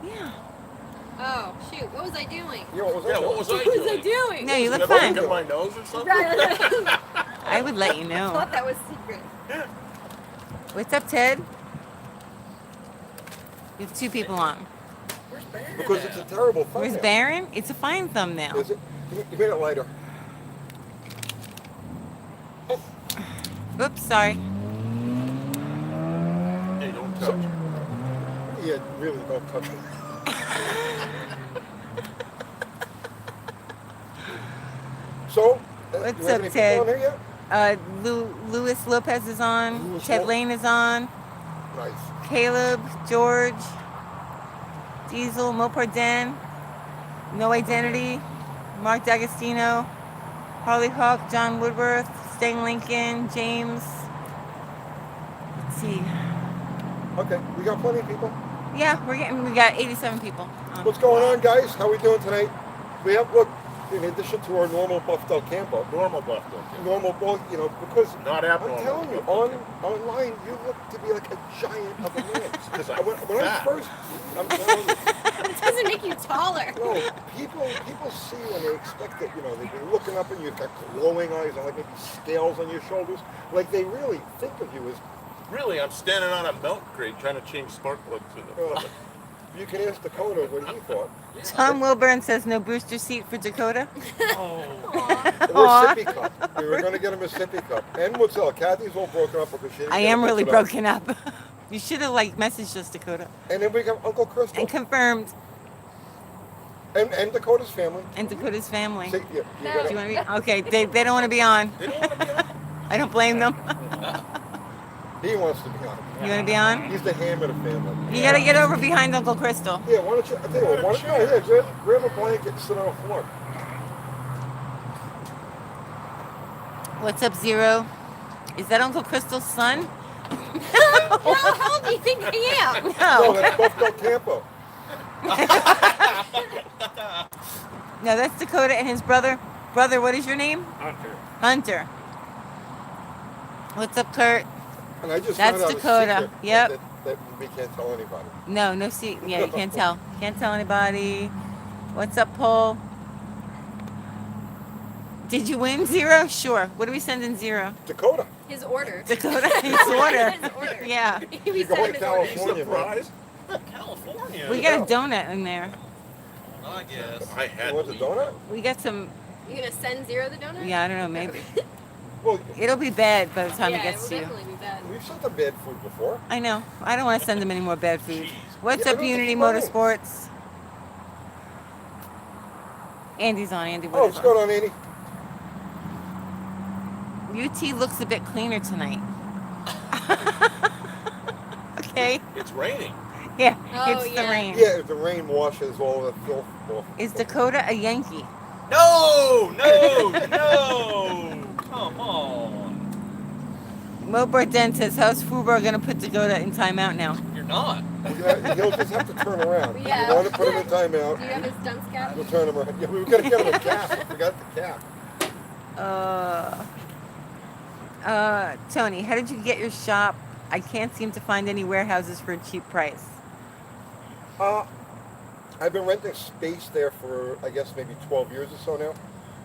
Yeah. Oh, shoot. What was I doing? Yeah, what was Yeah, that? what was I What was I doing? doing? No, you Did look I fine. look at my nose or something? Right. I would let you I know. thought that was secret. What's up, Ted? You have two people on. Where's Barry Because it's a at? terrible Where's thumbnail. Baron? It's a fine thumbnail. Is it? You made it lighter. Oops, sorry. Hey, don't touch it. Yeah, really don't touch it. So, What's you have up, any Ted? people on here yet? Luis Lopez is on. Louis Ted Lo- Lane is on. Nice. Caleb, George, Diesel, Mopar Den, No Identity, Mark D'Agostino, Harley Hawk, John Woodworth, Stang Lincoln, James. Let's see. Okay, we got plenty of people. Yeah, we got 87 people. What's going on, guys? How we doing tonight? We have, look, in addition to our normal Buff Del Campo, Normal buff, don't you? normal, you know, because Not abnormal. I'm telling you, online, you look to be like a giant of a man. Because I'm When I fat. first, I'm telling you, It doesn't make you taller. no, people see when they expect that, you know, they've been looking up and you've got glowing eyes and like maybe scales on your shoulders, like they really think of you as, Really, I'm standing on a milk crate trying to change spark plugs to the uh, you can ask Dakota what he thought. Tom Wilburn says no booster seat for Dakota. Oh. Or Aw. sippy cup. We were going to get him a sippy cup. And Mozilla. Kathy's all broken up because she didn't I get am a really mix it up. broken up. You should have messaged us, Dakota. And then we got Uncle Crystal. And confirmed. And Dakota's family. And Dakota's family. See, you No. gotta- Do you want to be? Okay, they don't want to be on. They don't want to be on? I don't blame them. he wants to be on. You want to be on? He's the ham of the family. You got to get over behind Uncle Crystal. Yeah, why don't you, I tell you what, why don't you, yeah, grab a blanket and sit on the floor. What's up, Zero? Is that Uncle Crystal's son? How old do you think I am? No, No. that's Buff Del Campo. No, that's Dakota and his brother. Brother, what is your name? Hunter. Hunter. What's up, Kurt? And I just That's found out Dakota. a secret Yep. that we can't tell anybody. No see. Yeah, you can't tell. Can't tell anybody. What's up, Paul? Did you win, Zero? Sure. What are we sending, Zero? Dakota. His order. Dakota, his order. His order. Yeah. We You're sent going him to his order. California, man. Surprise. California. We got a donut in there. I guess. I had You want the to donut? We got some. You gonna send Zero the donut? Yeah, I don't know. Maybe Well, it'll be bad by the time yeah, it gets will to you. definitely be bad. we've sent them bad food before. I know. I don't want to send them any more bad food. Jeez. What's Yeah, I up, don't Unity think mine. Motorsports? Andy's on. Andy, Oh, what what's is going on, Andy? UT looks a bit cleaner tonight. Okay. It's raining. Yeah, Oh, it's the yeah. rain. Yeah, if the rain washes all the filth off. Is Dakota a Yankee? No, come on. Mo Burden says, how's Fubar going to put Dakota in timeout now? You're not. Yeah, he'll just have to turn around. Yeah. You want to put him in timeout, Do you have his dump scout? we'll turn him around. Yeah, we were going to get him a cap. I forgot the cap. Tony, how did you get your shop? I can't seem to find any warehouses for a cheap price. I've been renting space there for, I guess, maybe 12 years or so now.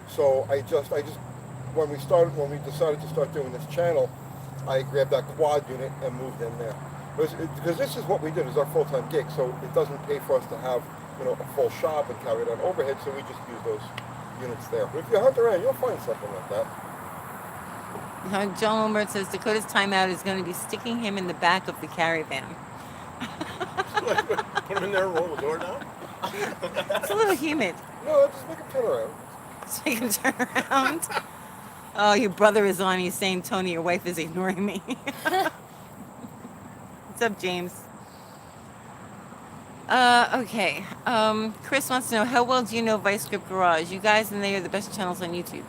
So I just, when we decided to start doing this channel, I grabbed that quad unit and moved in there. Because this is what we did, is our full-time gig, so it doesn't pay for us to have, you know, a full shop and carry that overhead, so we just use those units there. But if you hunt around, you'll find something like that. John Wilbert says Dakota's timeout is going to be sticking him in the back of the caravan. Put him in there and roll the door down. It's a little humid. No, just make him turn around. So you can turn around. Oh, your brother is on. He's saying, Tony, your wife is ignoring me. What's up, James? Okay. Chris wants to know, how well do you know Vice Grip Garage? You guys and they are the best channels on YouTube.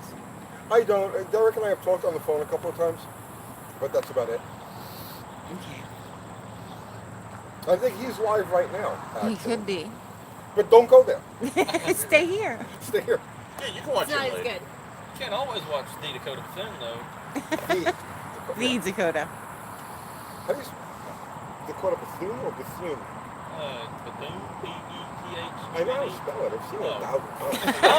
I don't. Derek and I have talked on the phone a couple of times, but that's about it. Okay. I think he's live right now. He actually. could be. But don't go there. Stay here. Stay here. Yeah, you can watch It's not it as later. good. You can't always watch the Dakota Bethune, though. He, The Dakota. How do you Dakota Bethune or Bethune? Bethune, P-E-T-H. I know how to spell it. I've seen it Oh. 1,000 times. Oh,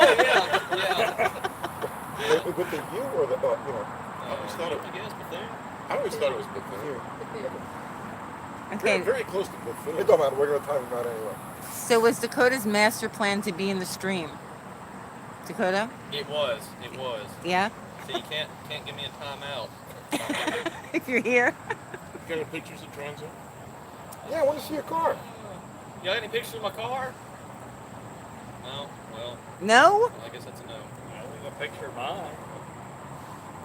yeah. With the U or the, you know. I always thought it- I guess Bethune. I always thought it was Bethune. U. Okay. Very close to Bethune. It don't matter. We're going to time them out anyway. So was Dakota's master plan to be in the stream? Dakota? It was. Yeah? So you can't give me a timeout. If you're here? Got any pictures of Transit? Yeah, I want to see your car. You got any pictures of my car? No? Well, No? I guess that's a no. I only got a picture of mine.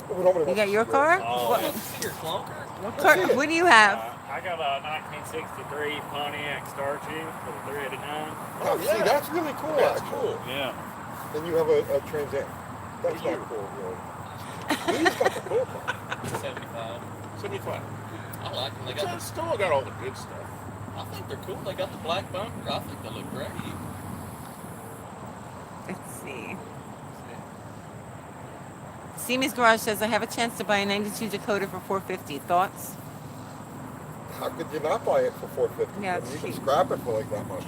Well, nobody You wants got to your see car? Oh. What, See your clunker? what do you have? I got a 1963 Pontiac Star Chief with a 389. Oh, see, that's really cool, That's actually. cool. Yeah. And you have a Trans Am. That's not cool, really. He's got the cool car. 75. 75. I like them. They It's got still got all the good stuff. I think they're cool. They got the black bumper. I think they look great. Let's see. Simi's Garage says, I have a chance to buy a 92 Dakota for $450. Thoughts? How could you not buy it for $450? Yeah, I it's mean, you can cheap. scrap it for like that much.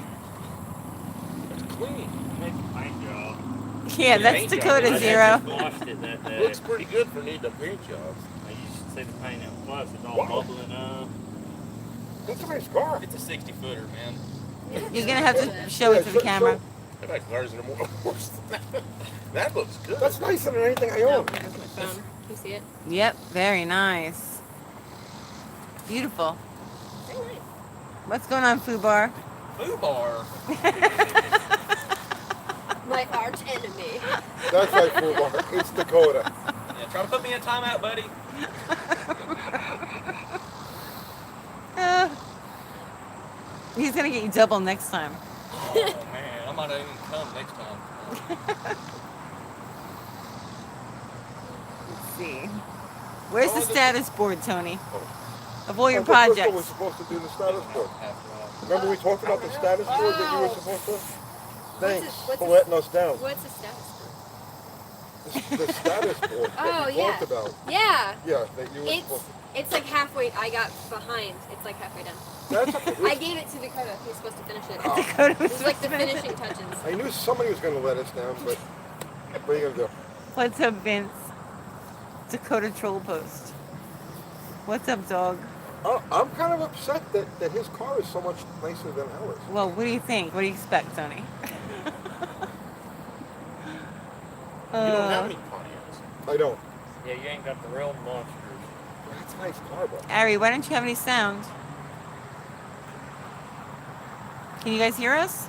It's clean. Make a paint job. Yeah, that's paint job. Dakota I Zero. just washed it that day. Looks pretty good for needing a paint job. You should see the paint in plus. It's all Wow. bubbling up. That's a nice car. It's a 60-footer, man. You're going to have to show it to the camera. I've had cars that are more worse than that. That looks good. That's nicer than anything I No, own. there's my phone. Can you see it? Yep, very nice. Beautiful. Very nice. What's going on, Foo Bar? Foo bar. My arch enemy. That's right, Full Bar. It's Dakota. Yeah, try to put me in timeout, buddy. He's going to get you double next time. Oh man, I might not even come next time. Let's see. Where's the Oh, status board, Tony? Of all your I thought Crystal projects. was supposed to do the status board. After all. Remember we talked about the status board that you were supposed to? Thanks what's for it- letting us down. What's the status? The status board Oh, that we yeah. talked about. Yeah. Yeah, that you were It's supposed it's like halfway. I got behind. It's like halfway done. to. That's okay. I gave it to Dakota. He was supposed to finish it. Dakota was This is like the supposed to finish finishing touches. I knew somebody was going to let us down, but what are you going to do? What's up, Vince? Dakota Troll Post. What's up, dog? I'm kind of upset that his car is so much nicer than ours. Well, what do you think? What do you expect, Tony? You don't have any Pontiacs. I don't. Yeah, you ain't got the real monsters. That's a nice car, though. Ari, why don't you have any sound? Can you guys hear us?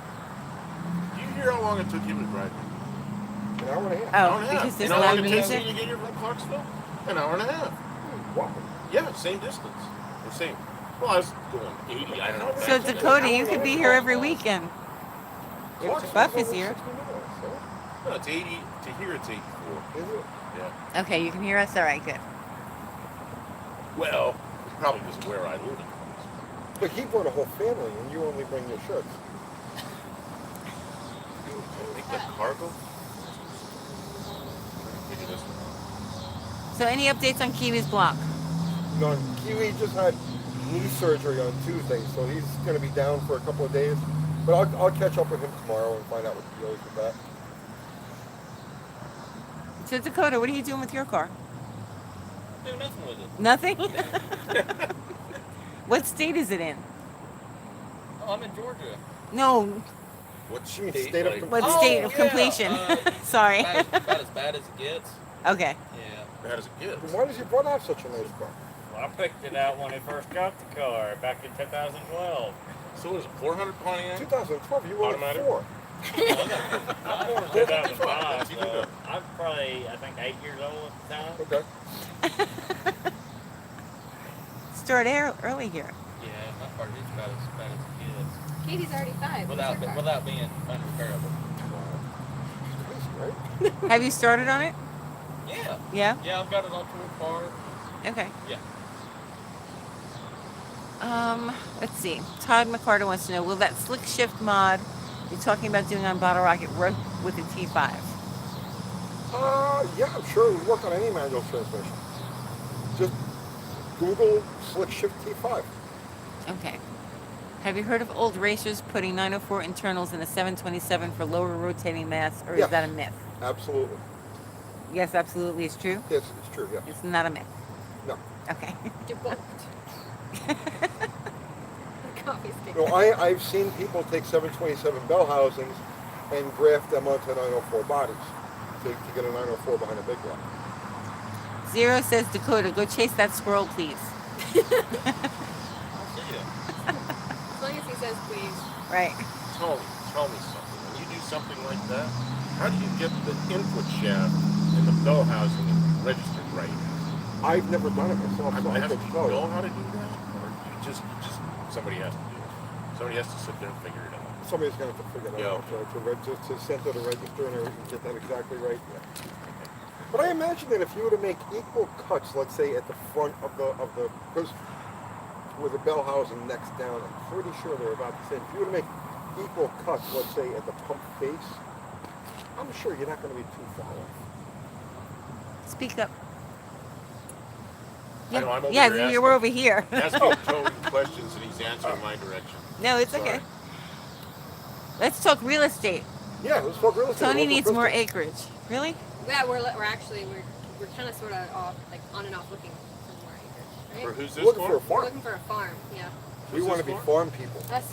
Do you hear how long it took you to drive here? An hour and a half. Oh, Hour and a half. because there's You know how loud long it takes music? you to get here from Clarksville? An hour and a half. Wow. Yeah, same distance. The same. Well, I was going 80. I don't know. So, Dakota, you could be here every weekend. Clarksville's Buff is only here. 60 miles, so- No, it's 80. To here, it's 84. Is it? Yeah. Okay, you can hear us? All right, good. Well, probably because of where I live. But he brought a whole family, and you only bring your shirts. Make that cargo. Look at this one. So, any updates on Kiwi's block? No, Kiwi just had knee surgery on Tuesday, so he's going to be down for a couple of days. But I'll catch up with him tomorrow and find out what the deal is with that. So, Dakota, what are you doing with your car? Do nothing with it. Nothing? What state is it in? Oh, I'm in Georgia. No, What She means state? state of like, com- what Oh, state of yeah, completion? Sorry. About as bad as it gets. Okay. Yeah. bad as it gets. Why does your brother have such a nice car? Well, I picked it out when he first got the car back in 2012. So it was a 400 Pontiac? 2012, you were Automatic? 4. I'm born in 2005, You so do that. I'm probably, I think, 8 years old at the time. Okay. Start early here. Yeah, my car is about as bad as it gets. Katie's already 5. What's her car? Without being unrepairable. Nice, right? Have you started on it? Yeah. Yeah? Yeah, I've got it on tour car. Okay. Yeah. Let's see. Todd McCarter wants to know, will that slick shift mod you're talking about doing on Bottle Rocket work with the T5? Yeah, I'm sure it would work on any manual transmission. Just Google Slick Shift T5. Okay. Have you heard of old racers putting 904 internals in a 727 for lower rotating mass, or Yeah. is that a myth? Absolutely. Yes, absolutely, it's true. Yes, it's true. Yeah. It's not a myth. No. Okay. Debunked. Coffee's No, kicked. I've seen people take 727 bell housings and graft them onto 904 bodies to get a 904 behind a big block. Zero says, Dakota, go chase that squirrel, please. I'll see ya. As long as he says please. Right. Tell me something. When you do something like that, how do you get the input shaft and the bell housing registered right? I've never done it myself, so I Have could you tell know you. how to do that, or you just somebody has to do it? Somebody has to sit there and figure it out. Somebody's going to have to figure that Yeah, out to send to the register and everything, get that exactly right. Yeah. But I imagine that if you were to make equal cuts, let's say at the front of the because with the bell housing next down, I'm pretty sure they're about the same. If you were to make equal cuts, let's say at the pump face, I'm sure you're not going to be too far off. Speak up. I know, I'm over Yeah, here you were over here. asking Tony questions and he's answering my direction. No, it's Sorry. okay. Let's talk real estate. Yeah, let's talk real estate. Tony Local needs more Bristol. acreage. Really? Yeah, we're actually we're kind of sort of off, like on and off looking for more acreage, For right? who's this Looking for a for? We're farm. looking for a farm. Yeah. We Who's want to this be for? farm people. That's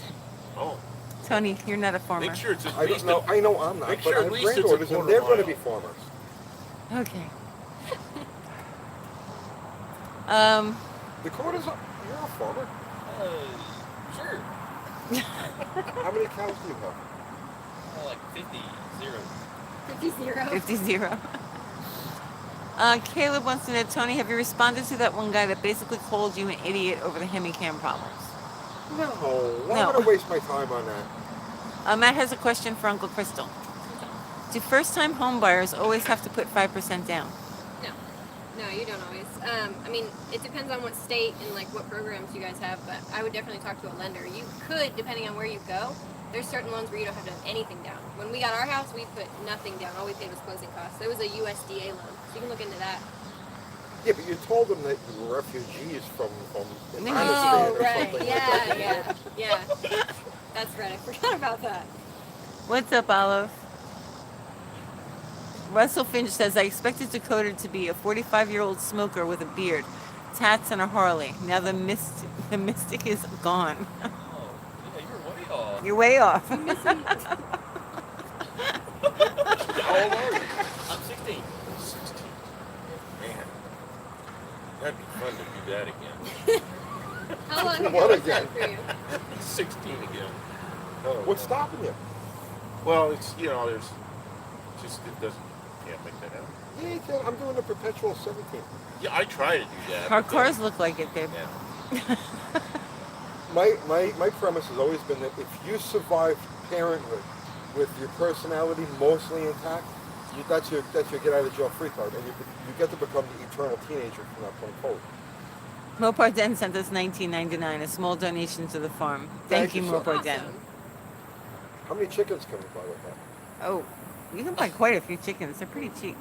Oh, Tony, you're not a farmer. make sure it's at I least don't know. I know I'm not, Make but sure I at have least it's a granddaughters and quarter they're going to mile. be farmers. Okay. Dakota's you're a farmer. Sure. How many cows do you have? Like 50, 0. 50-0. 50-0. Caleb wants to know, Tony, have you responded to that one guy that basically called you an idiot over the Hemi-Cam problems? No. Why No. would I waste my time on that? Matt has a question for Uncle Crystal. Do first-time home buyers always have to put 5% down? No, you don't always. I mean, it depends on what state and like what programs you guys have, but I would definitely talk to a lender. You could, depending on where you go. There's certain loans where you don't have to have anything down. When we got our house, we put nothing down. All we paid was closing costs. It was a USDA loan, so you can look into that. Yeah, but you told them that you were refugees from No. Afghanistan Oh, or right. something. Yeah. That's right. I forgot about that. What's up, Olive? Russell Finch says, I expected Dakota to be a 45-year-old smoker with a beard, tats, and a Harley. Now the mystic is gone. Oh, yeah, you're way off. You're way off. How old are you? I'm 16. 16. Man, that'd be fun to do that again. How long What ago was again? that for you? 16 again. What's stopping you? Well, it's there's just it doesn't can't make that happen. Yeah, you can. I'm doing the perpetual 17. Yeah, I try to do that. Our but then- cars look like it, babe. Yeah. My premise has always been that if you survive parenthood with your personality mostly intact, that's your get out of jail free card, and you get to become the eternal teenager from that point forward. Mopar Den sent us $19.99, a small donation to the farm. Thank Thank you, you so Mopar Awesome. Den. How many chickens can we buy with that? Oh, you can buy quite a few chickens. They're pretty cheap.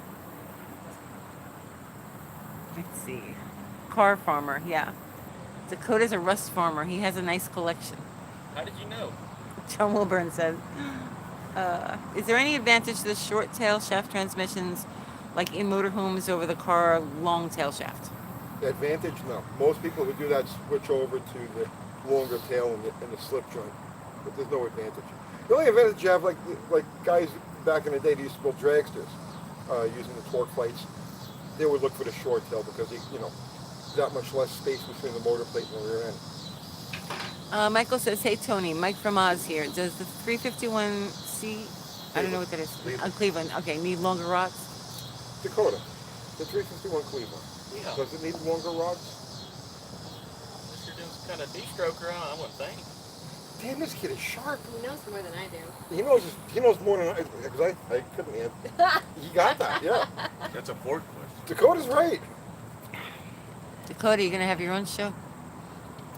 Let's see. Car farmer, yeah. Dakota's a rust farmer. He has a nice collection. How did you know? John Wilburn says, is there any advantage to the short tail shaft transmissions like in motorhomes over the car long tail shaft? The advantage? No. Most people who do that switch over to the longer tail and the slip joint, but there's no advantage. The only advantage you have, like guys back in the day, they used to build dragsters using the torque plates. They would look for the short tail because that much less space between the motor plate and the rear end. Michael says, hey Tony, Mike from Oz here. Does the 351C, I don't know what that is. Cleveland. Cleveland, okay, need longer rods? Dakota, the 351 Cleveland. Yeah. Does it need longer rods? Unless you're doing some kind of de-stroker, I wouldn't think. Damn, this kid is sharp. He knows more than I do. He knows more than I, because I couldn't answer. He got that, yeah. That's a Ford question. Dakota's right. Dakota, you're going to have your own show?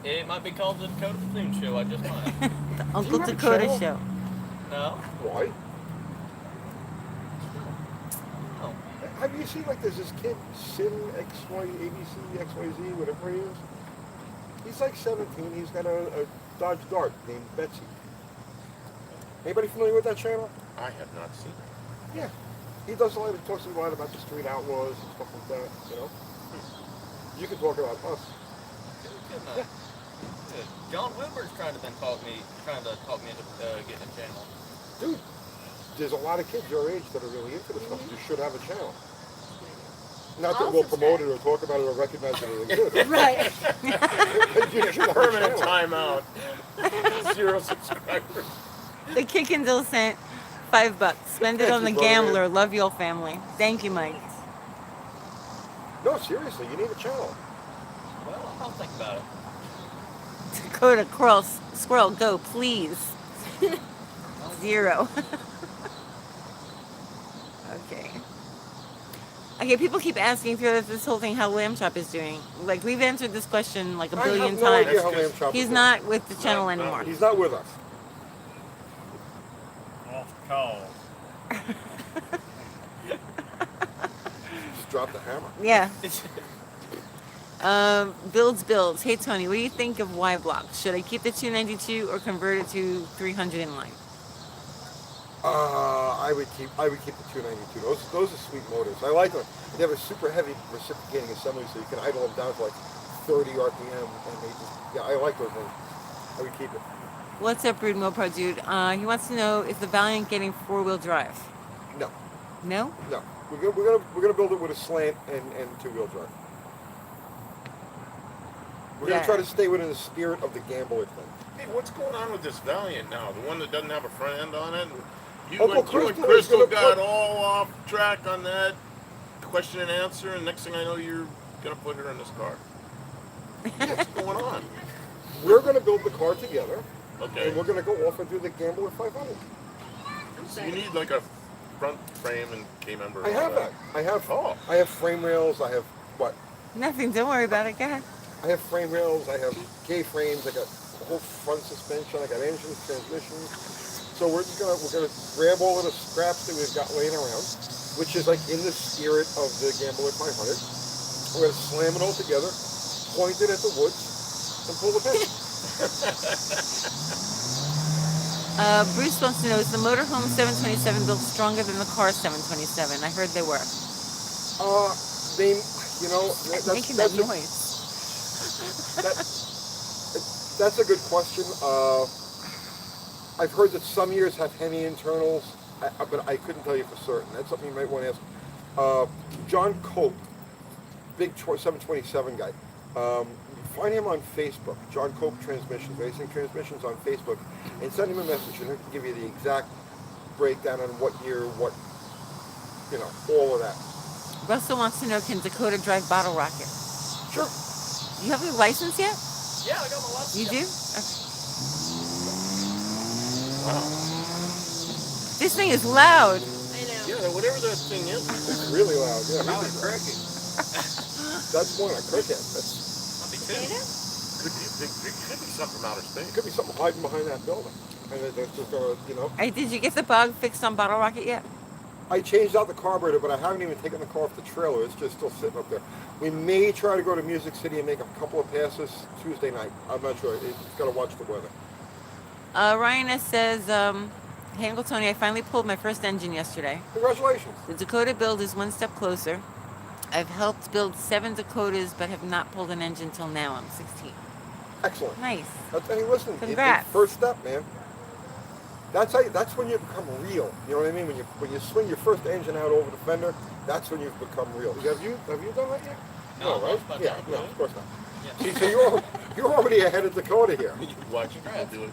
It might be called the Dakota Platoon Show. I just might. The Uncle have a Dakota channel? show. No. Why? Oh. Have you seen, there's this kid, Sin XY, ABC, XYZ, whatever he is? He's like 17. He's got a Dodge Dart named Betsy. Anybody familiar with that channel? I have not seen it. Yeah. He does a lot. He talks a lot about the street outlaws and stuff like that. You know. You can talk about us. Yeah. John Wilbur's trying to talk me into getting a channel. Dude, there's a lot of kids your age that are really into this stuff. You should have a channel. Not that I'll we'll subscribe. promote it or talk about it or recognize that it exists. Right. You should have a Permanent channel. timeout. 0 subscribers. The Kickendall sent $5. Spend it Thank on the you, brother. gambler. Love your family. Thank you, Mike. No, seriously, you need a channel. Well, I'll think about it. Dakota Squirrel, go, please. 0. Okay. Okay, people keep asking throughout this whole thing how Lamb Chop is doing. Like, we've answered this question like a I billion have no idea times. how Lamb Chop He's is not with the channel No, anymore. doing. He's not with us. Off call. Just dropped the hammer. Yeah. Builds. Hey, Tony, what do you think of Y Block? Should I keep the 292 or convert it to 300 inline? I would keep the 292. Those are sweet motors. I like them. They have a super heavy reciprocating assembly, so you can idle them down to like 30 RPM, and they just I like those things. I would keep it. What's up, Brood Mopar dude? He wants to know if the Valiant getting 4-wheel drive. No, No? no. We're gonna build it with a slant and 2-wheel drive. We're Yeah. gonna try to stay within the spirit of the gambler thing. Hey, what's going on with this Valiant now? The one that doesn't have a front end on it? You Uncle and Crystal is Crystal gonna got put- all off track on that question and answer, and next thing I know, you're going to put her in this car. What's going on? We're gonna build the car together, Okay. and we're gonna go off and do the Gambler 500. So you need like a front frame and K-member. I and all have that. Oh. I have frame rails. I have what? Nothing. Don't worry about it. Go ahead. I have frame rails. I have K-frames. I got a whole front suspension. I got engines, transmissions. So we're gonna grab all of the scraps that we've got laying around, which is like in the spirit of the Gambler 500. We're gonna slam it all together, point it at the woods, and pull the pin. Bruce wants to know, is the motorhome 727 built stronger than the car 727? I heard they were. They, you know, Making that that's a, noise. that's a good question. I've heard that some years have Hemi internals, but I couldn't tell you for certain. That's something you might want to ask. John Cope, big 727 guy. Find him on Facebook, John Cope Transmissions, Racing Transmissions on Facebook, and send him a message, and he can give you the exact breakdown on what year, what, you know, all of that. Russell wants to know, can Dakota drive Bottle Rocket? Sure. You have your license yet? Yeah, I got my license. You do? Okay. Wow. This thing is loud. I know. Yeah, whatever that thing is. It's really loud, yeah. Probably cricket. That's one I could get. That's, Might be Potato? two. Could be a big, could be something from outer space. it could be something hiding behind that building. And it's just gonna, you know. Hey, did you get the bug fixed on Bottle Rocket yet? I changed out the carburetor, but I haven't even taken the car off the trailer. It's just still sitting up there. We may try to go to Music City and make a couple of passes Tuesday night. I'm not sure. It's got to watch the weather. Ryan S. says, hey, Uncle Tony, I finally pulled my first engine yesterday. Congratulations. The Dakota build is one step closer. I've helped build 7 Dakotas, but have not pulled an engine till now. I'm 16. Excellent. Nice. Hey, listen. Congrats. First step, man. That's how. That's when you become real. You know what I mean? When you swing your first engine out over the fender, that's when you've become real. Have you done that yet? No, right? but Yeah, I'm no, doing of course not. Yeah. See, so you're already ahead of Dakota here. You watch it do it.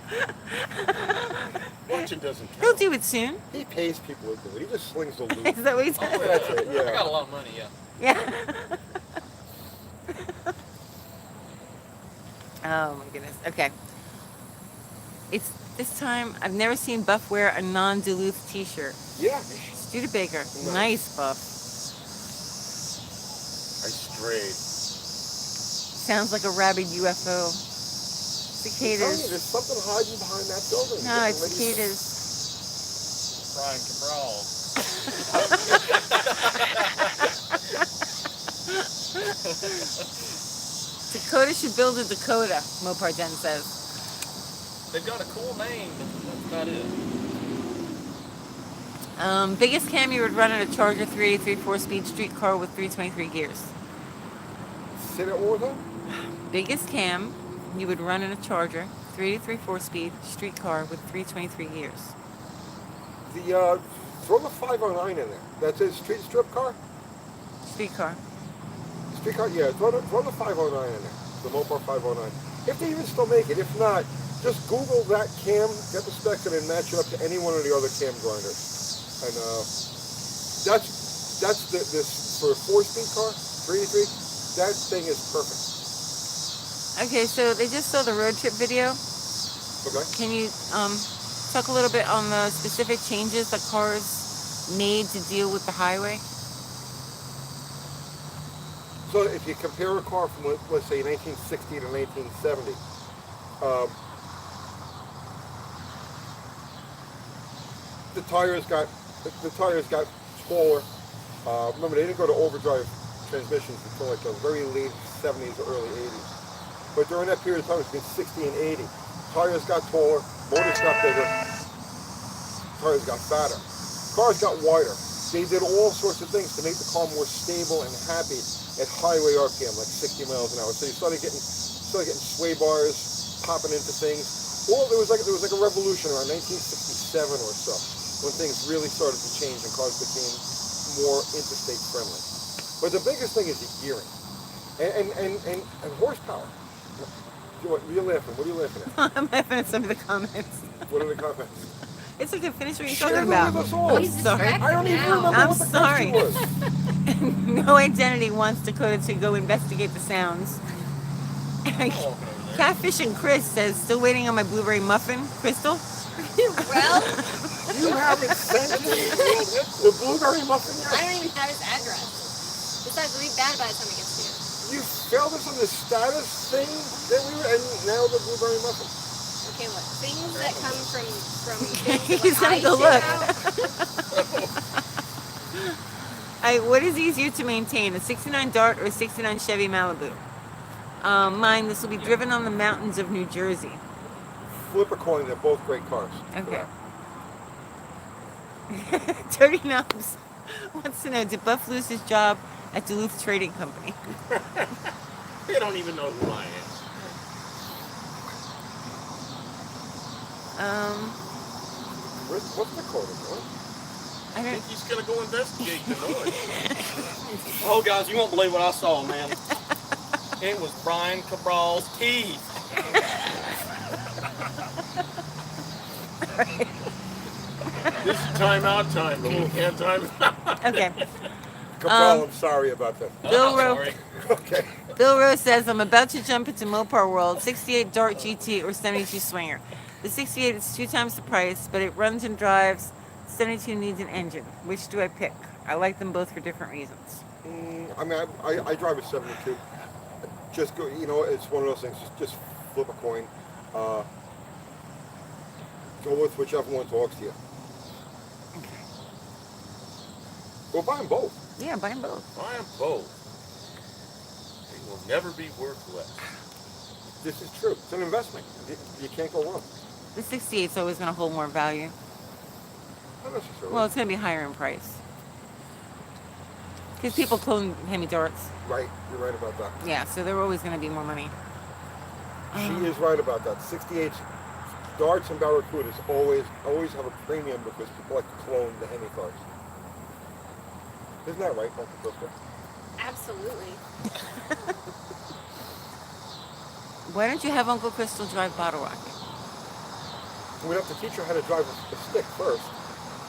Watching doesn't count. He'll do it soon. He pays people to do it. He just slings the loot. Is that what he Oh, said? yeah. That's it, yeah. I got a lot of money, yeah. Yeah. Oh my goodness. Okay. It's this time I've never seen Buff wear a non-Duluth t-shirt. Yeah. Studebaker. Nice. Nice, Buff. I strayed. Sounds like a rabid UFO. I'm telling you, Cicadas. there's something hiding behind that building. No, it's Getting ready to- cicadas. Brian Cabral. Dakota should build a Dakota, Mopar Den says. They've got a cool name, but that's about it. Biggest cam you would run in a Charger 383 4-speed street car with 323 gears. Say that one more time? Biggest cam you would run in a Charger 383 4-speed street car with 323 gears. The throw the 509 in there. That's a street strip car. Street car. Street car, yeah. Throw the 509 in there. The Mopar 509. If they even still make it. If not, just Google that cam, get the specs, and then match it up to any one of the other cam grinders. And that's this for a 4-speed car, 383. That thing is perfect. Okay, so they just saw the road trip video. Okay. Can you talk a little bit on the specific changes that cars made to deal with the highway? So if you compare a car from, let's say, 1960 to 1970, the tires got smaller. Remember, they didn't go to overdrive transmissions until like the very late 70s or early 80s. But during that period of time, between 60 and 80, tires got taller, motors got bigger, tires got fatter, cars got wider. They did all sorts of things to make the car more stable and happy at highway RPM, like 60 miles an hour. So you started getting sway bars popping into things. Well, there was like a revolution around 1967 or so when things really started to change and cars became more interstate friendly. But the biggest thing is the gearing and horsepower. What are you laughing? What are you laughing at? I'm laughing at some of the comments. What are the comments? It's okay, finish what you're Share talking them about. with us all. I'm sorry. I don't even remember I'm what the sorry. question was. No Identity wants Dakota to go investigate the sounds. I'm walking over there. Catfish and Chris says, still waiting on my blueberry muffin. Crystal? Well, You haven't sent me the blueberry muffin I yet? don't even have his address. Besides, it'll be bad by the time it gets to you. You failed us on the status thing that we were, and now the blueberry muffin. Okay, look, things that come from things He's that, gonna like, go I look. ship out. What is easier to maintain, a 69 Dart or a 69 Chevy Malibu? Mine, this will be driven on the mountains of New Jersey. Flip a coin, they're both great cars. Okay. Dirty Knobs wants to know, did Buff lose his job at Duluth Trading Company? They don't even know who I am. What's the code again? I I don't. think he's gonna go investigate the noise. Oh, guys, you won't believe what I saw, man. It was Brian Cabral's teeth. This is timeout time. You can't time out. Okay. Cabral, I'm sorry about that. Bill I'm Rowe. sorry. Okay. Bill Rose says, I'm about to jump into Mopar World, 68 Dart GT or 72 Swinger. The 68 is 2 times the price, but it runs and drives. 72 needs an engine. Which do I pick? I like them both for different reasons. I mean, I drive a 72. Just go, you know, it's one of those things. Just flip a coin. Go with whichever one talks to you. Well, buy them both. Yeah, buy them both. I am both. They will never be worth less. This is true. It's an investment. You can't go wrong. The 68 is always going to hold more value. Not necessarily. Well, it's going to be higher in price. Because people clone Hemi Darts. Right. You're right about that. Yeah, so they're always going to be more money. She is right about that. 68 Darts and Barracudas always have a premium because people like to clone the Hemi cars. Isn't that right, Uncle Crystal? Absolutely. Why don't you have Uncle Crystal drive Bottle Rocket? We'd have to teach her how to drive a stick first.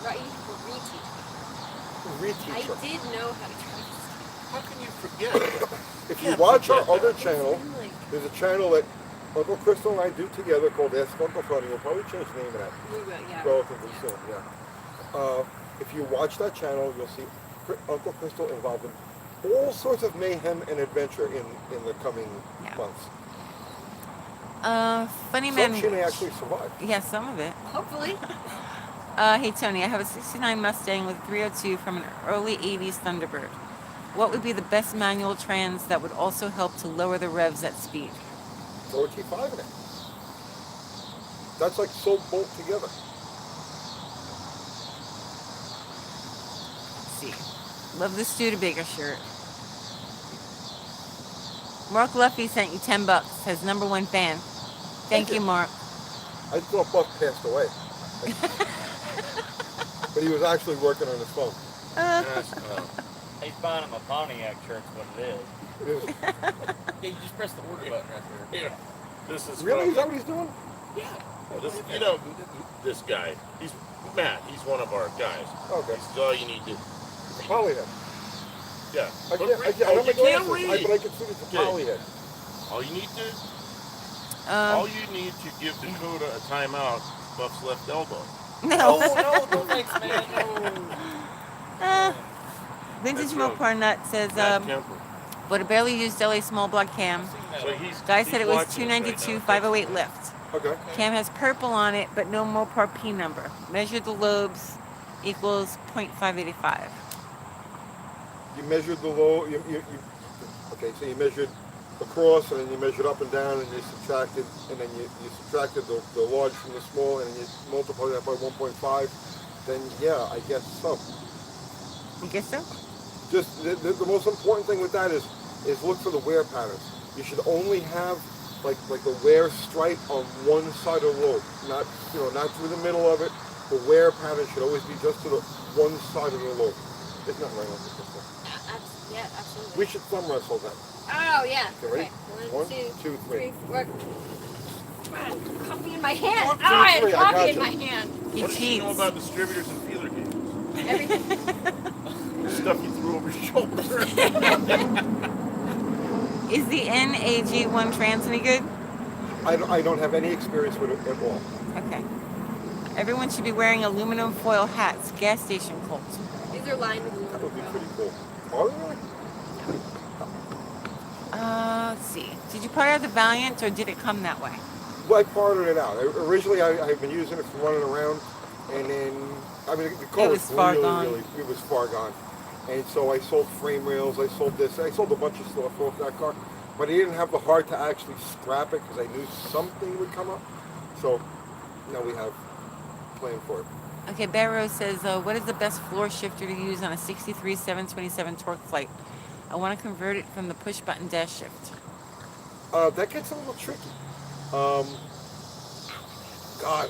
Right, you have to reteach. Reteach her. I did know how to drive a stick. How can you forget? If you Can't watch our forget other that. channel, there's a channel that Uncle Crystal and I do together called Ask Uncle Tony. We'll probably change the name of that We will, yeah. relatively soon, yeah. If you watch that channel, you'll see Uncle Crystal involved in all sorts of mayhem and adventure in the coming Yeah. months. Funny Some man. she may actually survive. Yeah, some of it. Hopefully. Hey Tony, I have a 69 Mustang with 302 from an early 80s Thunderbird. What would be the best manual trans that would also help to lower the revs at speed? Throw a T5 in it. That's like so bolt together. Let's see. Love the Studebaker shirt. Mark Luffy sent you $10. Says #1 fan. Thank you, Mark. I thought Buck passed away. But he was actually working on his phone. Yes, He's buying him a Pontiac shirt's what it is. It is. Yeah, you just press the order button right there. yeah. This is Really? Is that what what he's doing? this, you know, this guy. He's Matt. He's one of our guys. Okay. This is all you need to. Polyhead. Yeah. I But can't, read- I oh, don't you make can't glasses, read. but I can see it's a Okay. polyhead. All you need to. Um, All you need to give Dakota a timeout. Buff's left elbow. no. No, no thanks, man. No. Vintage That's right. Mopar Nut says, Matt Kemper. but a barely used LA small block cam. So he's. Guy he's said it was watching us right 292, now. 508 lift. Okay. Cam has purple on it, but no Mopar P number. Measured the lobes equals 0.585. You measured the low. Okay, so you measured across, and then you measured up and down, and you subtracted, and then you subtracted the large from the small, and you multiply that by 1.5. Then yeah, I guess so. You guess so? Just the most important thing with that is look for the wear patterns. You should only have like the wear stripe on one side of the lobe, not not through the middle of it. The wear pattern should always be just to the one side of the lobe. It's not right on the system. Yeah, absolutely. We should thumb wrestle then. Oh yeah. Okay, ready? One, 1, two, 2, 3. 4. Coffee in my hand. 1, 2, Oh, I had 3, I coffee got in you. my hand. He What does he know cheats. about distributors and feeler games? Everything. Stuff you threw over your shoulder. Is the NAG1 trans any good? I don't have any experience with it at all. Okay. Everyone should be wearing aluminum foil hats. Gas station cult. These are lined with That aluminum would be foil. pretty cool. Are they really? Let's see. Did you part out the Valiant or did it come that way? Well, I parted it out. Originally, I've been using it for running around, and then the car It was far really, gone. it was far gone. And so I sold frame rails. I sold this. I sold a bunch of stuff off that car, but I didn't have the heart to actually scrap it because I knew something would come up. So now we have a plan for it. Okay, Barrow says, what is the best floor shifter to use on a 63 727 torque flight? I want to convert it from the push button dash shift. That gets a little tricky. God,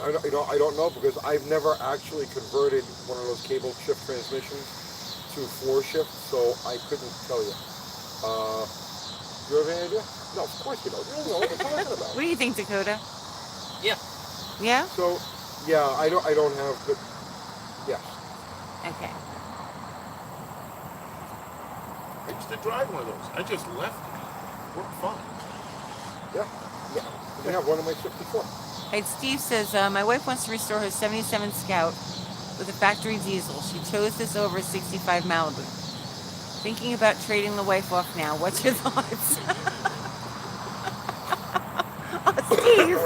I don't know because I've never actually converted one of those cable shift transmissions to floor shift, so I couldn't tell you. You have any idea? No, of course you don't. You don't know what I'm talking about. What do you think, Dakota? Yeah. Yeah? So, yeah, I don't have, but yes. Okay. I used to drive one of those. I just left it. Worked fine. Yeah. I have one in my 64. Hey, Steve says, my wife wants to restore her 77 Scout with a factory diesel. She chose this over a 65 Malibu. Thinking about trading the wife off now. What's your thoughts? Oh, Steve!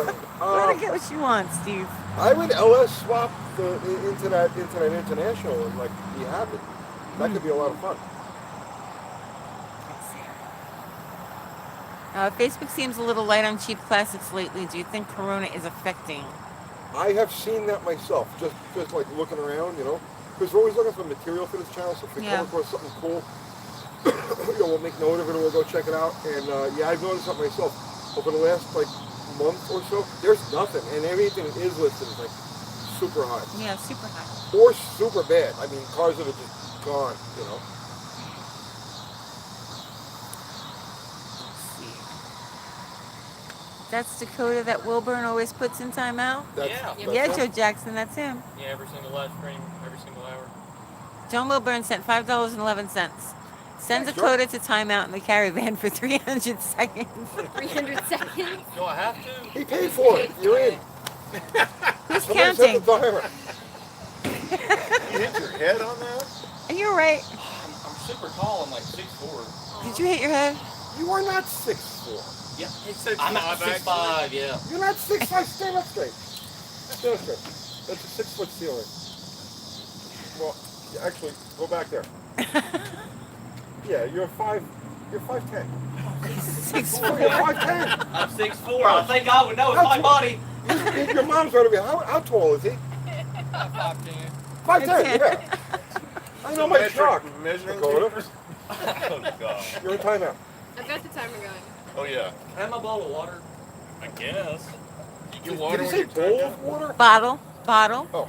Let her get what she wants, Steve. I would LS swap into that international and like be happy. That could be a lot of fun. Facebook seems a little light on cheap classics lately. Do you think Corona is affecting? I have seen that myself, just like looking around, because we're always looking for material for this channel. So if we Yeah. come across something cool, we'll make note of it and we'll go check it out. And I've noticed that myself over the last month or so. There's nothing, and everything is listed as super high Yeah, super high. or super bad. I mean, cars that are just gone. Let's see. That's Dakota that Wilburn always puts in timeout? That's, Yeah. that's Yeah, it. Joe Jackson, that's him. Yeah, every single live stream, every single hour. John Wilburn sent $5.11. Send Yeah, sure. Dakota to timeout in the caravan for 300 seconds. 300 seconds. Do I have to? He paid for it. You're in. Who's Somebody set counting? the timer. You hit your head on that? And you're right. I'm super tall. I'm like 6'4". Did you hit your head? You are not 6'4". Yeah. Six I'm five, at 6'5", yeah. You're not 6'5". Stand up straight. Stand up straight. That's a 6-foot ceiling. Well, actually, go back there. Yeah, you're 5'10". You're 6'4". 5'10". I'm 6'4". I think God would know it's my body. Your mom's right over here. How tall is he? 5'10". 5'10", yeah. I know my truck. Measuring Dakota. tapers? Oh god. You're in timeout. I've got the timer going. Oh yeah. Can I have my bottle of water? I guess. You Did water you when say you're timed bowl out? of water? Bottle. Bottle. Oh.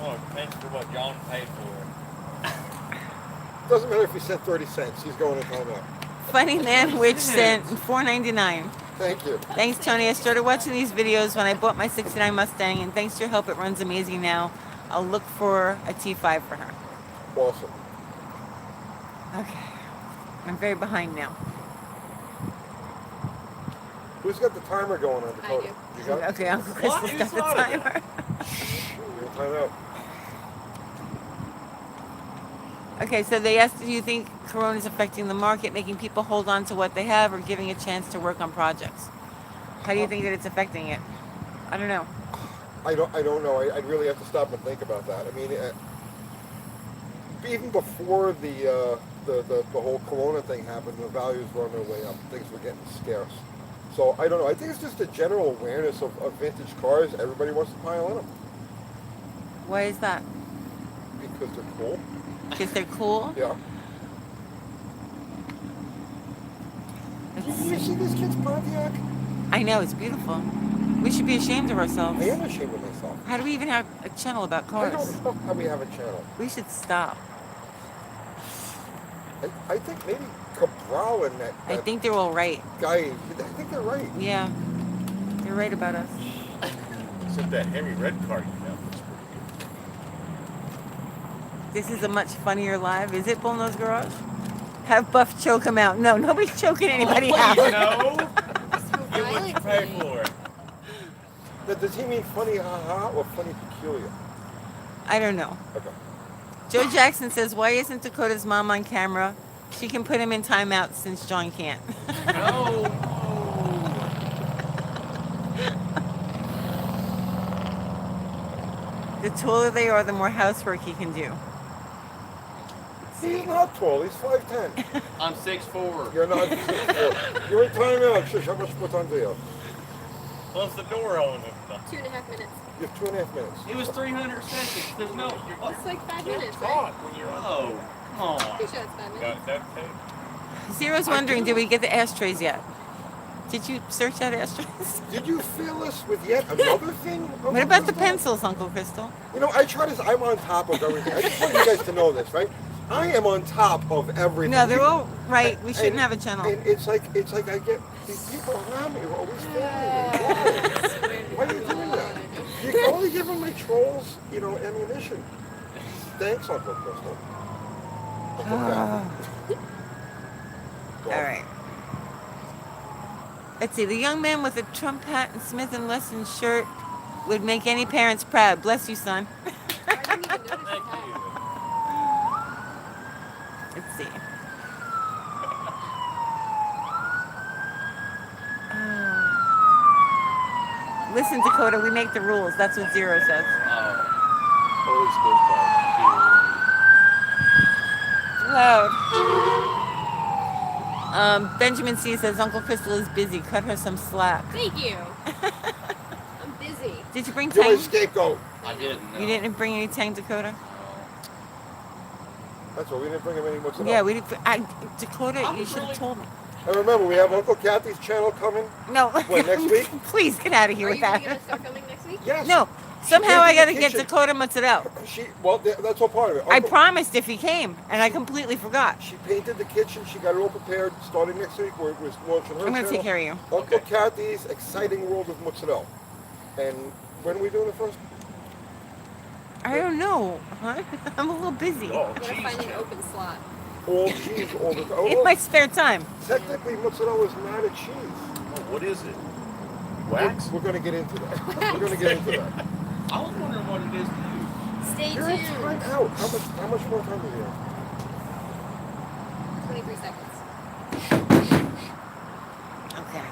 Oh, thanks for what John paid for. Doesn't matter if he said 30 cents. He's going in timeout. Funny Man Witch sent $4.99. Thank you. Thanks, Tony. I started watching these videos when I bought my 69 Mustang, and thanks to your help, it runs amazing now. I'll look for a T5 for her. Awesome. Okay. I'm very behind now. Who's got the timer going on, Dakota? do. You got it? Okay, Uncle Crystal's You got the started it. timer. You're in timeout. Okay, so they asked, do you think Corona is affecting the market, making people hold on to what they have, or giving a chance to work on projects? How do you think that it's affecting it? I don't know. I don't know. I'd really have to stop and think about that. I mean, even before the whole Corona thing happened, the values were on their way up. Things were getting scarce. So I don't know. I think it's just a general awareness of vintage cars. Everybody wants to pile in them Why is that? because they're cool. Because they're cool? Yeah. You see this kid's Pontiac? I know, it's beautiful. We should be ashamed of I ourselves. am ashamed of myself. How do we even have a channel about I cars? don't know how we have a channel. We should stop. I think maybe Cabral and that I think they're all right. guy, I think they're right. Yeah. They're right about us. Except that Hemi red car you have looks pretty good. This is a much funnier live. Is it Bullnose Garage? Have Buff choke him out. No, nobody's choking anybody out. No. So Get what you pay for. Now, does he mean funny haha or funny peculiar? I don't know. Okay. Joe Jackson says, why isn't Dakota's mom on camera? She can put him in timeout since John can't. No. The taller they are, the more housework he can do. He's not tall. He's 5'10". I'm 6'4". You're not 6'4". You're in timeout. Shush, how much more time do you have? Close the door on him. 2.5 minutes. You have 2.5 minutes. It was 300 seconds. There's no. It's like 5 minutes, Talk right? when you're on. Oh, come on. Pretty sure it's 5 minutes. Got that tape. Zero's wondering, did we get the ashtrays yet? Did you search out ashtrays? Did you fill us with yet another thing? What about the pencils, Uncle Crystal? You know, I try to. I'm on top of everything. I just want you guys to know this, right? I am on top of everything. No, they're all right. We shouldn't And- have a channel. And it's like I get these people around me who are always filming me. Why are you doing that? You can only give them my trolls, you know, ammunition. Thanks, Uncle Crystal. Uncle Kathy. All right. Let's see. The young man with a Trump hat and Smith & Wesson shirt would make any parents proud. Bless you, son. I didn't even notice Thank that. you. Let's see. Listen, Dakota, we make the rules. That's what Zero says. Always goes by. Loud. Benjamin C says Uncle Crystal is busy. Cut her some slack. Thank you. I'm busy. Did you bring You're my Tang? scapegoat. I didn't know. You didn't bring any Tang, Dakota? That's what we didn't bring him any what's Yeah, we didn't. Dakota, I you was should have really- told me. And remember, we have Uncle Kathy's channel coming. No. What, next week? Please get out of here Are with you really that. gonna start filming next week? Yes. No. Somehow I came got to to the get kitchen. Dakota mozzarella. That's all part of it. I Uncle- promised if he came, and I completely forgot. She painted the kitchen. She got it all prepared. Starting next week, we're launching her I'm going to channel. take care of you. Uncle Okay. Kathy's Exciting World of Mozzarella. And when are we doing it first? I don't know, huh? I'm a little busy. Oh, I'm gonna jeez. find an open slot. All cheese all the time. In my spare time. Technically, mozzarella is not a cheese. Oh, what is it? Wax? We're going to get into that. We're going to get into that. I was wondering what it is too. Stay You're in time tuned. out. How much more time do we have? 23 seconds. Okay.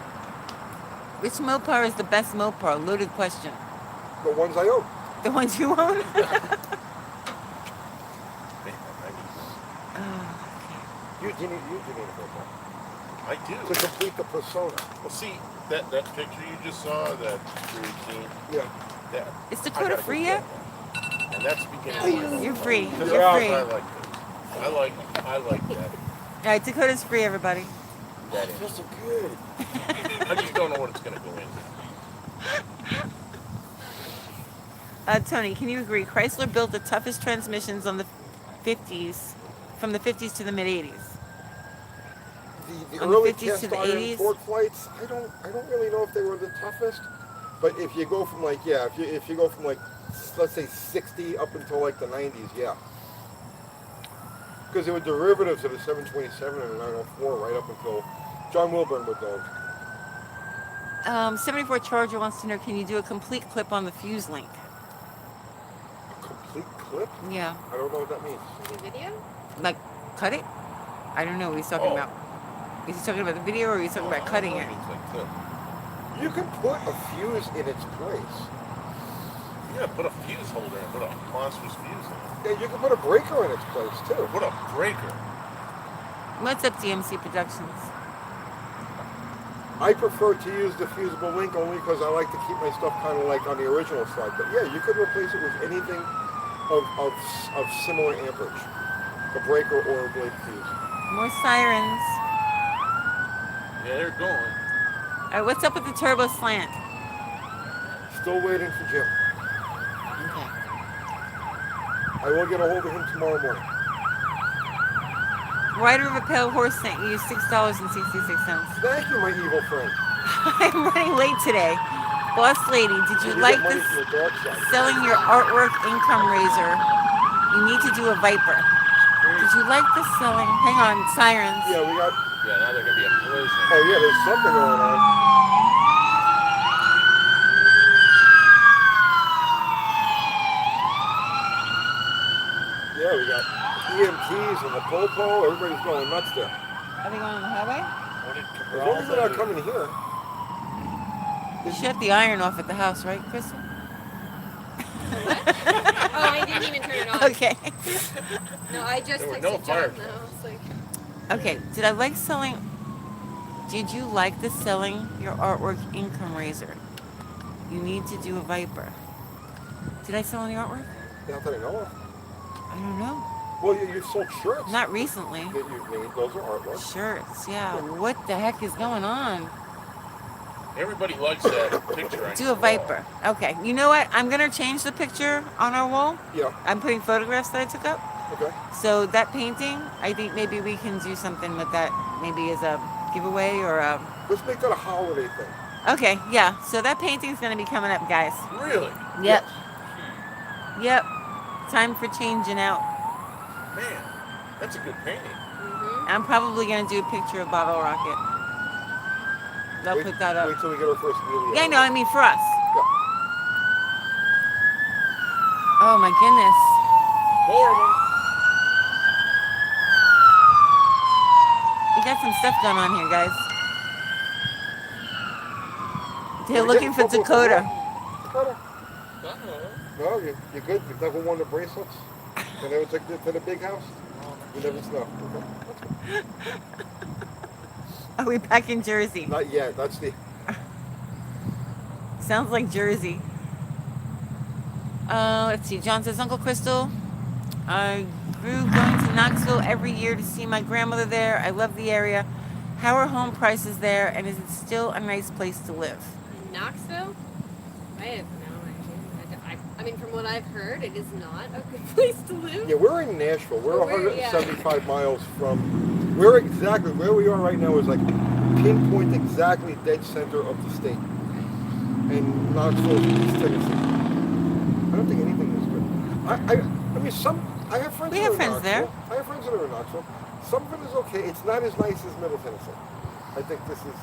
Which Mopar is the best Mopar? Loaded question. The ones I own. The ones you own? You need a Mopar. I do. to complete the persona. Well, see, that picture you just saw, that routine, Yeah. that. Is I Dakota gotta go free get yet? that. And that's beginning of my You're free. Because You're out. free. I All like this. I like that. right, Dakota's free, everybody. That Feels is. so good. I just don't know what it's gonna go into. Tony, can you agree? Chrysler built the toughest transmissions on the 50s, from the 50s to the mid 80s. The On the early 50s cast to the iron 80s? torque flights, I don't really know if they were the toughest. But if you go from like if you go from like let's say 60 up until like the 90s, yeah. Because they were derivatives of the 727 and the 904 right up until John Wilburn would know. 74 Charger wants to know, can you do a complete clip on the fuse link? A complete clip? Yeah. I don't know what that means. The video? Like, cut it? I don't know what he's talking Oh. about. Is he talking about the video or is he talking about cutting it? It's like clip. You can put a fuse in its place. Yeah, put a fuse holder and put a monstrous fuse in it. Yeah, you can put a breaker in its place too. Put a breaker. What's up, DMC Productions? I prefer to use the fusible link only because I like to keep my stuff kind of like on the original side. But yeah, you could replace it with anything of similar amperage. A breaker or a blade fuse. More sirens. Yeah, they're going. All right, what's up with the turbo slant? Still waiting for Jim. Okay. I will get a hold of him tomorrow morning. Rider of a Pale Horse sent you $6.66. Thank you, my evil friend. I'm running late today. Boss lady, did you like get money this? from the dark side. Selling your artwork income raiser. You need to do a Viper. Did you like the selling? Hang on, sirens. Yeah, we got. Yeah, now they're gonna be a collision. Oh yeah, there's something going on. Yeah, we got EMTs and the popo. Everybody's going nuts there. Are they going on the highway? As long as they're not coming here. You shut the iron off at the house, right, Crystal? Oh, I didn't even turn it on. Okay. No, I just There were texted no John fire though. It's like, Okay. Did you like the selling your artwork income raiser? You need to do a Viper. Did I sell any artwork? Not that I know of. I don't know. Well, you've sold shirts Not recently. that you've made. Those are artwork. Shirts, yeah. What the heck is going on? Everybody likes that picture. Do a Viper. Okay. You know what? I'm gonna change the picture on our wall. Yeah. I'm putting photographs that I took up. Okay. So that painting, I think maybe we can do something with that. Maybe as a giveaway or a. Let's make that a holiday thing. Okay, yeah. So that painting's gonna be coming up, guys. Really? Yep. Yep. Time for changing out. Man, that's a good painting. I'm probably gonna do a picture of Bottle Rocket. I'll put that up. Wait till we get our first wheelie. Yeah, I out. know. I mean, for us. Yeah. Oh my goodness. Horrible. We got some stuff going on here, guys. They're We're looking for getting trouble Dakota. Dakota. Uh-oh. No, you're good. You've never worn the bracelets. You never took it to the big house. You never snuffed. Okay. Are we back in Jersey? Not yet. That's the. Sounds like Jersey. Let's see. John says, Uncle Crystal, I grew going to Knoxville every year to see my grandmother there. I love the area. How are home prices there, and is it still a nice place to live? in Knoxville? I have no idea. I mean, from what I've heard, it is not a good place to live. Yeah, we're in Nashville. We're Oh, we're- yeah. 175 miles from. We're exactly where we are right now. Is like pinpoint exactly dead center of the state. And Knoxville is East Tennessee. I don't think anything is good. I mean, I have friends. We that have are in friends there. Knoxville. I have friends that are in Knoxville. Some of it is okay. It's not as nice as Middle Tennessee. I think this is,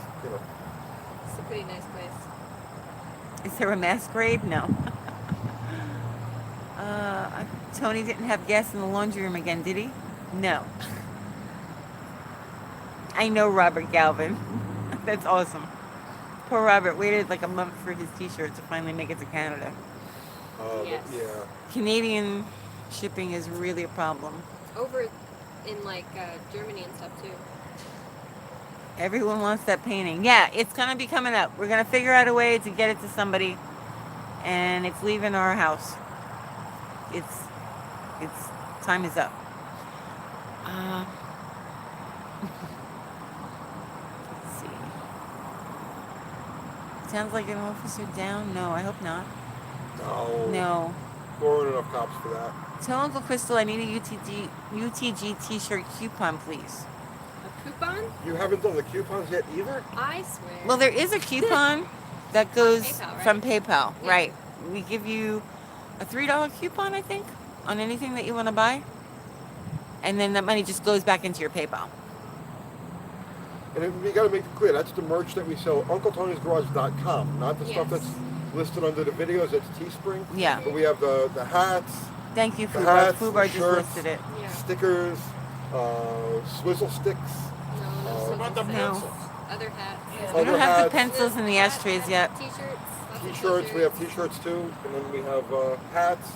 It's a pretty nice place. Is there a masquerade? No. Tony didn't have gas in the laundry room again, did he? No. I know Robert Galvin. That's awesome. Poor Robert waited like a month for his t-shirt to finally make it to Canada. Yes. yeah. Canadian shipping is really a problem. Over in like Germany and stuff too. Everyone wants that painting. Yeah, it's gonna be coming up. We're gonna figure out a way to get it to somebody, and it's leaving our house. It's time is up. Uh, let's see. Sounds like an officer down. No, I hope not. No. No. There aren't enough cops for that. Tell Uncle Crystal I need a UTG T-shirt coupon, please. A coupon? You haven't done the coupons yet either? I swear. Well, there is a coupon that goes PayPal, right? from PayPal, Yeah. right? We give you a $3 coupon, I think, on anything that you want to buy, and then that money just goes back into your PayPal. And we got to make it clear, that's the merch that we sell, UncleTony'sGarage.com, not the stuff Yes. that's listed under the videos, that's Teespring. Yeah. But we have the hats, Thank you, The Fubar. hats, Fubar the just shirts. listed it. Yeah. stickers, swizzle sticks. No, What no, about the No. pencils? other hats. We Other don't have the hats. pencils and the ashtrays yet. T-shirts. lots of T-shirts, we have T-shirts too, and then we have hats,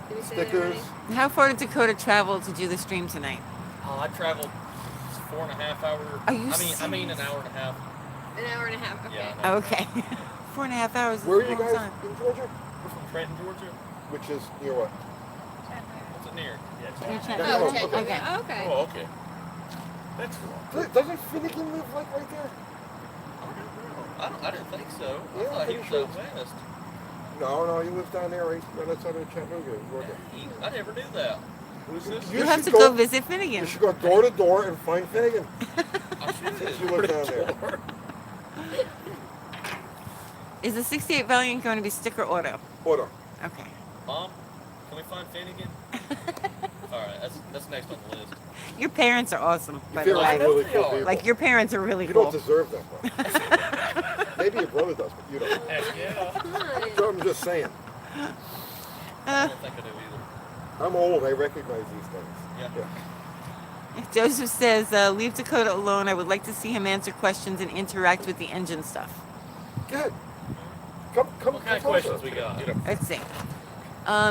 Did we say that stickers. already? How far did Dakota travel to do the stream tonight? Oh, I traveled 4.5 hours. Are you I mean an serious? hour and a half. An hour and a half. Okay. Yeah. I know. Okay. 4.5 hours is Where a are you long guys time. in Georgia? We're from Trenton, Georgia. Which is near what? What's it near? Yeah, You're it's Trenton. Oh, Oh, okay. okay. Okay. Oh, okay. Oh, okay. That's cool. Doesn't Finnegan live like right there? I didn't think so. Yeah, I thought he pretty was sure. out west. No, he lives down there, right outside of Chattanooga, Georgia. I never knew that. Who's this? You You have to should go visit Finnegan. You should go door to door and find Finnegan. I should. Since you live down there. Is the 68 Valiant going to be sticker auto? Order. Okay. Mom, can we find Finnegan? All right, that's next on the list. Your parents are awesome, by Your the parents way. are really they cool are. people. Like, your parents are really You cool. don't deserve that, though. Maybe your brother does, but you don't. Heck yeah. Come on. So I'm just saying. I don't think I do either. I'm old. I recognize these things. Yeah. Joseph says, leave Dakota alone. I would like to see him answer questions and interact with the engine stuff. Good. Come What kind of come questions closer. we got? Get a Let's see.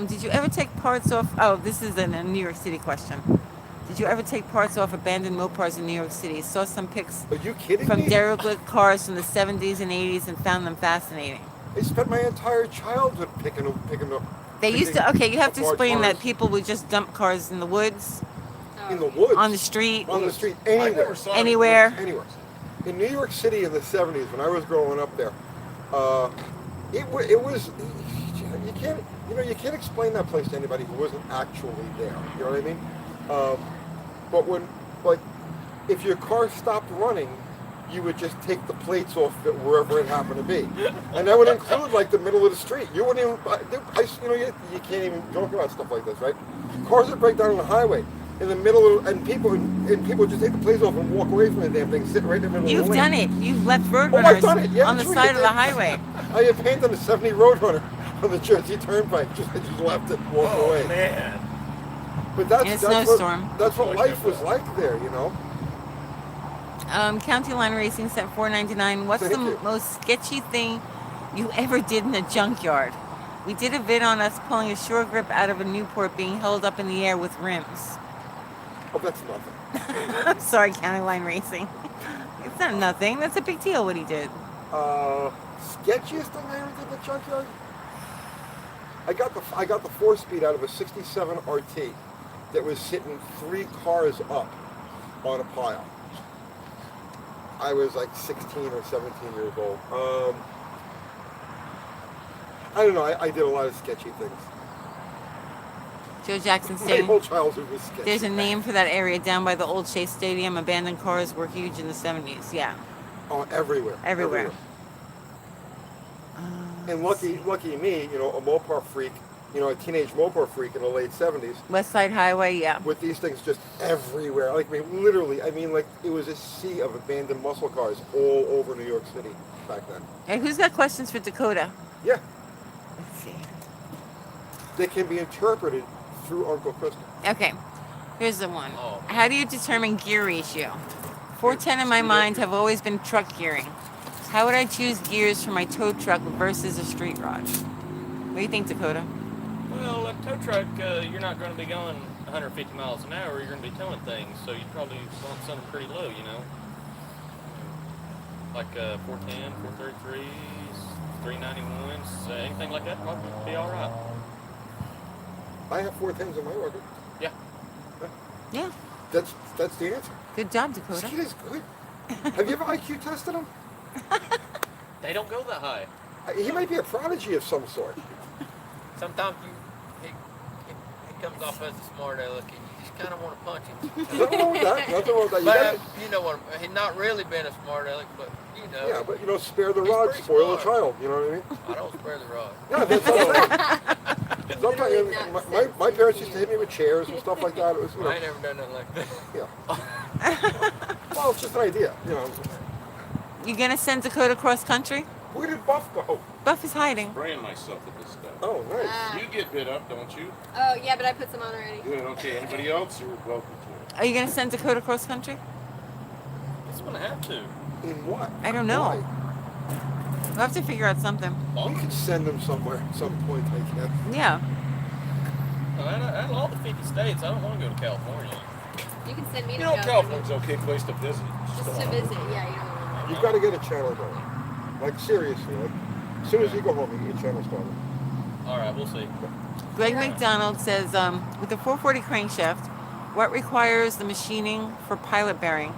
Did you ever take parts off? Oh, this is a New York City question. Did you ever take parts off abandoned Mopars in New York City? Saw some pics Are you kidding from me? derelict cars from the 70s and 80s and found them fascinating. I spent my entire childhood picking up. They used to, okay, you have to apart explain that cars people would just dump cars in the woods, Oh, in the woods, on the street, on the street, I anywhere. never saw it. anywhere. Anywhere. In New York City in the 70s, when I was growing up there, it was you can't explain that place to anybody who wasn't actually there. You know what I mean? But when if your car stopped running, you would just take the plates off it wherever it happened to be, and that would include like the middle of the street. You wouldn't even, you can't even joke about stuff like this, right? Cars that break down on the highway in the middle of, and people just take the plates off and walk away from the damn thing, sitting right in the middle You've of the lane. done it. You've left Oh, I've roadrunners done it. Yeah, on the sure, side of the yeah. highway. I had painted a 70 Roadrunner on the Jersey Turnpike. Just left it and walked Oh, away. man. But that's In a that's snowstorm. that's what life was like there, you know. County Line Racing sent $4.99. What's Thank the you. most sketchy thing you ever did in a junkyard? We did a vid on us pulling a shore grip out of a Newport being held up in the air with rims. Oh, that's nothing. I'm sorry, County Line Racing. It's not nothing. That's a big deal what he did. Sketchiest thing I ever did in the junkyard. I got the 4-speed out of a '67 RT that was sitting 3 cars up on a pile. I was like 16 or 17 years old. I don't know. I did a lot of sketchy things. Joe Jackson My saying whole childhood was sketchy. there's a name for that area down by the old Chase Stadium. Abandoned cars were huge in the 70s. Yeah. Oh, everywhere. Everywhere. And lucky me, a Mopar freak, a teenage Mopar freak in the late 70s, West Side Highway, yeah. with these things just everywhere. Like, literally, like it was a sea of abandoned muscle cars all over New York City back then. Hey, who's got questions for Dakota? Yeah, Let's see. they can be interpreted through Uncle Crystal. Okay, here's the one. Oh. How do you determine gear ratio? 410 in my mind have always been truck gearing. How would I choose gears for my tow truck versus a street rod? What do you think, Dakota? Well, a tow truck, you're not going to be going 150 miles an hour. You're going to be towing things, so you probably want something pretty low, Like 410, 433s, 391s, anything like that probably would be all right. I have 410s in my order. Yeah. Yeah. That's the answer. Good job, This Dakota. kid is good. Have you ever IQ tested him? They don't go that high. He might be a prodigy of some sort. Sometimes he comes off as a smart aleck and you just kind of want to punch him. Nothing wrong with that. Nothing wrong with that. You But gotta, you know what? He's not really been a smart aleck, but you know. yeah, but you know, spare the He's rod, pretty spoil the smart. child. You know what I mean? I don't spare the rod. Yeah, that's what I'm saying. Literally Sometimes not my parents used to hit me with chairs and stuff like that. It was, you know, I ain't never done nothing like that. yeah. Well, it's just an idea. You know, You gonna send Dakota cross country? where did Buff go? Buff is hiding. Spraying myself with this stuff. Oh, nice. Ah. You get bit up, don't you? Oh yeah, but I put some on already. Good. Okay. Anybody else? You're welcome to it. Are you gonna send Dakota cross country? It's gonna have to. In what? I don't know. Why? We'll have to figure out something. We could send them somewhere at some point, I guess. Yeah. Out of all the 50 states, I don't want to go to California. You can send me You to know, California. California's an okay place to visit. Just to visit. Yeah, you don't want You've got to get a channel going. Like, seriously. Like, as soon as you go home, you get a channel started. All right, we'll see. Greg Yeah. McDonald says, with the 440 crankshaft, what requires the machining for pilot bearing,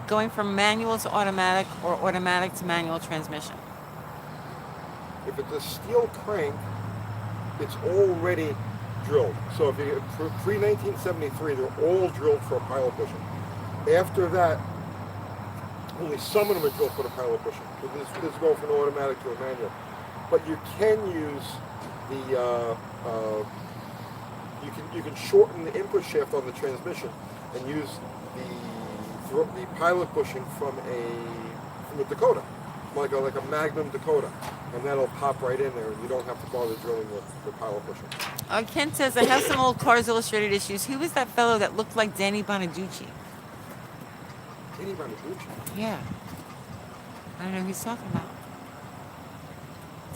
going from manual to automatic or automatic to manual transmission? If it's a steel crank, it's already drilled. So if you pre-1973, they're all drilled for a pilot bushing. After that, only some of them are drilled for the pilot bushing. So this go from an automatic to a manual. But you can use the you can shorten the input shaft on the transmission and use the pilot bushing from a Dakota, like a Magnum Dakota, and that'll pop right in there, and you don't have to bother drilling the pilot bushing. Ken says, I have some old Cars Illustrated issues. Who was that fellow that looked like Danny Bonaducci? Danny Bonaducci. Yeah. I don't know who he's talking about.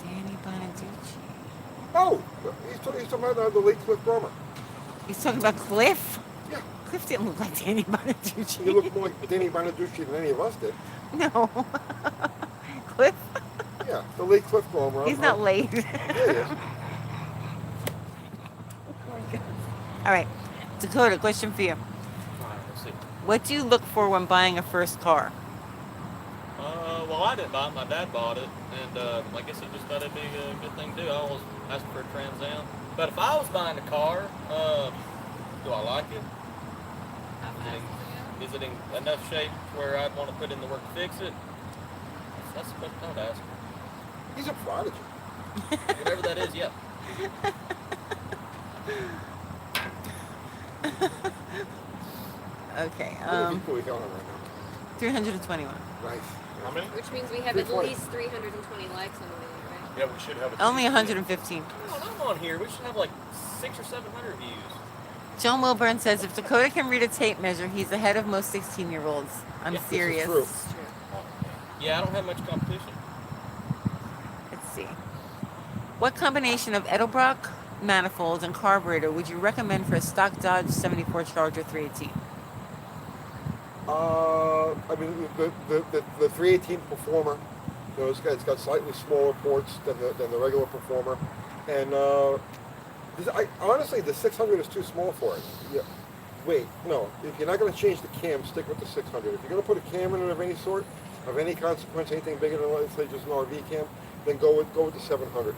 Danny Bonaducci. Oh, he's talking about the late Cliff Bromer. He's talking about Cliff? Yeah, Cliff didn't look like Danny Bonaducci. he looked more like Danny Bonaducci than any of us did. No. Cliff? Yeah, the late Cliff Bromer. He's not late. Yeah, he is. All right. Dakota, question for you. All right, let's see. What do you look for when buying a first car? Well, I didn't buy it. My dad bought it, and I guess he just thought it'd be a good thing to do. I always ask for a Trans Am. But if I was buying a car, do I like it? Is it in enough shape where I'd want to put in the work to fix it? That's the question I would ask. He's a prodigy. Whatever that is, yeah. Okay. What people we got on right now? 321. Nice. How many? Which means we have at 320. least 320 likes on the video, right? Yeah, we should have a. Only 115. Come on, I'm on here. We should have like 600 or 700 views. John Wilburn says, if Dakota can read a tape measure, he's ahead of most 16-year-olds. I'm Yeah, this is serious. true. It's true. Yeah, I don't have much competition. Let's see. What combination of Edelbrock manifold and carburetor would you recommend for a stock Dodge 74 Charger 318? I mean, the 318 Performer, you know, it's got slightly smaller ports than the regular Performer, and honestly, the 600 is too small for it. Yeah. Wait, no. If you're not going to change the cam, stick with the 600. If you're going to put a cam in it of any sort, of any consequence, anything bigger than, let's say, just an RV cam, then go with the 700.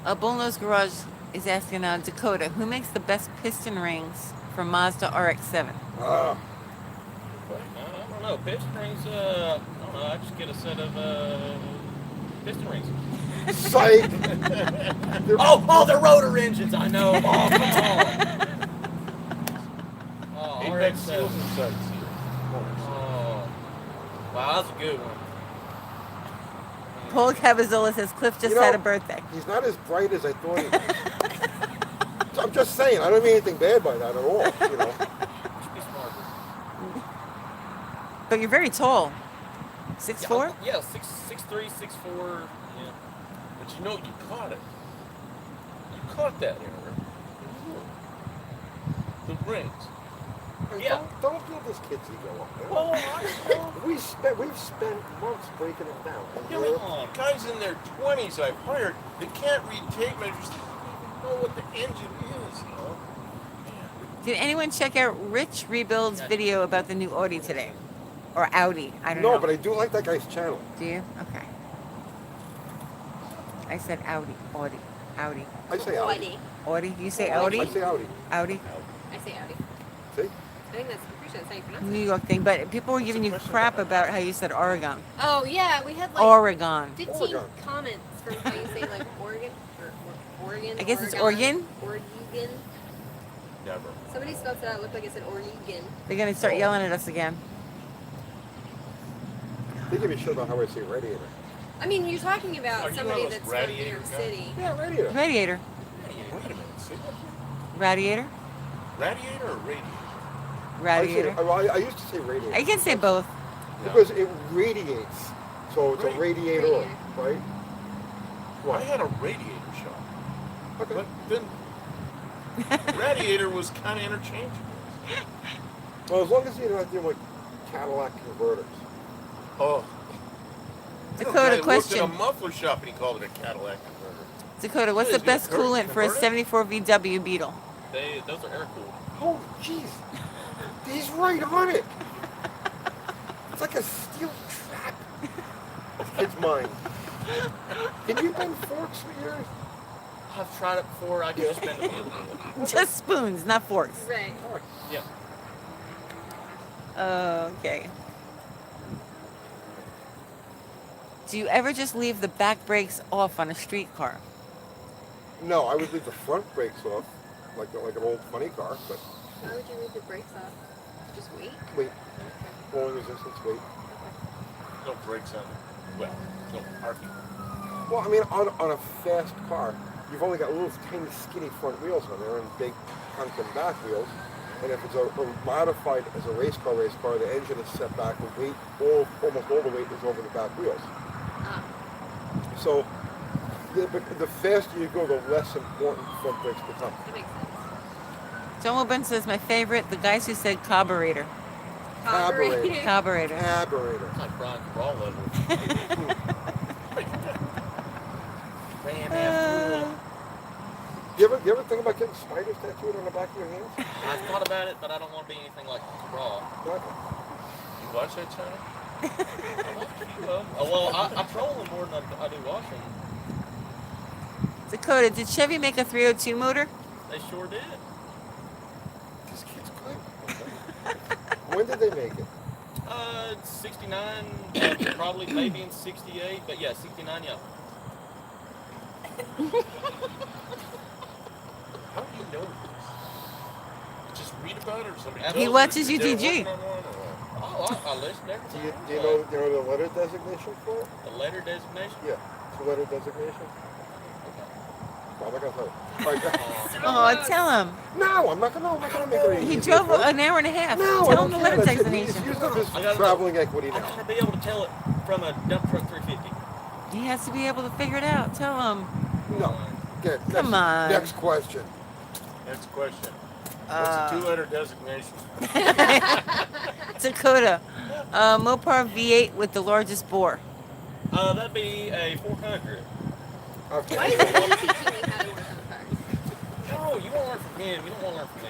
Bullnose Garage is asking Dakota, who makes the best piston rings for Mazda RX-7? Ah, I don't know. Piston rings, I don't know. I just get a set of piston rings. psych! Oh, they're rotor engines. I know. Oh, come on. Oh, Apex RX-7. seals and sights here. Oh, wow, that's a good one. Paul Cavazola says Cliff just You know- had a birthday. He's not as bright as I thought he was. I'm just saying, I don't mean anything bad by that at all, you know. Should be smarter. But you're very tall. 6'4"? Yeah, 6'3", 6'4". Yeah. But you know, you caught it. You caught that error. The rings. Guys, Yeah. don't build this kid's ego up. Man. Well, We've spent months breaking it down. And Yeah, we're- but guys in their 20s I've hired, they can't read tape measures. They don't even know what the engine is, you know? Did anyone check out Rich Rebuild's video about the new Audi today? Or Audi? I don't know. No, but I do like that guy's channel. Do you? Okay. I said Audi. Audi. Audi. I say Audi. Audi? You say Audi. I Audi? say Audi. Audi? I say Audi. See? I think that's, I'm pretty sure that's how you pronounce New York thing. But people were giving you crap about how you said Oregon. it. Oh, yeah, we had like Oregon. 15 Oregon. comments from how you say like Oregon or Oregon. I guess it's Oregon. Oregon. Oregon. Never. Somebody spelled it out. It looked like it said Oregon. They're going to start yelling at us again. They give me shit about how I say radiator. I mean, you're talking Are about you somebody one of those that's from New radiator York guys? City. Yeah, radiator. Radiator. Wait a minute. Say that. Radiator. Radiator or radiator? Radiator. I used to say radiator. I can say both. Because it radiates. So it's a radiator, Radiator. right? I had a radiator shop. Okay. But then radiator was kind of interchangeable. Well, as long as you're not doing like Cadillac converters. Oh. Dakota, I looked question. at a muffler shop and he called it a Cadillac converter. Dakota, what's the Is it a best coolant for a converter? 74 VW Beetle? Those are air cooled. Oh, jeez. He's right on it. It's like a steel trap. This kid's mine. Can you bend forks with yours? I've tried it before. I just spend a little bit. Just spoons, not forks. Right. Yeah. Okay. Do you ever just leave the back brakes off on a street car? No, I would leave the front brakes off, like an old funny car, but Why would you leave the brakes off? Just wait. wait, blowing resistance, wait. No brakes on it. Well, no parking. Well, I mean, on a fast car, you've only got little tiny skinny front wheels on there and big hunkin' back wheels. And if it's a modified as a race car, the engine is set back, the weight, almost all the weight is over the back wheels. Ah. So the faster you go, the less important front brakes become. That makes sense. John Wilburn says my favorite, the guys who said carburetor. Carburetor. Carburetor. Carburetor. It's like Brian Cabral level. Man, man. You ever think about getting spiders tattooed on the back of your hands? I thought about it, but I don't want to be anything like Cabral. What? You watch that channel? Well, I troll them more than I do wash them. Dakota, did Chevy make a 302 motor? They sure did. This kid's good. When did they make it? 69, probably maybe in 68, but yeah, 69, yeah. How do you know this? You just read about it or somebody He tells you? watches They're UTG. working on one or what? Oh, I listen every Do time. you know the letter designation for it? The letter designation? Yeah, it's a letter designation. Well, I'm not gonna tell you. All right, go. Oh, tell him. No, I'm not gonna make it He easy drove for you. an hour and a half. No, I Tell don't him the care. letter That's it. designation. He's using his I gotta traveling equity I now. gotta be able to tell it from a dump truck 350. He has to be able to figure it out. Tell him. No. Okay, Come on. Next question. Next question. What's a two-letter designation? Dakota, Mopar V8 with the largest bore. That'd be a 400. Why Okay. is he teaching me how to work on cars? No, you want to learn from him. You don't want to learn from me.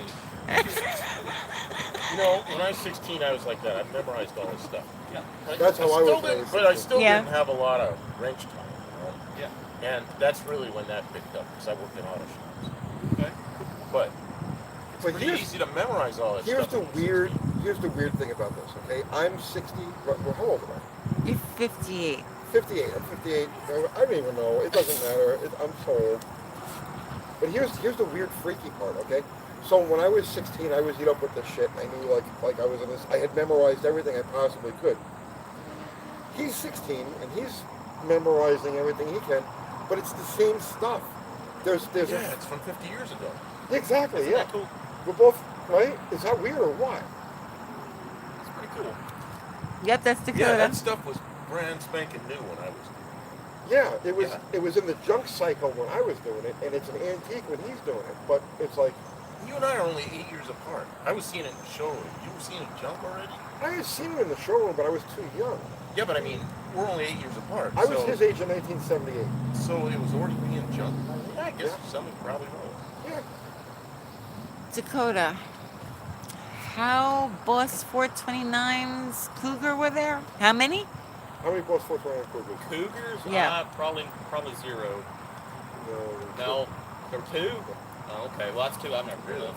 You know, when I was 16, I was like that. I memorized all this stuff. Yeah. That's how I was still when I didn't- was But I still Yeah. didn't have a lot of wrench time, you know? Yeah. And that's really when that picked up, because I worked in auto shops. Okay. But it's But pretty here's- easy to memorize all that Here's stuff. the when weird. you're 16. Here's the weird thing about this. Okay, I'm 60. Well, how old am I? You're 58. 58. I'm 58. I don't even know. It doesn't matter. I'm so old. But here's the weird, freaky part. Okay, so when I was 16, I was eat up with this shit, and I knew like I was in this. I had memorized everything I possibly could. He's 16, and he's memorizing everything he can, but it's the same stuff. There's Yeah, it's from 50 years ago. exactly Isn't yeah. that cool? We're both right. Is that weird or what? It's pretty cool. Yep, that's Dakota. Yeah, that stuff was brand spanking new when I was doing Yeah, it was Yeah. it was in the junk cycle when I was doing it, and it's an antique when he's doing it. But it's like You and I are only 8 years apart. I was seeing it in the showroom. You were seeing it jump already? I had seen him in the showroom, but I was too young. Yeah, but I mean, we're only 8 years apart. I was his age in 1978. So it was already being jumped. Yeah, I guess Yeah. someone probably knows. Yeah. Dakota, how Boss 429's Cougar were there? How many? How many Boss 429 Cougars? Cougars? Yeah. Probably zero. No. No, there were two. Oh, okay. Well, that's two I've never heard of.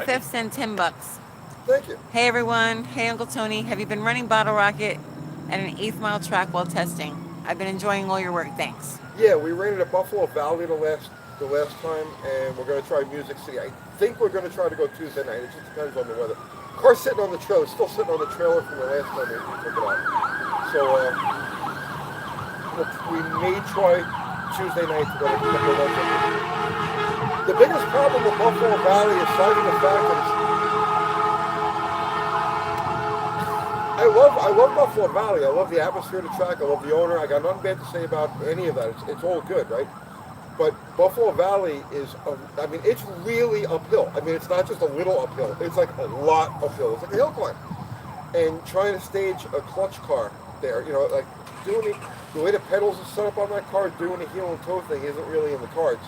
FF sent $10. Thank you. Hey everyone. Hey Uncle Tony. Have you been running Bottle Rocket at an 8th mile track while testing? I've been enjoying all your work. Thanks. Yeah, we ran it at Buffalo Valley the last time, and we're going to try Music City. I think we're going to try to go Tuesday night. It just depends on the weather. Car's sitting on the trailer. It's still sitting on the trailer from the last time we took it out. So we may try Tuesday night to go to Buffalo Valley. The biggest problem with Buffalo Valley, aside from the fact that I love Buffalo Valley. I love the atmosphere of the track. I love the owner. I got nothing bad to say about any of that. It's all good, right? But Buffalo Valley is, it's really uphill. I mean, it's not just a little uphill. It's like a lot uphill. It's like a hill climb. And trying to stage a clutch car there, like doing the way the pedals are set up on that car, doing the heel and toe thing isn't really in the cards.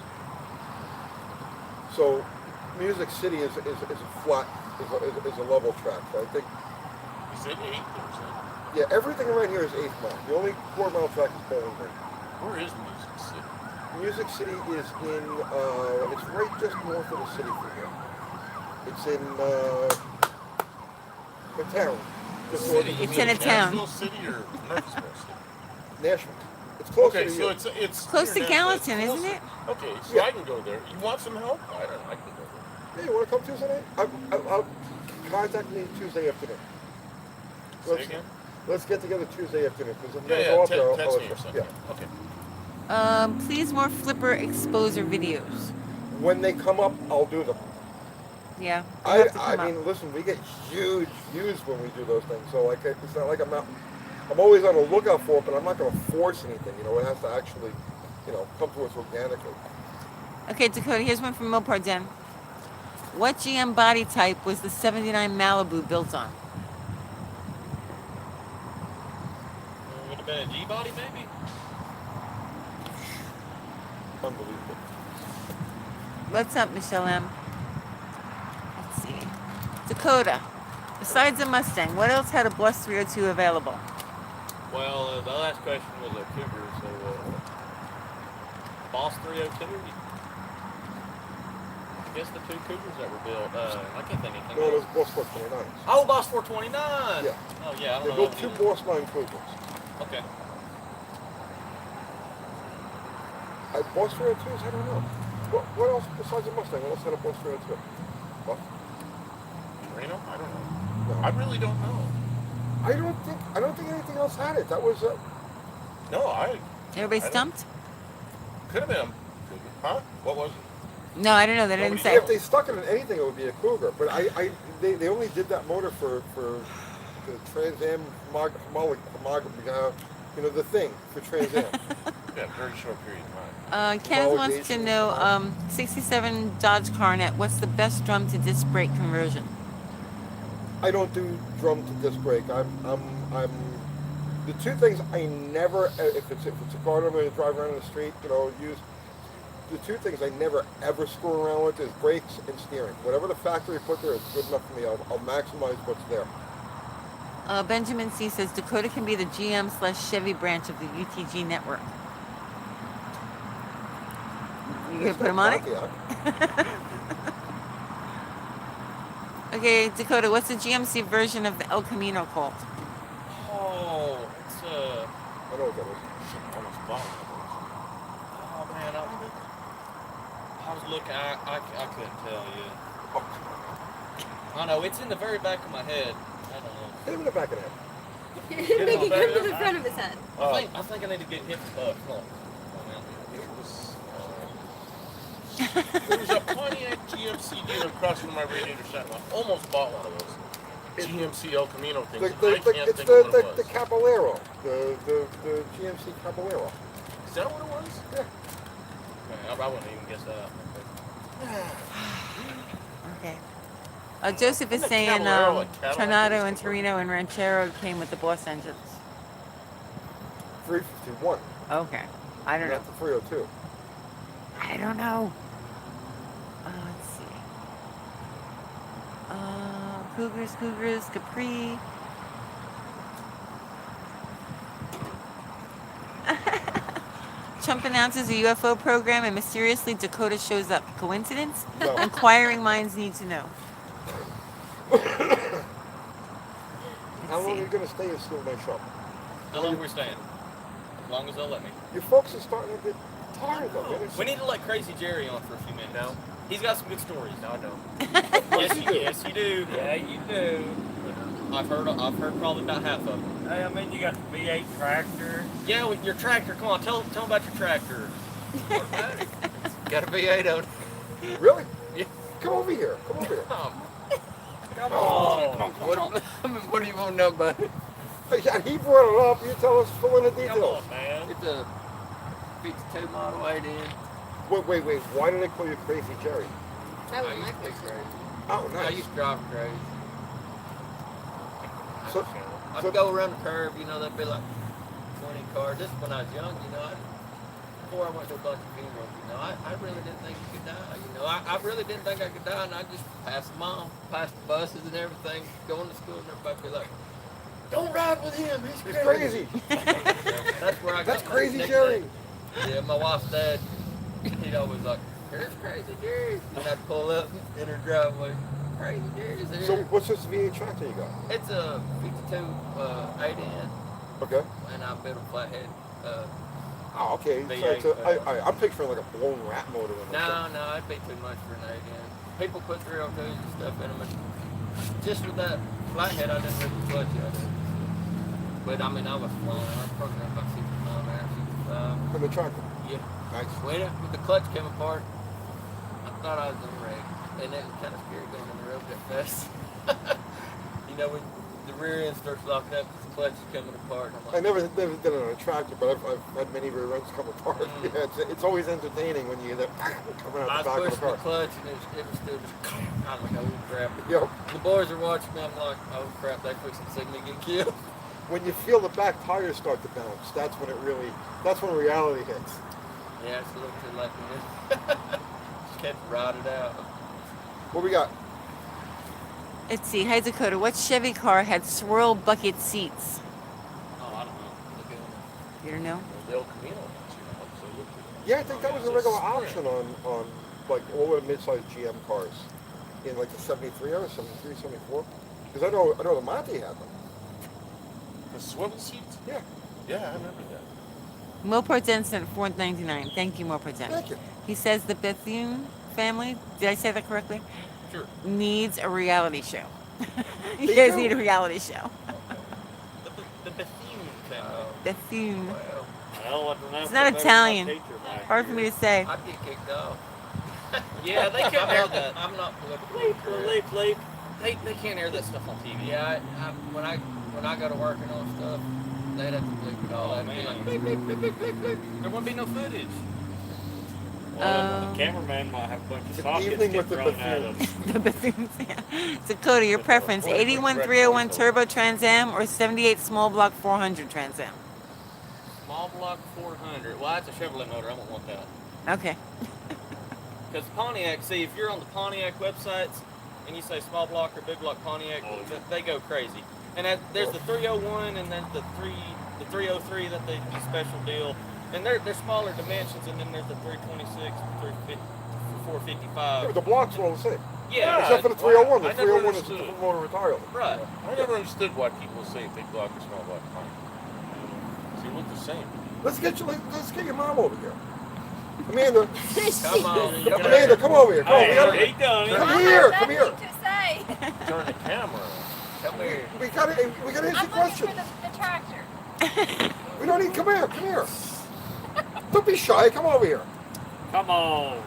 So Music City is a flat, is a level track. So I think. You said 8 or Yeah, everything around here is 8th mile. The only 4-mile track is Bowling Green. Where is Music City? Music City is in, it's right just north of the city from here. It's in a town. Just north City? of You It's mean in a town. Nashville City or Murfreesboro City? Nashville. It's closer Okay, to so you. it's Close to near Gallatin, Nashville. isn't it? Okay, so Yeah. I can go there. You want some help? I can go there. Hey, you want to come Tuesday night? I'll contact me Tuesday afternoon. Say again? Let's get together Tuesday afternoon, because I'm Yeah, going to yeah, go up there. text I'll- me or something. Yeah. Okay. Please more flipper exposure videos. When they come up, I'll do them. Yeah. they'll have to I come up. mean, listen, we get huge views when we do those things. So like, it's not like I'm always on the lookout for it, but I'm not going to force anything. It has to actually, come to us organically. Okay, Dakota, here's one from Mopar Den. What GM body type was the 79 Malibu built on? Would have been a G-body, maybe? Unbelievable. What's up, Michelle M? Let's see. Dakota, besides a Mustang, what else had a Boss 302 available? Well, the last question was a Cougar, so Boss 302. I guess the two Cougars that were built. I can't think of anything No, else. those Boss 429s. Oh, Boss 429. Yeah. Oh yeah, I They don't know. built that two one Boss 9 Cougars. either. Okay. Boss 302s? I don't know. What else besides the Mustang? What else had a Boss 302? What? Reno? I don't know. No. I really don't know. I don't think anything else had it. That was No, Everybody I don't- stumped? could have been. Huh? What was it? No, I don't know. They didn't Nobody say. if they stuck it in anything, it would be a Cougar. But they only did that motor for the Trans Am the thing for Trans Am. Yeah, a very short period of time. Kenneth wants to Homologation. know, 67 Dodge Coronet, what's the best drum to disc brake conversion? I don't do drum to disc brake. I'm the two things I never, if it's a car I'm going to drive around in the street, use. The two things I never ever screw around with is brakes and steering. Whatever the factory put there is good enough for me. I'll maximize what's there. Benjamin C says Dakota can be the GM/Chevy branch of the UTG network. You gonna put him on it? Yeah. Okay, Dakota, what's the GMC version of the El Camino called? Oh, it's I know what that is. Shit, I almost bought one Oh man, I was looking. I couldn't tell you. I know it's in the very back of my head. I don't know. Hit him in the back of the head. Make it come to the front of his head. I think I need to get hit with a Come on. There was a Pontiac GMC dealer across from my radiator shack. I almost bought one of those GMC El Camino things. I can't It's think of what it the was. Caballero, the GMC Caballero. Is that what it was? Yeah. Man, I wouldn't even guess that. Okay. Joseph is Isn't the saying Caballero a Cadillac Tornado or and something? Torino and Ranchero came with the Boss engines. 351. Okay. I don't know. Not the 302. I don't know. Let's see. Cougars, Capri. Trump announces a UFO program and mysteriously Dakota shows up. Coincidence? No. Inquiring minds need to know. How long are you going to stay at School Night Shop? How long we staying? As long as they'll let me. Your folks are starting to get tired of it. We need to let Crazy Jerry on for a few minutes. No. He's got some good stories. No, I don't. Yes, you do. Yeah, you do. I've heard probably about half of them. Hey, I mean, you got the V8 tractor. Yeah, with your tractor. Come on, tell them about your tractor. Got a V8 on it. Really? Yeah. Come over here. Come over here. Come on. What do you want to know about it? Yeah, he brought it up. You tell us, fill in the Come details. on, man. It's a 52 model 8 in. Wait. Why do they call you Crazy Jerry? That was I my used to be question. crazy. Oh, I nice. used to drive crazy. So, I'd So- go around the curve, you know, there'd be like 20 cars. This is when I was young, you know. Before I went to a bunch of funerals, you know, I really didn't think I could die. You know, I really didn't think I could die, and I just passed them all, passed the buses and everything, going to school, and everybody be like, "Don't ride with him, he's he's crazy." crazy. That's where I That's got my Crazy nickname. Jerry. Yeah, my wife's dad, he'd always like, "Here's Crazy Jerry," and I'd pull up in her driveway. Crazy Jerry's here. So what's this V8 tractor you got? It's a 52 8 in, Okay. and I built a flathead. Oh, okay. So V8, it's I'm picturing like a blown rat motor in it. No, it'd be too much for an 8 in. People put 302s and stuff in them, and just with that flathead, I didn't rip the clutch out of it. But I mean, I was flying. I was probably about 60 miles an hour, 65. From the tractor. Yeah. Nice. When the clutch came apart, I thought I was in a wreck, and it was kind of scary going on the road that fast. You know, when the rear end starts locking up, the clutch is coming apart. And I'm I like, never did it on a tractor, but I've had many rear ends come apart. Yeah, it's always entertaining when you hear that coming I out the back was of the pushing the car. clutch, and it was still just. I'm like, oh crap! Yo, The boys are watching me. I'm like, oh crap! They fixing to see me get killed. when you feel the back tires start to bounce, that's when reality hits. Yeah, it's a little too late for me. Just kept riding out. What we got? Let's see. Hi, Dakota. What Chevy car had swirl bucket seats? Oh, I don't know. Look at them. You don't know? The El Camino ones, you know, so look at Yeah, I think that was a regular Sprint. option on like all of the mid-sized GM cars in like the 73 or 73, 74. Because I know the Monte had them. The swivel seats? Yeah. Yeah, I remember that. Mopar Denson, $4.99. Thank you, Mopar Denson. Thank you. He says the Bethune family, did I say that correctly? Sure. Needs a reality show. You They guys do. need a reality show. The Bethune family. Bethune. Well, Well, what the It's not next- Italian. my teacher back Hard for me here. to say. I'd get kicked off. Yeah, they can't air that. I'm not politically correct. Bleep. They can't air that stuff on TV. Yeah, when I go to working on stuff, they'd have to bleep it all. Oh, They'd be man. like, bleep, bleep, bleep, bleep, bleep, bleep. There won't be no footage. Well, the cameraman might have a bunch of It's an sockets evening get with the thrown at him. The Bethunes, yeah. Dakota, your preference, 81301 Turbo Trans Am or 78 Small Block 400 Trans Am? Small block 400. Well, that's a Chevrolet motor. I won't want that. Okay. Because Pontiac, see, if you're on the Pontiac websites and you say small block or big block Pontiac, they go crazy. And there's the 301 and then the 303 that they do special deal. And they're smaller dimensions, and then there's the 326, 350, 455. The blocks are all the same. Yeah, Except for the 301. The I never 301 is a understood. different motor entirely. right. I never understood why people say big block or small block car. They look the same. Let's get your mom over here. Amanda, Come on. Amanda, come over here. Come Hey, over he here. done it. Come here. Come here. to say. Turn the camera on. Come here. We gotta answer questions. the tractor. We don't need. Come here. Come here. Don't be shy. Come over here. Come on.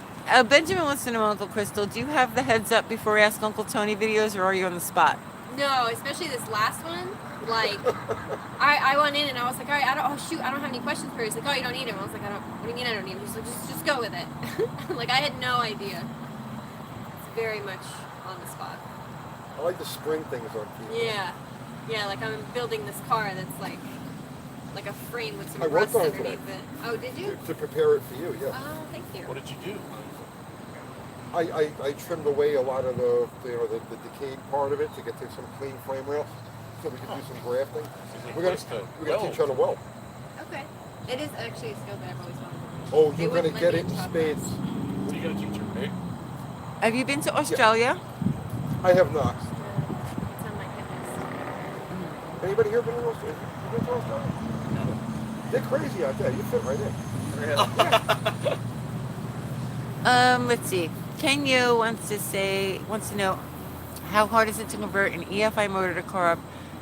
Benjamin wants to know, Uncle Crystal, do you have the heads up before Ask Uncle Tony videos, or are you on the spot? No, especially this last one. Like, I went in and I was like, all right, I don't have any questions for you. He's like, oh, you don't need them. I was like, what do you mean I don't need them? He's like, just go with it. Like, I had no idea. very much on the spot. I like the spring things on TV. Yeah, like I'm building this car that's like a frame with some I worked rust on it underneath today. it. Oh, did you? To prepare it for you, yeah. Oh, thank you. What did you do? I trimmed away a lot of the decayed part of it to get to some clean frame rails, so we could do some grafting. We're gonna teach how to weld. Okay. It is actually a skill that I've always wanted. Oh, They you're gonna wouldn't get let it me in chop spades. What are you gonna teach her, Big? Have you been to Australia? I have not. It's on my goodness. Anybody here been to Australia? You been to Australia? No. They're crazy out there. You fit right in. Let's see. Kenya wants to know how hard is it to convert an EFI motor to carb,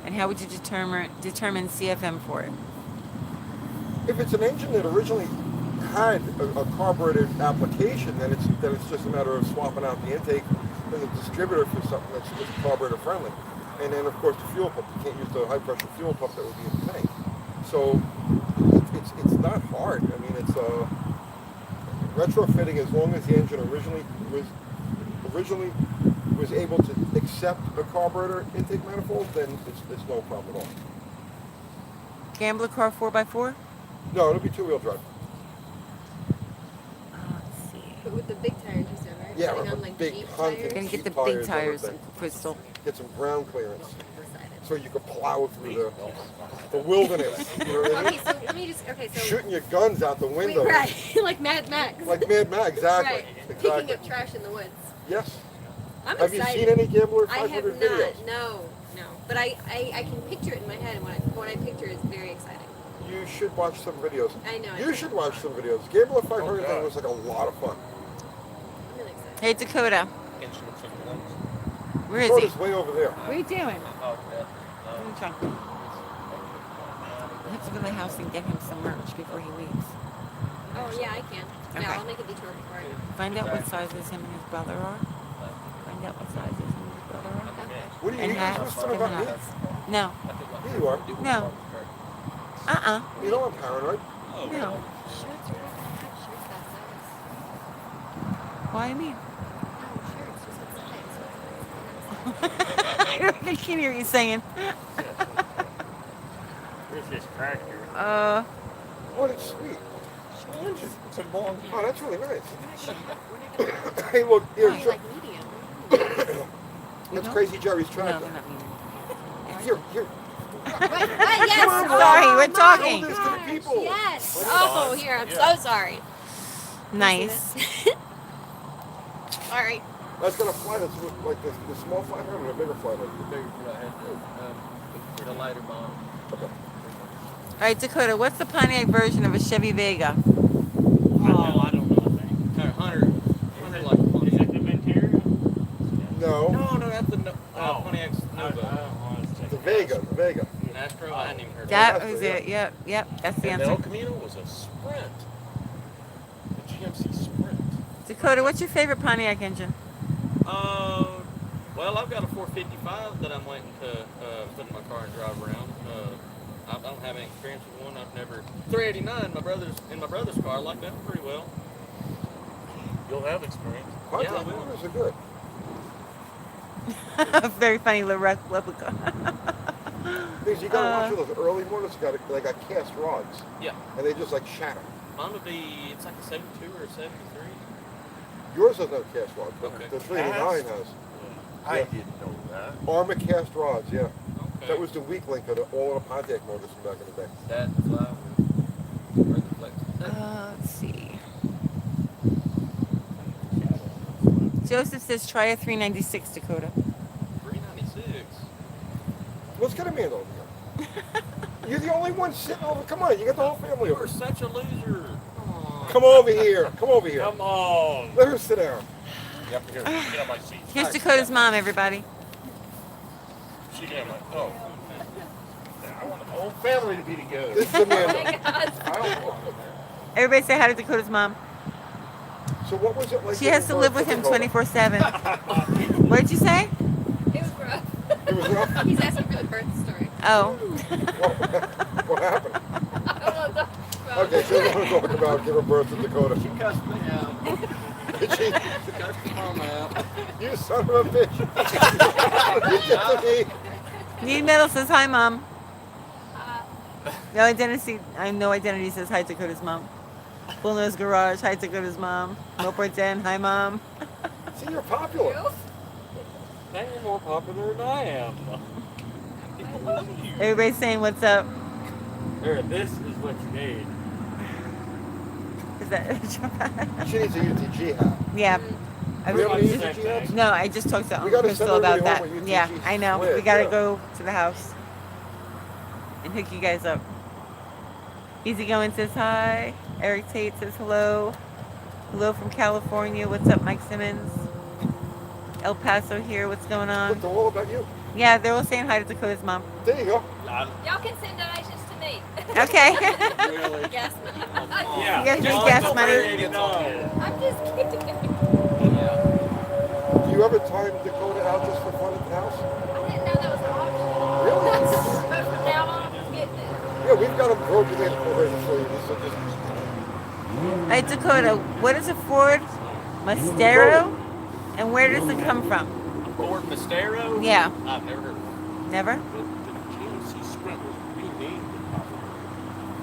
and how would you determine CFM for it? If it's an engine that originally had a carbureted application, then it's just a matter of swapping out the intake and the distributor for something that's just carburetor friendly. And then of course the fuel pump. You can't use the high pressure fuel pump that would be in the tank. So it's not hard. I mean, it's retrofitting as long as the engine originally was able to accept a carburetor intake manifold, then it's no problem at all. Gambler car 4x4? No, it'll be two-wheel drive. Let's see. But with the big tires, you said, right? Yeah, Putting with on the like big Jeep hunting. tires. Gonna get the Tires big and tires, everything. Crystal. Get some ground clearance, Decided. so you can plow through the wilderness. You know what I Okay, mean? so let me just. Okay, so. Shooting your guns out the window. Wait, right, like Mad Max. Like Mad Max, exactly. Right. Exactly. Picking up trash in the woods. Yes. I'm Have you excited. seen any Gambler I have 500 not. videos? No. But I can picture it in my head, and what I picture is very exciting. You should watch some videos. I know. You should watch some videos. Gambler 500 Oh, thing God. was like a lot of fun. I'm really excited. Hey, Dakota. Instruments and ones. Where is he? Dakota's way over there. What are you doing? Oh, yeah. What are you trying? I have to go to the house and get him some merch before he leaves. Oh yeah, I can. Okay. Yeah, I'll make a detour before I go. Find out what sizes him and his brother are. Find out what sizes him and his brother are. What are you And guys hats. listening Give him about me? hats. No. Here you are. No. Uh-uh. You know I'm paranoid. No. Shirts, we're not gonna have shirts that size. Why me? No, shirts, just what size. I can't hear you saying. Where's this tractor? Oh, it's sweet. It's a long. Oh, that's really nice. Hey, look, Oh, here's you like medium. that's No? Crazy Jerry's No, tractor. they're not mean. Here. What? Yes. I'm sorry, we're Show talking. this to the people. Yes. What Oh, here. I'm so sorry. Nice. Sorry. That's gonna fly. That's like the small flight or a bigger flight. The bigger what I had for the lighter bomb. Okay. All right, Dakota, what's the Pontiac version of a Chevy Vega? Oh, I don't know. I think. Hunter like a Is Pontiac. it the Ventura? No, No, that's the Pontiac's I don't Nova. want to the Vega. The Vega. Astro, I hadn't even heard of That that's was it, it. Yep, that's the And the El answer. Camino was a Sprint. A GMC Sprint. Dakota, what's your favorite Pontiac engine? Well, I've got a 455 that I'm waiting to put in my car and drive around. I don't have any experience with one. I've never 389. My brother's car. I like that one pretty well. You'll have experience. Pontiac I will. motors are good. Very funny replica. Because you gotta watch those early motors. They got cast rods, Yeah, and they just like shatter. mine would be. It's like a 72 or a 73. Yours has no cast rods, but Okay. the 389 has. I Yeah. didn't know that. Armor cast rods, yeah. Okay. That was the weak link of all of the Pontiac motors from back in the day. that. Fly. Or the flex. Let's see. Joseph says try a 396 Dakota. 396. Let's get Amanda over here. You're the only one sitting over. Come on, you got the whole family You over. are such a loser. Come over here. Come over here. Come on. Let her sit down. Yep, here. Get on my seat. Here's Dakota's mom, everybody. She get on my. Oh. I want the whole family to be together. This is Oh Amanda. my God. I don't want that. Everybody say hi to Dakota's mom. So what was it like? She has to giving live birth with him Dakota? 24/7. What did you say? It was rough. It was rough. He's asking for the birth story. Oh. What happened? I don't know. Okay, so we want to talk about giving birth to Dakota. She cussed me out. Richie, Come out. you son of a bitch. You did to me. Need Metal says hi, mom. Uh, No identity says hi, Dakota's mom. Bull Nose Garage, hi, Dakota's mom. Milport Den, hi, mom. See, you're popular. you? Now you're more popular than I am. Everybody's saying what's up. Here, this is what you need. Is that She needs a UTG hat. yeah. I We have was any just, UTG hats? no, I just talked to We Uncle gotta Crystal send about everybody that. home with Yeah, UTG I know. squared, We gotta yeah. go to the house and hook you guys up. Easy Going says hi. Eric Tate says hello. Hello from California. What's up, Mike Simmons? El Paso here. What's going Look, on? they're all about you. Yeah, they're all saying hi to Dakota's mom. There you go. Y'all can send donations to me. Okay. Really? Gas money. Yeah. You guys need Y'all gas don't money? pay $80. I'm just kidding. Do you ever time Dakota out just for fun at the house? I didn't know that was an option. Really? But from now on, I'm just getting it. Yeah, we've got them broken in already for you. So just Hey, Dakota, what is a Ford Mustero? And where does it come from? Ford Mustero? Yeah. I've never heard of it. Never? The GMC Sprint was renamed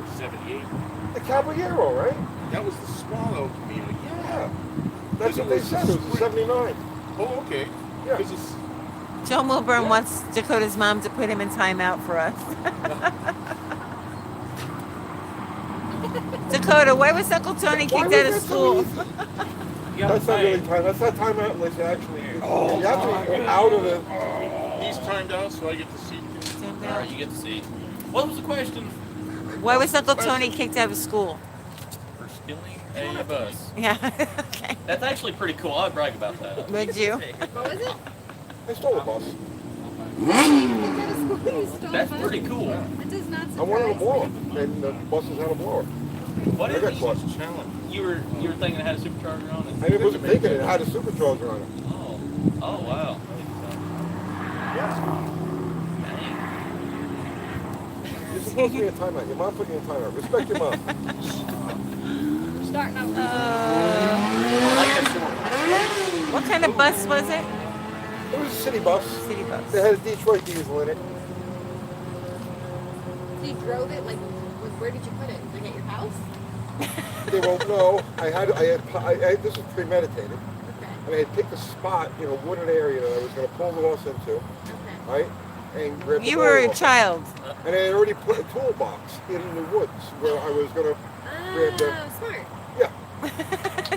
for 78. the Caballero, right? That was the Swallow Camino. Yeah. That's what they said. It was a 79. Oh, okay. Yeah. Because it's Joe Milburn wants Dakota's mom to put him in timeout for us. Dakota, why was Uncle Tony Why kicked was out of that so school? easy? You gotta That's not pay. really time. That's not time out unless you actually. You have to be out of the. he's timed out, so I get to see. All right, you get to see. What was the question? Why was Uncle Tony kicked out of school? For stealing a bus. Yeah. Okay. That's actually pretty cool. I'd brag about that. Would you? What was it? I stole a bus. That's pretty cool. It does not I wanted a surprise blower, me. and the buses had a blower. What I is got it? caught. Challenge. You were thinking it had a supercharger on it? I wasn't thinking it had a supercharger on it. Oh. Oh wow. Yes. Dang. You're supposed to be in timeout. Your mom put you in timeout. Respect your mom. Starting off. What kind of bus was it? It was a city bus. City It bus. had a Detroit diesel in it. So you drove it, like, where did you put it? Like at your house? They won't know. This was premeditated. Okay. And I had picked a spot in a wooded area that I was going to pull the bus into, Okay. right? And grab the You were a ball. child. And I had already put a toolbox in the woods where I was going to grab the. Oh, smart. Yeah.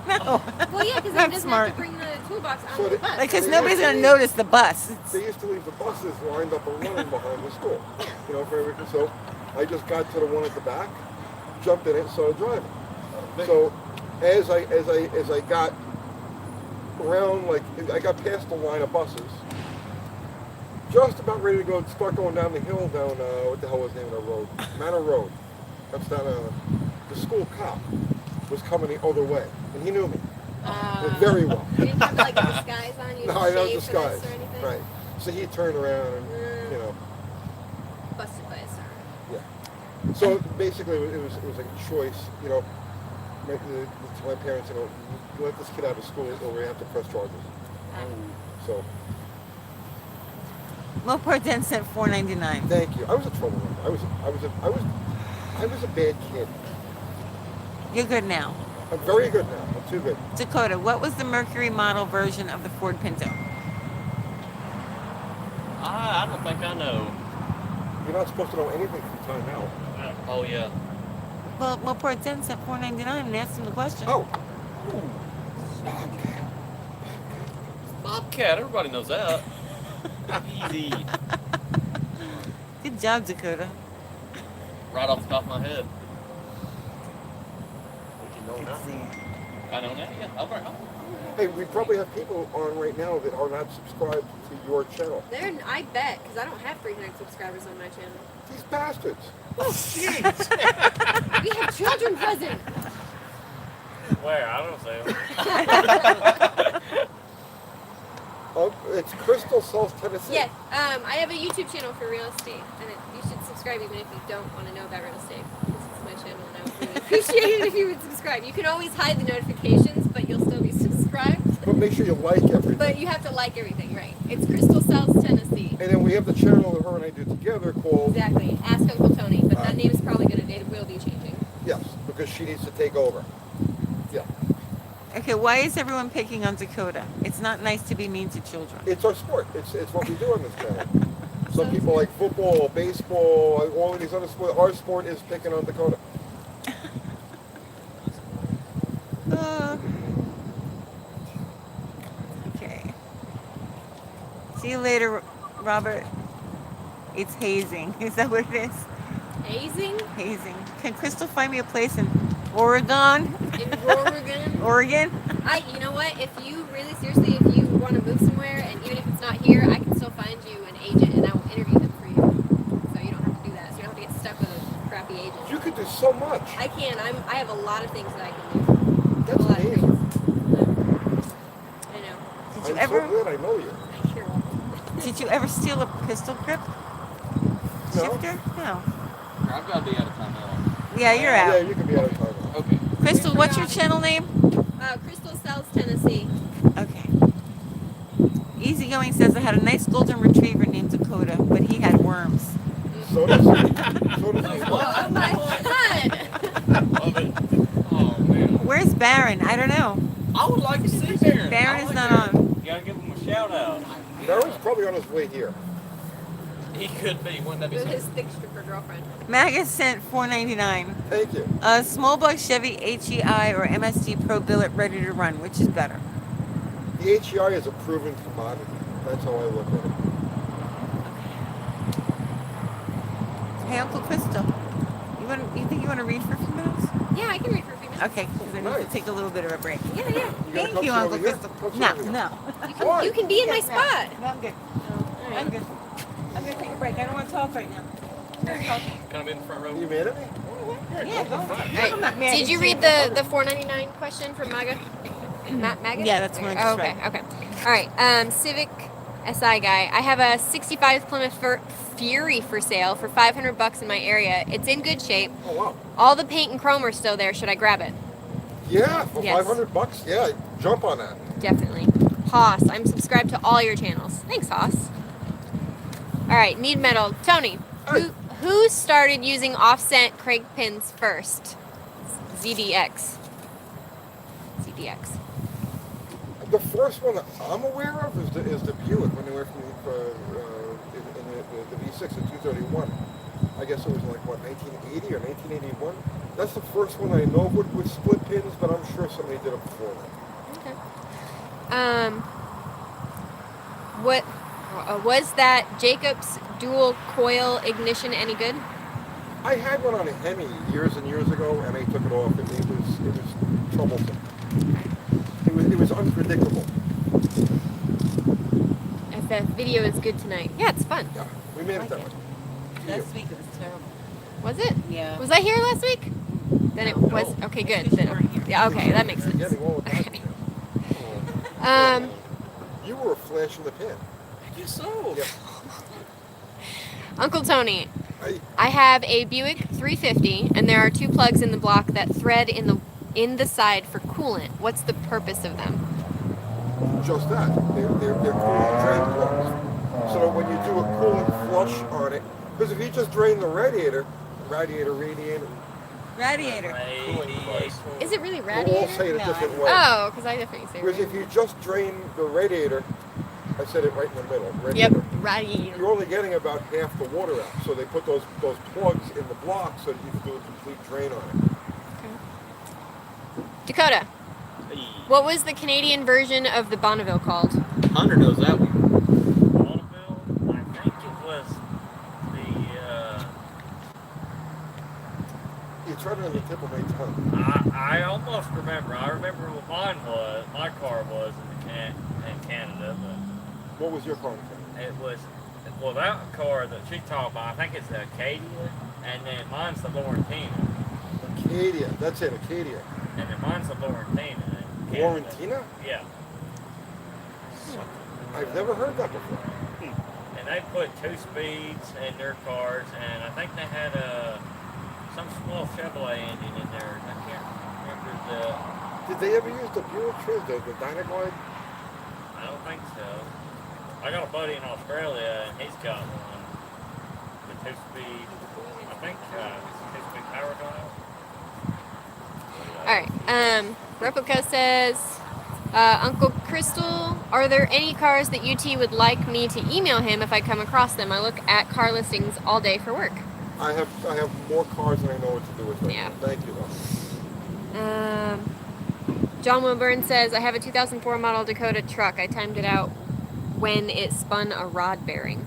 No. Well, yeah, because Not he doesn't smart. have to bring the toolbox on So the the- bus. Because nobody's going to notice the bus. They used to leave the buses lined up alone behind the school. You know, for everything. So I just got to the one at the back, jumped in it, and started driving. So as I got around, like I got past the line of buses, just about ready to go start going down the hill down what the hell was the name of the road? Manor Road. That's down the school cop was coming the other way, and he knew me very well. You didn't have like a disguise on you? No, to I know shave for disguise. this or anything? Right. So he turned around and you know. Busted by a siren. So basically, it was like a choice, you know. My parents, you know, let this kid out of school, or we have to press charges. So Milport Den sent $4.99. thank you. I was a troublemaker. I was a bad kid. You're good now. I'm very good now. I'm too good. Dakota, what was the Mercury model version of the Ford Pinto? I don't think I know. You're not supposed to know anything from time out. Oh yeah. Well, Milport Den sent $4.99 and asked him the question. Oh, Bobcat. Everybody knows that. Easy. Good job, Dakota. Right off the top of my head. What you know Good now? to see you. I know that. Yeah. I'll hey, we probably have people on right now that are not subscribed to your channel. I bet, because I don't have 300 subscribers on my channel. These bastards. Oh, jeez. We have children present. Where? I don't say them. Oh, it's Crystal, South Tennessee. Yes, I have a YouTube channel for real estate, and you should subscribe even if you don't want to know about real estate. This is my channel, and I would really appreciate it if you would subscribe. You can always hide the notifications, but you'll still be subscribed. subscribed. But make sure you like everything. But you have to like everything, right? It's Crystal South Tennessee. And then we have the channel that her and I do together called, Exactly. Ask Uncle Tony, but that name is probably it will be changing. yes, because she needs to take over. Yeah. Okay, why is everyone picking on Dakota? It's not nice to be mean to children. It's our sport. It's what we do on this channel. Some people like football, baseball, all of these other sports. Our sport is picking on Dakota. Okay. See you later, Robert. It's hazing. Is that what it is? Hazing Hazing. Can Crystal find me a place in Oregon? in Oregon. Oregon? You know what? If you really seriously, if you want to move somewhere, and even if it's not here, I can still find you an agent, and I will interview them for you. So you don't have to do that. So you don't have to get stuck with a crappy agent. You could do so much. I can. I have a lot of things that I can do. That's a lot of amazing. I know. Did you I'm ever so glad I know you. You're welcome. did you ever steal a pistol grip No. shifter? No. I've got to be out of time now. Yeah, you're Yeah, out. you can be out of time. Okay. Crystal, what's your channel name? Crystal South Tennessee. Okay. Easygoing says I had a nice golden retriever named Dakota, but he had worms. So does so does he. Oh my god! Love it. Oh, man. Where's Baron? I don't know. I would like to see Baron. Baron is not on. You gotta give him a shout out. Darren's probably on his way here. He could be. Wouldn't that be With something? his thick stripper girlfriend. Magus sent $4.99. Thank you. Small block Chevy HEI or MSD Pro Billet ready to run, which is better? The HEI is a proven commodity. That's how I look at it. Hey, Uncle Crystal, you think you want to read for a few minutes? Yeah, I can read for a few minutes. Okay, because I need Nice. to take a little bit of a break. Yeah, yeah. You gotta Thank come you, sit Uncle over here. Crystal. Come sit No, over here. no. Why? You can be in my Yeah, spot. No, I'm good. I'm good. I'm gonna take a break. I don't want to talk right now. I'm talking. Can I be in the front row? You mad at me? Yeah, go. Alright, I'm not mad did at you read the $4.99 question from Maga? Maga? Yeah, that's one I just Oh, okay, read. okay. All right. Civic SI guy. I have a '65 Plymouth Fury for sale for $500 in my area. It's in good shape. Oh wow. All the paint and chrome are still there. Should I grab it? Yeah, for Yes. $500. Yeah, jump on that. Definitely. Haas, I'm subscribed to all your channels. Thanks, Haas. All right, need metal. Tony, who started using offset crank pins first? ZDX. ZDX. The first one that I'm aware of is the Buick when they were from in the V6 in 231. I guess it was like what 1980 or 1981. That's the first one I know with split pins, but I'm sure somebody did it before that. Okay. What was that Jacobs dual coil ignition any good? I had one on a Hemi years and years ago, and I took it off. It was troublesome. It was unpredictable. If that video is good tonight. Yeah, it's fun. Yeah, we made it that way. Last week it was terrible. Was it? Yeah. Was I here last week? Then it was. Okay, good. Because you Then, weren't here. yeah, okay, that makes You're sense. getting all of that. Okay. Oh. You were a flash in the pan. I guess so. Yeah. Uncle Tony, I, I have a Buick 350, and there are two plugs in the block that thread in the side for coolant. What's the purpose of them? just that. They're coolant drain plugs. So that when you do a coolant flush on it, because if you just drain the radiator, Radiator. cooling device, Is it really we'll all radiator? say it a No, different way. Oh, because I definitely say Whereas if radiator. you just drain the radiator, I said it right in the middle, radiator. Yep, radiator. You're only getting about half the water out. So they put those plugs in the block so that you can do a complete drain on it. Dakota, what was the Canadian version of the Bonneville called? Hunter knows that one. Bonneville, I think it was You tried it on the tip of my tongue. I almost remember. I remember what my car was in Canada, but What was your car in Canada? it was, well, that car that she talked about, I think it's the Acadia, and then mine's the Laurentina, Acadia. That's it, Acadia. and then mine's the Laurentina. in Canada. Laurentina? Yeah. I've never heard that before. And they put 2 speeds in their cars, and I think they had some small Chevrolet engine in there. I can't remember Did they ever use the Buick Triz, the Dynaglide? I don't think so. I got a buddy in Australia, and he's got one. The 2-speed, I think, 2-speed power drive. All right. Replica says, Uncle Crystal, are there any cars that UT would like me to email him if I come across them? I look at car listings all day for work. I have more cars than I know what to do with right Yeah. now. Thank you, though. John Wilburn says, I have a 2004 model Dakota truck. I timed it out when it spun a rod bearing.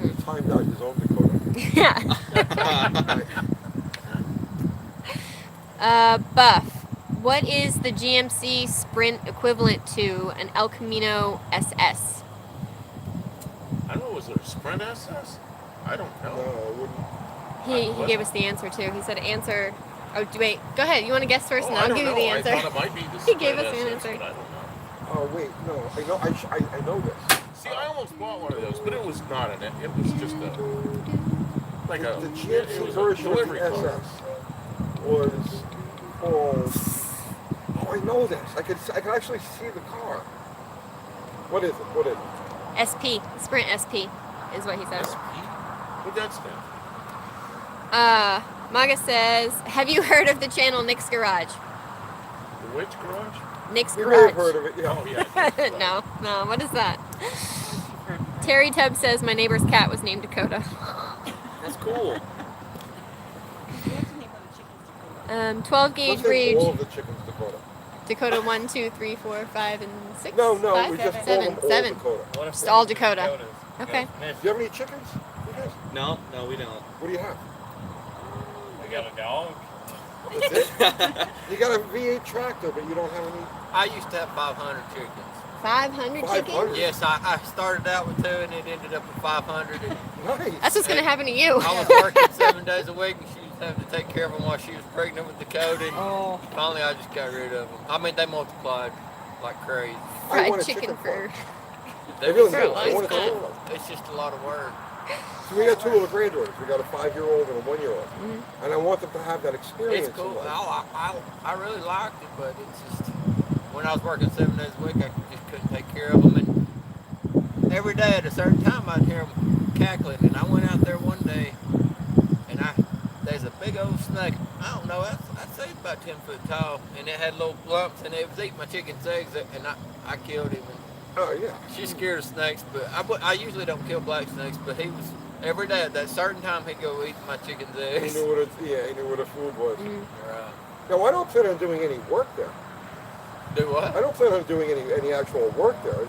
He timed out his own Dakota. Yeah. Buff, what is the GMC Sprint equivalent to an El Camino SS? I don't know. Was there a Sprint SS? I don't No, know. I wouldn't. He gave us the answer too. He said answer. Oh, wait. Go ahead. You want to guess first, and I I'll don't give you know. the answer. I thought it might be the He Sprint gave us the SS, answer. but I don't know. Oh, wait, no. I know this. See, I almost bought one of those, but it was not an. It was just a like a. The it GMC was a version of delivery the car. SS was called. Oh, I know this. I could actually see the car. What is it? What is it? SP. Sprint SP is what he says. SP? What'd that stand for? Maga says, have you heard of the channel Nick's Garage? The which garage? Nick's You may Garage. have heard of it, yeah. Oh yeah. No. What is that? Terry Tubb says my neighbor's cat was named Dakota. That's cool. 12 gauge Let's name reach. all of the chickens Dakota. Dakota 1, 2, 3, 4, 5, and 6. No, Five? we just call Seven. them all Seven. Dakota. What if Just we all do Dakota. Dakotas? Okay. Do you have any chickens? You guys? No, we don't. What do you have? We got a dog. That's it? You got a V8 tractor, but you don't have any. I used to have 500 chickens. 500 chickens? 500? Yes, I started out with 2 and it ended up with 500. And Nice. That's what's going to happen to you. I was working 7 days a week and she was having to take care of them while she was pregnant with Dakota. And Oh. finally, I just got rid of them. I mean, they multiplied like crazy. I want Fried a chicken farm. for... I really For do. a I want a lifetime. chicken farm. It's just a lot of work. So we got 2 little granddaughters. We got a 5-year-old and a 1-year-old. Mm-hmm. And I want them to have that experience. It's cool. in life. I really liked it, but it's just when I was working 7 days a week, I just couldn't take care of them. And every day at a certain time, I'd hear them cackling. And I went out there one day, and there's a big old snake. I don't know. I'd say it's about 10 foot tall, and it had little lumps, and it was eating my chicken's eggs, and I killed him. And Oh, yeah. she's scared of snakes, but I usually don't kill black snakes, but he was. Every day at that certain time, he'd go eat my chicken's He eggs. knew he knew what the food was. Mm. Right. Now, I don't plan on doing any work there. Do what? I don't plan on doing any actual work there.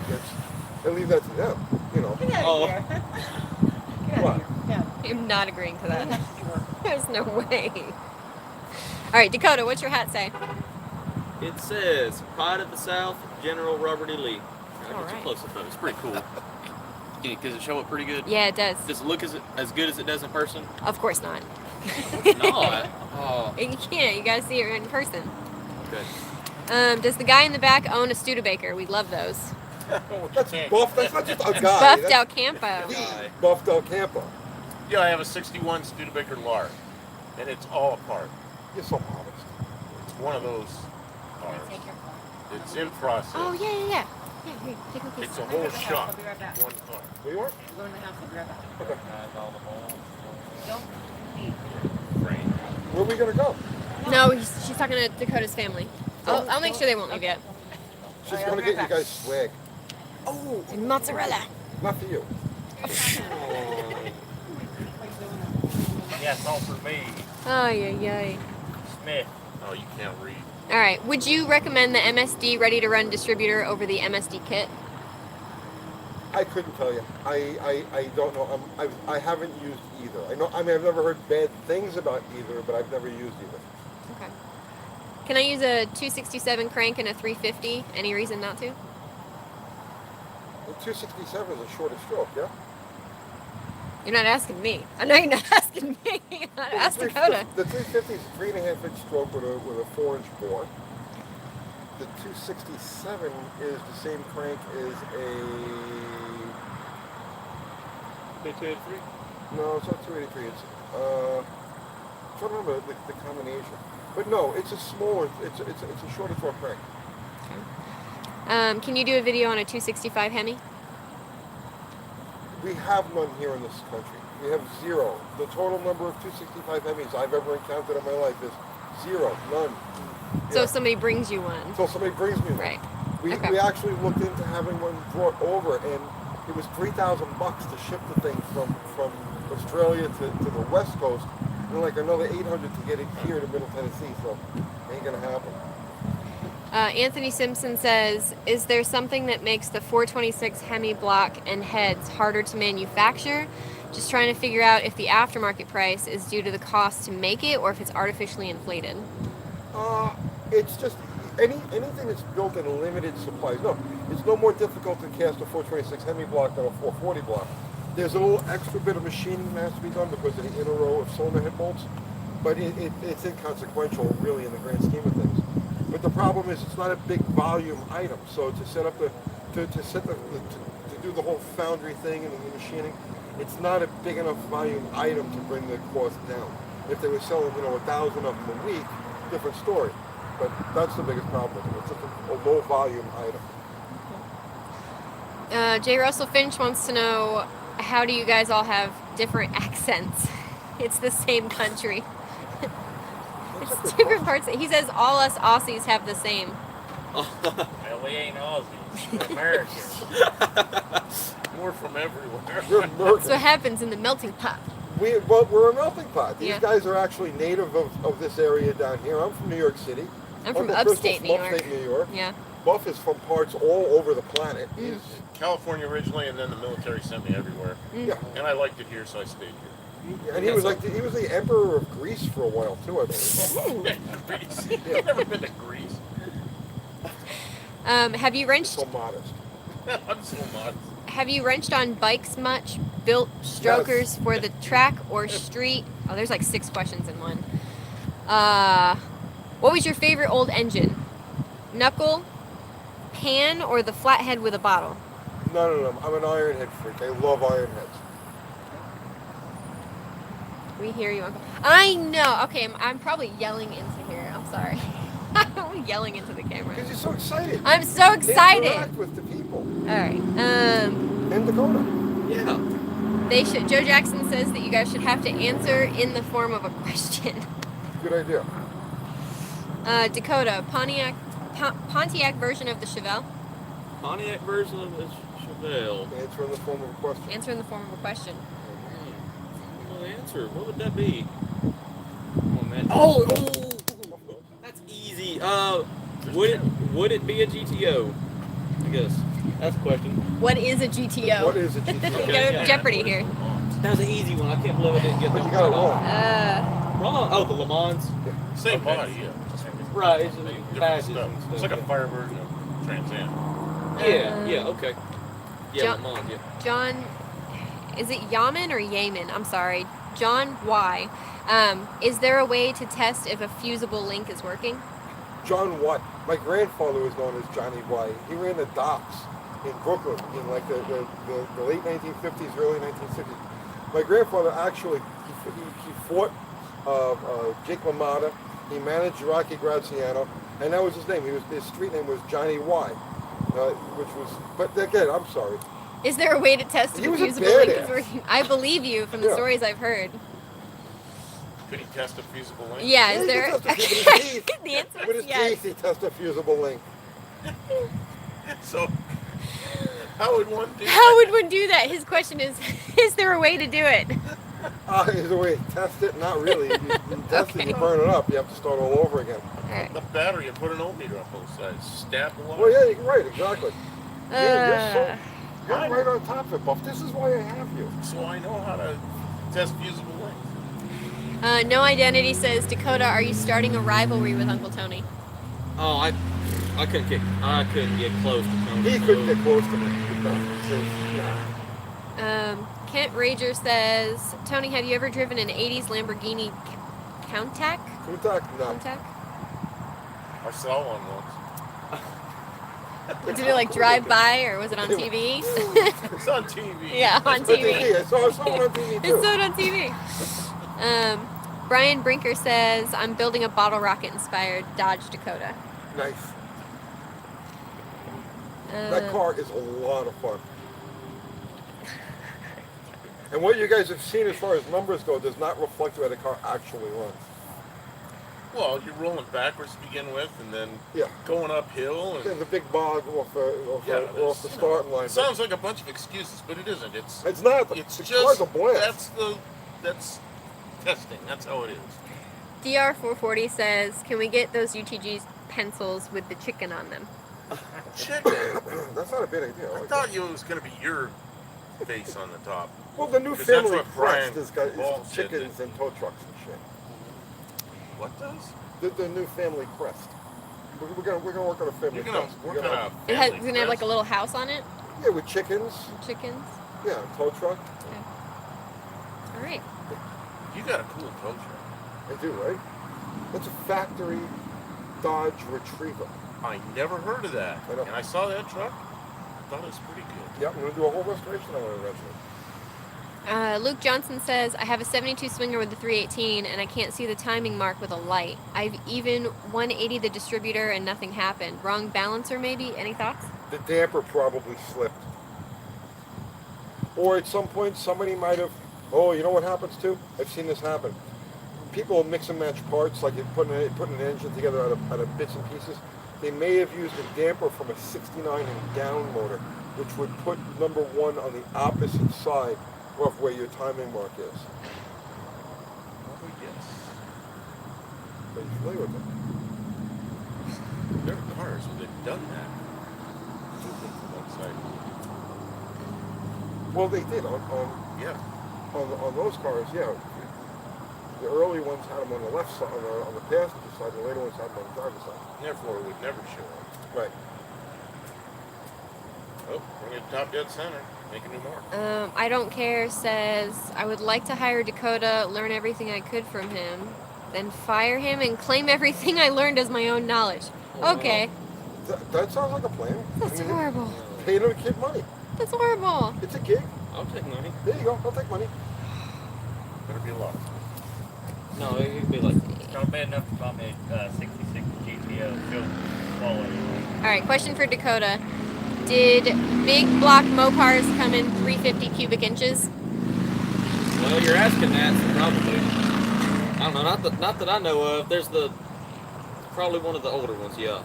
I leave that to them, you know. Get out Oh. of here. Get out What? of here. Yeah. I'm not agreeing to that. There's no way. All right, Dakota, what's your hat say? It says Pride of the South, General Robert E. Lee. I'll get Alright. you close up though. It's pretty cool. Does it show up pretty good? Yeah, it does. Does it look as good as it does in person? Of course not. Not. Oh, You can't. You gotta see it in person. okay. Does the guy in the back own a Studebaker? We love those. That's Buff. That's not just a guy. Buff That's Del Campo. the Buff Del Campo. Yeah, I have a '61 Studebaker Lark, and it's all apart. You're so modest. It's one of those cars. It's in process. Oh yeah. Yeah, here, take a piece. It's a whole shop. I'll be right back. One car. Where you are? Go in the house. I'll be right back. Okay. Has all the balls. Don't leave. Frame. Where are we gonna go? No, she's talking to Dakota's family. I'll make sure they won't leave yet. She's Alright, gonna I'll be get right you guys swag. Oh, And mozzarella. not for you. Yeah, it's all for me. Oh yeah. Smith. Oh, you can't read. All right. Would you recommend the MSD Ready to Run distributor over the MSD kit? I couldn't tell you. I don't know. I haven't used either. I've never heard bad things about either, but I've never used either. Okay. Can I use a 267 crank and a 350? Any reason not to? The 267 is a shorter stroke, yeah? You're not asking me. I know you're not asking me. Ask Dakota. The 350 is a 3.5-inch stroke with a 4-inch bore. The 267 is the same crank as a... B283? No, it's not 283. It's... I'm trying to remember the combination. But no, it's a smaller, it's a shorter torque crank. Can you do a video on a 265 Hemi? We have none here in this country. We have zero. The total number of 265 Hemis I've ever encountered in my life is zero, none. So Yeah. if somebody brings you one. Until somebody brings me one. Right. We Okay. actually looked into having one brought over, and it was $3,000 to ship the thing from Australia to the West Coast, and like another $800 to get it here to Middle Tennessee. So ain't gonna happen. Anthony Simpson says, is there something that makes the 426 Hemi block and heads harder to manufacture? Just trying to figure out if the aftermarket price is due to the cost to make it or if it's artificially inflated. It's just anything that's built in limited supplies. No, it's no more difficult to cast a 426 Hemi block than a 440 block. There's a little extra bit of machining that has to be done because of the inner row of cylinder head bolts, but it's inconsequential really in the grand scheme of things. But the problem is it's not a big volume item. So to set up to do the whole foundry thing and the machining, it's not a big enough volume item to bring the cost down. If they were selling 1,000 of them a week, different story. But that's the biggest problem with it. It's just a low volume item. J. Russell Finch wants to know, how do you guys all have different accents? It's the same country. It's different parts. He says all us Aussies have the same. Well, we ain't Aussies. We're Americans. We're from everywhere. We're That's Americans. what happens in the melting pot. We're a melting pot. These Yeah. guys are actually native of this area down here. I'm from New York City. I'm from Uncle upstate Crystal's New from York. upstate New York. Yeah. Buff is from parts all over the planet. He's, California originally, and then the military sent me everywhere. yeah, And I liked it here, so I stayed here. and he was the emperor of Greece for a while too, I believe. Greece. I've never been to Greece. Have you wrenched? So modest. I'm so modest. Have you wrenched on bikes much? Built strokers for the track or street? Oh, there's like 6 questions in one. What was your favorite old engine? Knuckle, pan, or the flathead with a bottle? No. I'm an ironhead freak. I love ironheads. We hear you, Uncle. I know. Okay, I'm probably yelling into here. I'm sorry. I'm yelling into the camera. Because you're so excited. I'm so excited. Interact with the people All right. in Dakota. Yeah. They should. Joe Jackson says that you guys should have to answer in the form of a question. Good idea. Dakota, Pontiac version of the Chevelle. Pontiac version of the Chevelle. Answer in the form of a question. Answer in the form of a question. Well, answer. What would that be? Oh man. That's easy. Would it be a GTO? I guess that's the question. What is a GTO? What is a Go GTO? yeah. Jeopardy here. That was an easy one. I can't believe I didn't get But that you got it one. wrong. Wrong. Oh, the Le Mans. Same Okay. body, yeah. Right. It's just Different badges stuff. and stuff. It's like a fire version of Trans Am. Yeah. Okay. Yeah, John- Le Mans. Yeah. John, is it Yaman or Yaman? I'm sorry. John Y. Is there a way to test if a fusible link is working? John Watt. My grandfather was known as Johnny White. He ran the docks in Brooklyn in like the late 1950s, early 1960s. My grandfather actually, he fought Jake LaMotta. He managed Rocky Graziano, and that was his name. His street name was Johnny Y, which was. But again, I'm sorry. Is there a way to test if He a was a fusible link is badass. working? I believe you from the Yeah. stories I've heard. Could he test a feasible link? Yeah, Yeah, is he there? could test it with his teeth. The answer With is his yes. teeth, he tested a fusible link. So, how would one do How would one do that? His question is there a way to do it? There's a way to test it. Not really. You test Okay. it, you burn it up. You have to start all over again. All right. the battery and put an ohmmeter on both sides? Stab the wire? Well, yeah, you're right. Exactly. Uh, You're right on top of it, Buff. This is why I have you. So I know how to test fusible links. No Identity says, Dakota, are you starting a rivalry with Uncle Tony? Oh, I couldn't get close to Tony. He couldn't get close to me. Nah. Kent Rager says, Tony, have you ever driven an 80s Lamborghini Countach? Kutak, no. Countach? I saw one once. Did it like drive by or was it on TV? It's on TV. Yeah, on But TV. I saw someone on TV It's too. so on TV. Brian Brinker says, I'm building a bottle rocket inspired Dodge Dakota. Nice. That Uh, car is a lot of fun. And what you guys have seen as far as numbers go does not reflect where the car actually runs. Well, you're rolling backwards to begin with, and then Yeah. going uphill. And There's a big bog off the there's, starting line. It sounds like a bunch of excuses, but it isn't. It's not. It's The just car's a blast. that's testing. That's how it is. DR440 says, can we get those UTG pencils with the chicken on them? Chicken. That's not a bad idea. I thought it was going to be your face on the top. Well, the new 'Cause that's family what Brian crest has got Ball is said chickens and tow trucks and shit. What does? The new family crest. We're gonna work on a family You're gonna crest. work We're on gonna- a It has, family it's gonna have like a crest? little house on it. Yeah, with chickens. Chickens. Yeah, tow truck. All right. You got a cool tow truck. I do, right? That's a factory Dodge Retriever. I never heard of that. I know. And I saw that truck. I thought it was pretty good. Yeah, I'm gonna do a whole restoration on it eventually. Luke Johnson says, I have a 72 Swinger with a 318 and I can't see the timing mark with a light. I've even 180 the distributor and nothing happened. Wrong balancer maybe? Any thoughts? The damper probably slipped. Or at some point somebody might have, oh, you know what happens too? I've seen this happen. People mix and match parts, like you're putting an engine together out of bits and pieces. They may have used a damper from a 69 and down motor, which would put number one on the opposite side of where your timing mark is. Probably yes. Are you familiar with them? There are cars where they've done that. Moving from one side. Well, they did Yeah. on those cars, yeah. The early ones had them on the left side, on the passenger side, and the later ones had them on the driver's side. Therefore, it would never show up. Right. Oh, bring it top dead center. Make a new mark. I don't care says, I would like to hire Dakota, learn everything I could from him, then fire him and claim everything I learned as my own knowledge. Okay. That sounds like a plan. That's horrible. Pay the kid money. That's horrible. It's a gig. I'll take money. There you go. I'll take money. Better be a lot. No, it could be like It's gonna be enough to buy me a 66 GTO fuel quality. All right, question for Dakota. Did big block Mopars come in 350 cubic inches? well, you're asking that, so probably. I don't know, not that I know of. There's probably one of the older ones, yeah.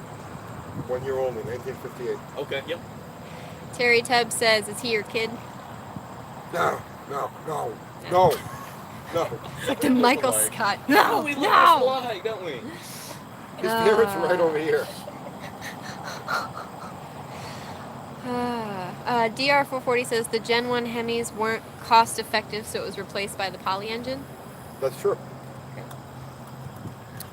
1 year old in 1958. Okay, yep. Terry Tubbs says, is he your kid? No. Like the Michael Like- Scott. Oh, No, we look no. just alike, don't we? His parents are right over here. DR440 says the Gen 1 Hemis weren't cost effective, so it was replaced by the Poly engine. That's true.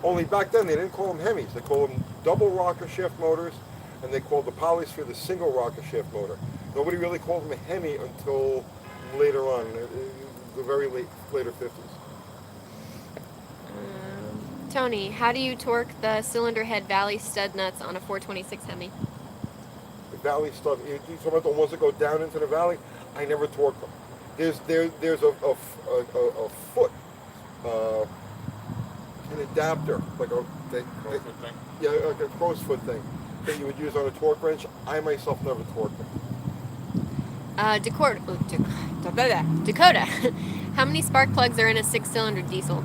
Only back then they didn't call them Hemis. They called them double rocker shaft motors, and they called the Polysphere the single rocker shaft motor. Nobody really called them a Hemi until later on, the very later 50s. Tony, how do you torque the cylinder head valley stud nuts on a 426 Hemi? The valley stuff. You talking about the ones that go down into the valley? I never torque them. There's a foot, an adapter, like Crowfoot thing. yeah, like a crow's foot thing that you would use on a torque wrench. I myself never torqued them. Dakota, how many spark plugs are in a 6-cylinder diesel?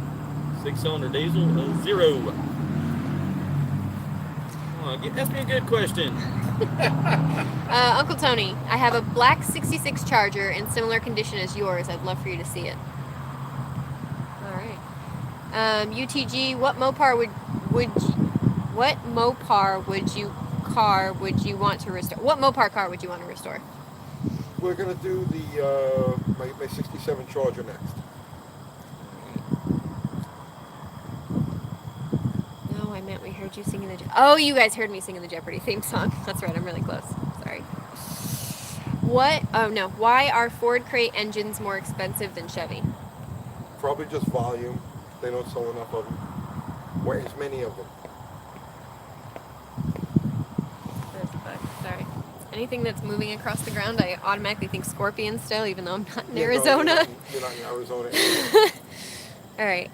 6-cylinder diesel, 0. Ask me a good question. Uncle Tony, I have a black 66 Charger in similar condition as yours. I'd love for you to see it. All right. UTG, what Mopar would you want to restore? What Mopar car would you want to restore? We're gonna do the my '67 Charger next. No, I meant we heard you singing the. Oh, you guys heard me singing the Jeopardy theme song. That's right. I'm really close. Sorry. What? Oh no. Why are Ford Crate engines more expensive than Chevy? Probably just volume. They don't sell enough of them. Or as many of them. Sorry. Anything that's moving across the ground, I automatically think scorpion still, even though I'm not in Yeah, no, Arizona. you're not in Arizona. All All right.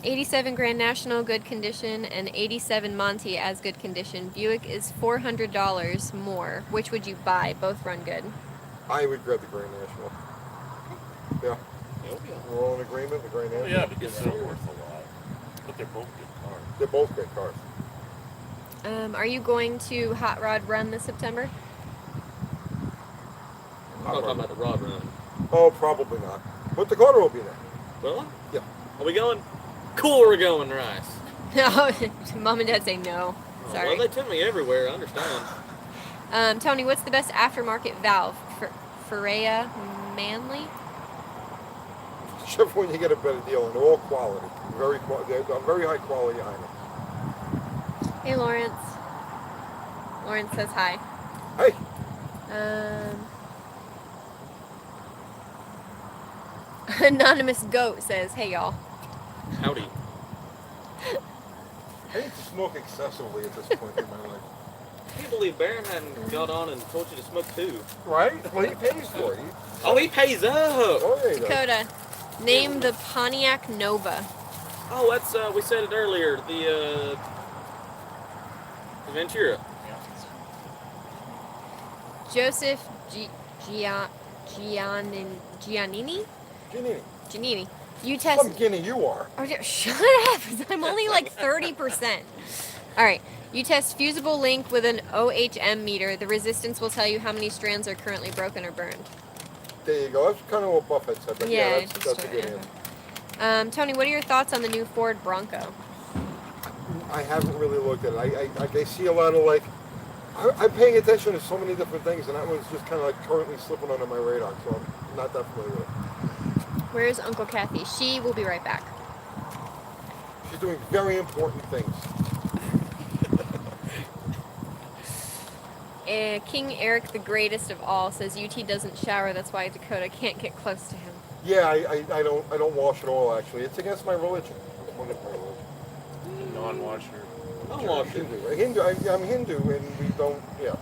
87 Grand National, good condition, and 87 Monty as good condition. Buick is $400 more. Which would you buy? Both run good. I would grab the Grand National. Yeah, we're all in agreement. The Grand Oh, National. yeah, because they're worth a lot. But they're both good cars. They're both great cars. Are you going to Hot Rod Run this September? I'm not talking about the rod run. Oh, probably not. But Dakota will be there. Well, Yeah. are we going? Cool, we're going, Rice. No. Mom and Dad say no. Oh, Sorry. well, they took me everywhere. I understand. Tony, what's the best aftermarket valve for Ferreira Manley? Whichever one you get a better deal, and they're all quality. They're very high quality items. Hey, Lawrence. Lawrence says hi. Hey, Anonymous Goat says, hey, y'all. Howdy. I need to smoke excessively at this point in my life. I can't believe Baron hadn't got on and told you to smoke too. Right? Well, he pays for it. Oh, he pays up. Oh, yeah, he does. Dakota, name the Pontiac Nova. Oh, that's we said it earlier. The Ventura. Joseph Giannini? Guinea. Giannini. You test. Some Guinea you are. Oh, shut up! I'm only like 30%. All right. You test fusible link with an OHM meter. The resistance will tell you how many strands are currently broken or burned. There you go. That's kind of what Buffett said. But Yeah, yeah, that's a good just answer. Tony, what are your thoughts on the new Ford Bronco? I haven't really looked at it. I see a lot of like, I'm paying attention to so many different things, and that one's just kind of like currently slipping under my radar, so I'm not that familiar with it. Where's Uncle Kathy? She will be right back. She's doing very important things. King Eric, the greatest of all, says UT doesn't shower. That's why Dakota can't get close to him. Yeah, I don't wash at all. Actually, it's against my religion. It's one of my religion. Non-washer. Non-washer. Hindu. I'm Hindu, and we don't. Yeah.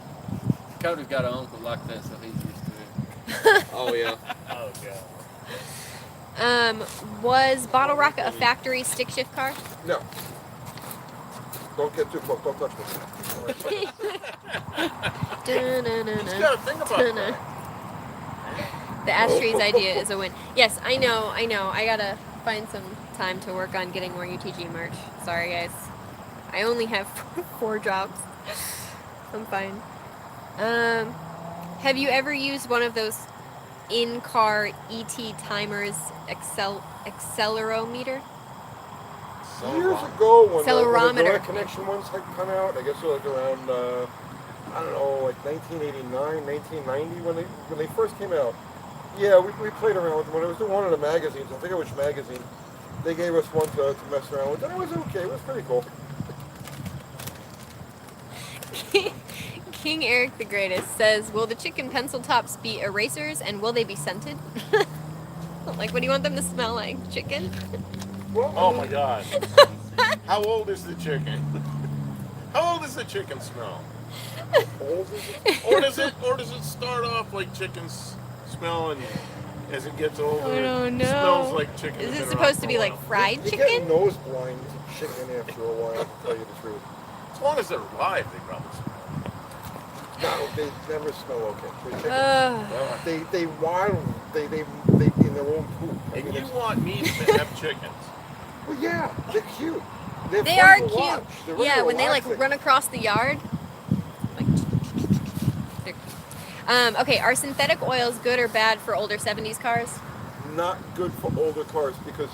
Cody's got an uncle like that, so he's used to it. Oh yeah. Oh, God. Was Bottle Rocket a factory stick shift car? No. Don't get too close. Don't touch me. He's got to think about that. The ashtrays idea is a win. Yes, I know. I gotta find some time to work on getting more UTG merch. Sorry, guys. I only have 4 drops. I'm fine. Have you ever used one of those in-car ET timers accelerometer? Years ago, when the Accelerometer. direct connection ones had come out, I guess it was like around, I don't know, like 1989, 1990, when they first came out. Yeah, we played around with them. When I was doing one of the magazines, I forget which magazine, they gave us one to mess around with, and it was okay. It was pretty cool. King Eric the Greatest says, will the chicken pencil tops be erasers and will they be scented? Like, what do you want them to smell like? Chicken? Well, Oh my God. How old is the chicken? How old does the chicken smell? old is it? Or does it start off like chickens smell, and as it gets older, I don't it smells know. like chicken? Is that's it been supposed around to for be a like while. fried You get chicken? nose blind to chicken after a while, to tell you the truth. As long as they're alive, they probably smell. No, they never smell okay. They're chicken. Ugh. They waddle. They in their own poop. I And mean, you it's- want me to have chickens? Well, yeah, they're cute. They're They fun are to cute. watch. They're Yeah, very when they like relaxing. run across the yard. Like, okay, are synthetic oils good or bad for older 70s cars? Not good for older cars because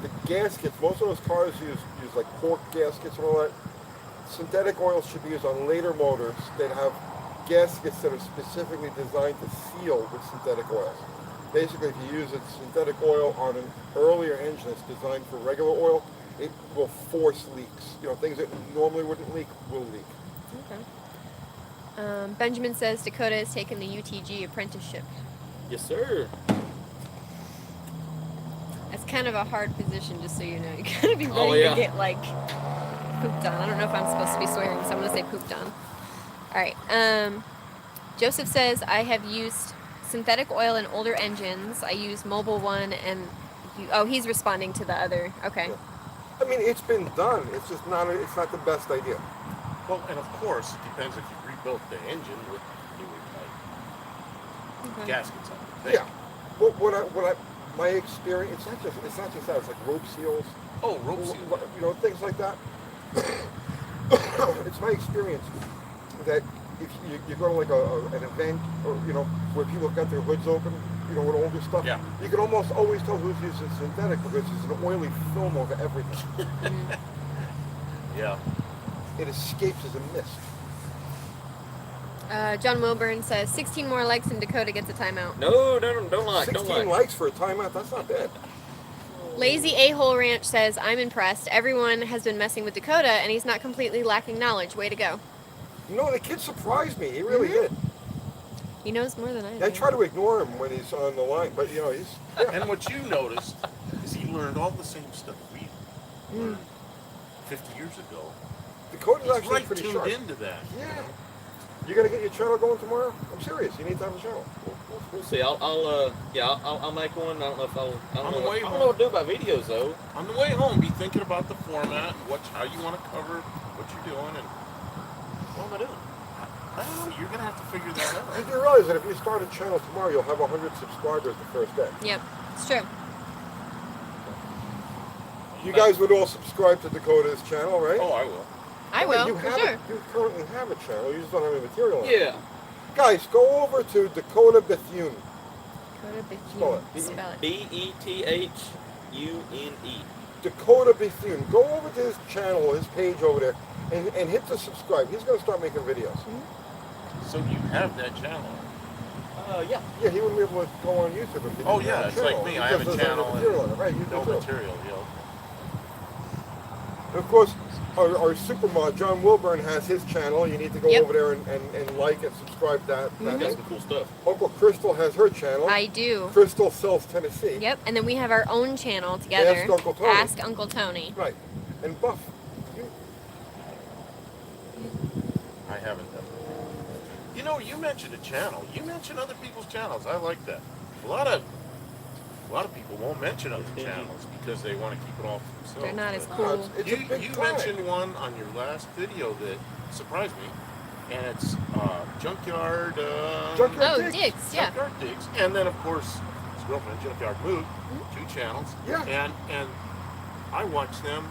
the gaskets, most of those cars use like cork gaskets and all that. Synthetic oils should be used on later motors that have gaskets that are specifically designed to seal with synthetic oils. Basically, if you use a synthetic oil on an earlier engine that's designed for regular oil, it will force leaks. You know, things that normally wouldn't leak will leak. Okay. Benjamin says Dakota has taken the UTG apprenticeship. Yes, sir. That's kind of a hard position, just so you know. You gotta be ready Oh, yeah. to get like pooped on. I don't know if I'm supposed to be swearing, so I'm gonna say pooped on. All right. Joseph says I have used synthetic oil in older engines. I use Mobil One and He's responding to the other. Okay. Yeah. I mean, it's been done. It's just not. It's not the best idea. Well, and of course, it depends if you rebuilt the engine with new Okay. gaskets on it. Yeah. My experience. It's not just that. It's like rope seals. Oh, rope seal. You know, things like that. It's my experience that if you go to like an event or where people have got their hoods open, with older stuff, Yeah. you can almost always tell who's using synthetic because there's an oily film over everything. Yeah. It escapes as a mist. John Wilburn says 16 more likes and Dakota gets a timeout. No, don't like. 16 likes for a timeout. That's not bad. Lazy A-Hole Ranch says, I'm impressed. Everyone has been messing with Dakota, and he's not completely lacking knowledge. Way to go. No, the kid surprised me. He really did. He knows more than I do. I try to ignore him when he's on the line, but he's. Yeah. And what you noticed is he learned all the same stuff we learned 50 years ago. Dakota's He's actually right pretty tuned sharp. into that. Yeah. You gonna get your channel going tomorrow? I'm serious. You need to have a channel. We'll see. I'll make one. I don't know if I On don't the know. way I don't home. know what to do about videos though. On the way home, be thinking about the format, how you want to cover what you're doing, and What am I doing? I don't know, you're gonna have to figure that out. You do realize that if you start a channel tomorrow, you'll have 100 subscribers the first day. Yep, it's true. You guys would all subscribe to Dakota's channel, right? Oh, I will. I will, You for have sure. You currently have a channel. You just don't have any material on it. Yeah. Guys, go over to Dakota Bethune. Dakota Spell Bethune. Spell it. BETHUNE. Dakota Bethune. Go over to his channel, his page over there, and hit the subscribe. He's going to start making videos. So you have that channel. Yeah. Yeah, he wouldn't be able to go on YouTube if he Oh, didn't yeah, have a it's like channel. me. He I have a just doesn't channel have and material on it, right? You no do too. material, And of course, our supermod, John Wilburn, has his channel. You need to go Yep. over there and like and subscribe to that. That's some cool stuff. Uncle Crystal has her channel. I do. Crystal Sells Tennessee. Yep, and then we have our own channel together. Ask Uncle Tony. Ask Uncle Tony. Right. And Buff. I haven't done that. You mentioned a channel. You mentioned other people's channels. I like that. A lot of people won't mention other channels because they want to keep it all to themselves. They're not as But cool. It's You a big pride. mentioned one on your last video that surprised me, and it's Junkyard. Junkyard Oh, Digs. Diggs, yeah. Junkyard Digs, and then of course his girlfriend Junkyard Mood, 2 channels. Yeah. And I watch them.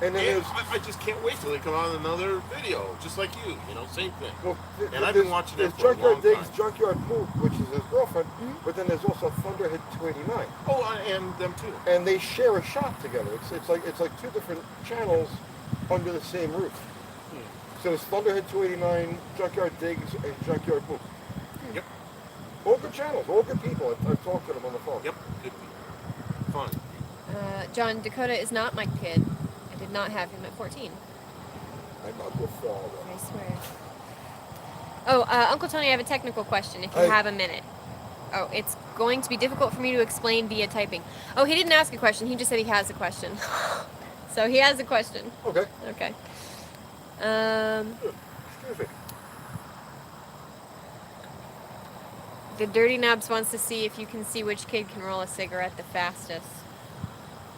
And then And there's I just can't wait till they come out with another video, just like you. Same thing. well, And I've been watching there's it for a Junkyard long Diggs, time. Junkyard Mood, which is his girlfriend, but then there's also Thunderhead 289, Oh, and them too. and they share a shop together. It's like 2 different channels under the same roof. So there's Thunderhead 289, Junkyard Diggs, and Junkyard Mood. Yep. All good channels, all good people. I've talked to them on the phone. Yep. Good. Fun. John, Dakota is not my kid. I did not have him at 14. I'm not your father. I swear. Oh, Uncle Tony, I have a technical question if you Hey. have a minute. Oh, it's going to be difficult for me to explain via typing. Oh, he didn't ask a question. He just said he has a question. So he has a question. Okay. Okay. Excuse me. The Dirty Knobs wants to see if you can see which kid can roll a cigarette the fastest.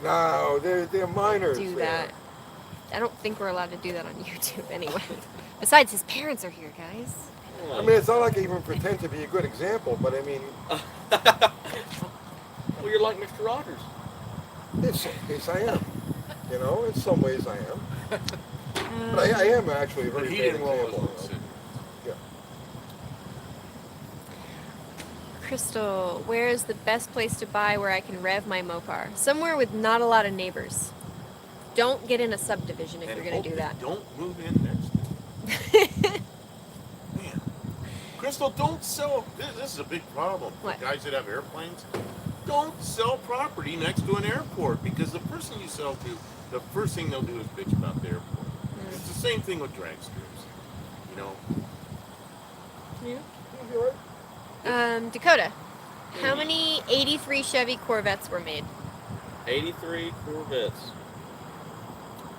No, they're minors. Do there. that. I don't think we're allowed to do that on YouTube anyway. Besides, his parents are here, guys. I mean, it's not like I even pretend to be a good example, but I mean, Well, you're like Mr. Rogers. in some ways I am. In some ways I am. But I am actually a But very he bad didn't roll his example. little city. Yeah. Crystal, where is the best place to buy where I can rev my Mopar? Somewhere with not a lot of neighbors. Don't get in a subdivision if And you're going to hope do that. they don't move in next to you. Man. Crystal, don't sell. This is a big problem for What? guys that have airplanes. Don't sell property next to an airport because the person you sell to, the first thing they'll do is bitch about the airport. It's the same thing with dragsters. You're right. Dakota, how many 83 Chevy Corvettes were made? 83 Corvettes.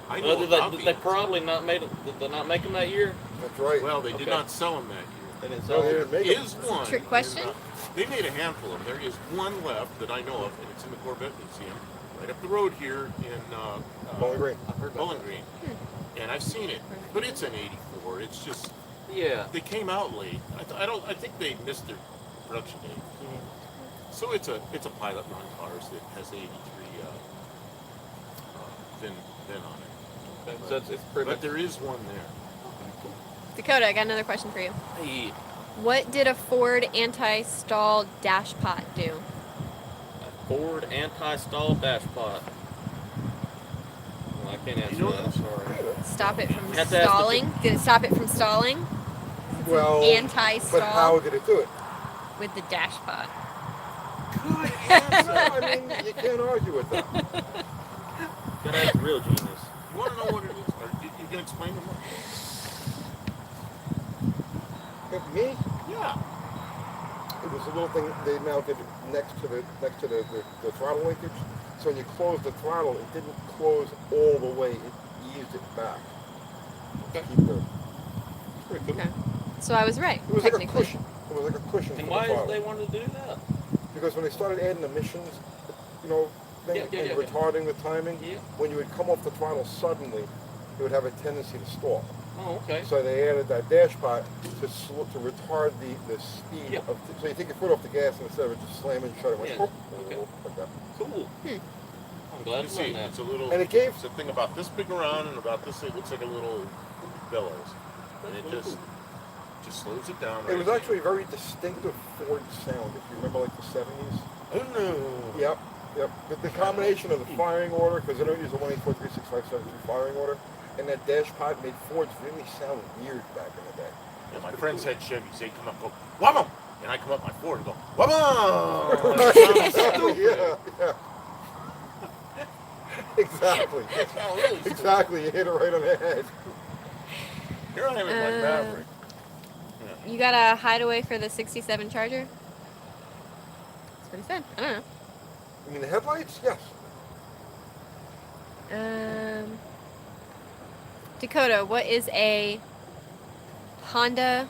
I know Well, about they these. probably not made it. Did they not make them that year? That's right. Well, they did Okay. not sell them that year. They didn't No, sell they it. didn't make There them. is one. trick question? They made a handful of them. There is one left that I know of, and it's in the Corvette Museum, right up the road here in Bowling Green. I've heard about Bowling that. Green. And I've seen it, but it's an '84. It's just Yeah. they came out late. I think they missed their production date. So it's a pilot run cars that has 83 VIN on it. Okay, so it's pretty But much. there is one there. Dakota, I got another question for you. Hey, What did a Ford anti-stall dash pot do? a Ford anti-stall dash pot. Well, I can't answer know that. I'm sorry. Stop it from You have to ask the stalling? Did it stop it from stalling? Well, Anti-stall but how did it do it? with the dash pot. Good answer. I mean, you can't argue with that. Gotta ask the real genius. You want to know what it is? Or you can explain to me? Me? Yeah. It was a little thing they mounted next to the throttle linkage. So when you closed the throttle, it didn't close all the way. It eased it back. Okay. Keep the, Pretty cool. Okay. So I was right, it was like a technically. cushion. It was like a cushion And for why the is throttle. they wanted to do that? Because when they started adding emissions, you know, thing, Yeah, and yeah. retarding the timing, Yeah. when you would come off the throttle suddenly, it would have a tendency to stall. Oh, okay. So they added that dash pot to retard the speed Yeah. of. So you take your foot off the gas and instead of it just slamming shut, it went Yeah. whoop, Okay. whoop, like that. Cool. I'm glad You to see, learn that. it's a little. And it gave. It's a thing about this big around and about this. It looks like a little bellows, and it just slows it down. It right was there. actually a very distinctive Ford sound. If you remember, like the '70s. Oh no. Yep, yep. The combination of the firing order, because they don't use the 1843657 firing order, and that dash pod made Fords really sound weird back in the day. Yeah, my friends had Chevys. They come up, go wabam, and I come up my Ford and go wabam. yeah, yeah. Exactly. Oh, really? Exactly. You hit it right on the head. Here I am in my Maverick. You got a hideaway for the 67 Charger? That's what he said. I don't know. I mean, the headlights, yes. Dakota, what is a Honda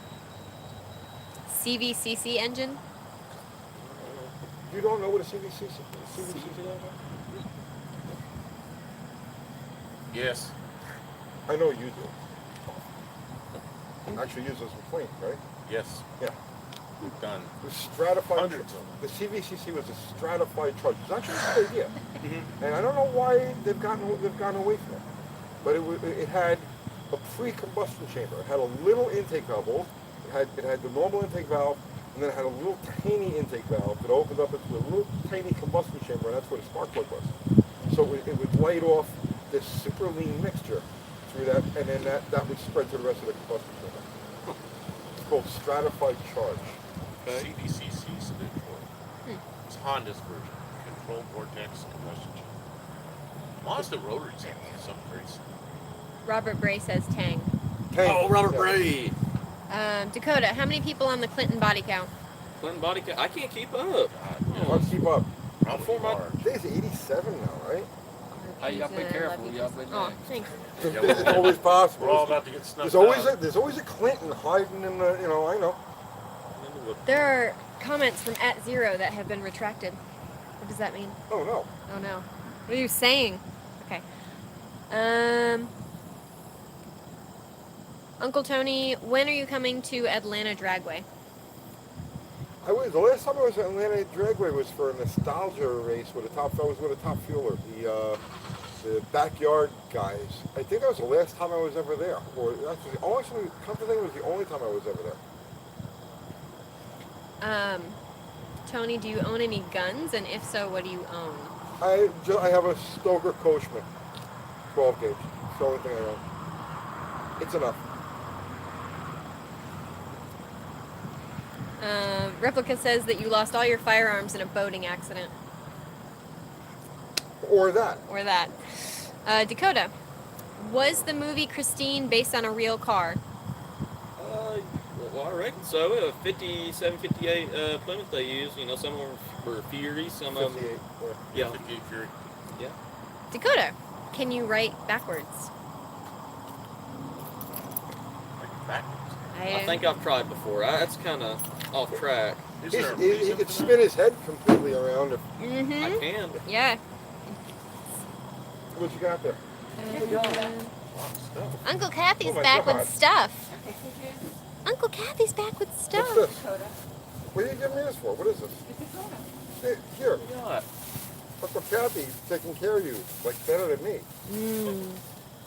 CVCC engine? You don't know what a CVCC is? Yes. I know you do. Actually, use those in planes, right? Yes. Yeah. We've done The stratified. hundreds of them. The CVCC was a stratified charge. It's actually a good idea, and I don't know why they've gotten away from it. But it had a pre-combustion chamber. It had a little intake valve. It had the normal intake valve, and then it had a little tiny intake valve that opened up into a little tiny combustion chamber, and that's where the spark plug was. So it would light off this super lean mixture through that, and then that would spread to the rest of the combustion chamber. It's called stratified charge. CVCC stood for. It's Honda's version. Controlled Vortex Combustion Chamber. Mazda rotaries have something very similar. Robert Bray says Tang. Tank. Oh, Robert Yeah. Bray. Dakota, how many people on the Clinton body count? Clinton body count. I can't keep up. God, Let's keep up. probably Before my- hard. I think it's 87 now, right? Hey, y'all be careful. Y'all be Oh, next. thanks. Yeah, It's always possible. We're all about to get snuffed There's always a Clinton hiding in the, you know, I know. There are comments from @0 that have been retracted. What does that mean? Oh no. Oh no. What are you saying? Okay. Uncle Tony, when are you coming to Atlanta Dragway? The last time I was at Atlanta Dragway was for a nostalgia race with I was with a Top Fueler, the backyard guys. I think that was the last time I was ever there. Or actually, come to think, it was the only time I was ever there. Tony, do you own any guns? And if so, what do you own? I have a Stoker Coachman, 12 gauge. It's the only thing I own. It's enough. Replica says that you lost all your firearms in a boating accident. Or that. Or that. Dakota, was the movie Christine based on a real car? Well, I reckon so. 57, 58 Plymouth they use. You know, some of them were Fury, some of them. 58. Yeah. 58 Fury. Yeah. Dakota, can you write backwards? Backwards. I think I've tried before. That's kind of off track. Is He's- there a he reason could for spin his head completely around. If, I Mm-hmm. can. Yeah. what you got there? that? A lot of stuff. Uncle Kathy's Oh my back God. with stuff. Uncle Kathy's back with What's stuff. this? What are you giving me this for? What is this? Hey, here, What? Uncle Kathy taking care of you, like better than me.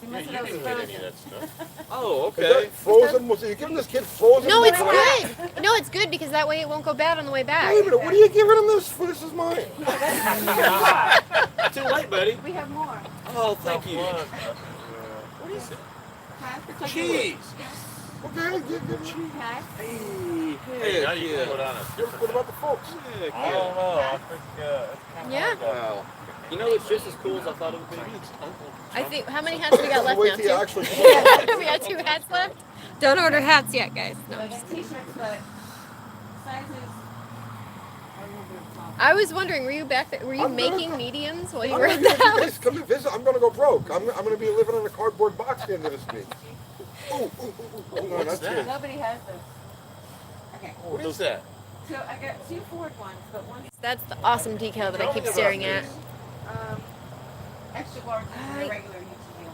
Yeah, you didn't eat any of that stuff. Oh, Is okay. that frozen? Was you giving this kid frozen? No, it's milk? good. No, it's good because that way it won't go bad on the way back. Wait a minute, what are you giving him this for? This is mine. Too late, buddy. We have more. Oh, thank you. What is it? Cheese. Cheese. Okay, give me. Hey, now Heck you yeah. can put on a What different. about the folks? Heck I yeah. don't know. I think it's kind of Yeah. Wow. You know, it's just as cool as I thought it would be. I think, how many hats we got left Wait now? till you Two? actually. We got 2 hats left? Don't order hats yet, guys. No. I got t-shirts, but sizes are a little bit of problem. I was wondering, were you back there? Were you I'm gonna- making mediums while you I'm were gonna at be, the if you house? guys come to visit, I'm gonna go broke. I'm gonna be living in a cardboard box at the end of this week. No, What's that's that? it. Nobody has this. Okay. What is that? So I got 2 Ford ones, but one's That's the awesome decal that I Tell keep me about staring this. at. extra large and I- the regular UTV.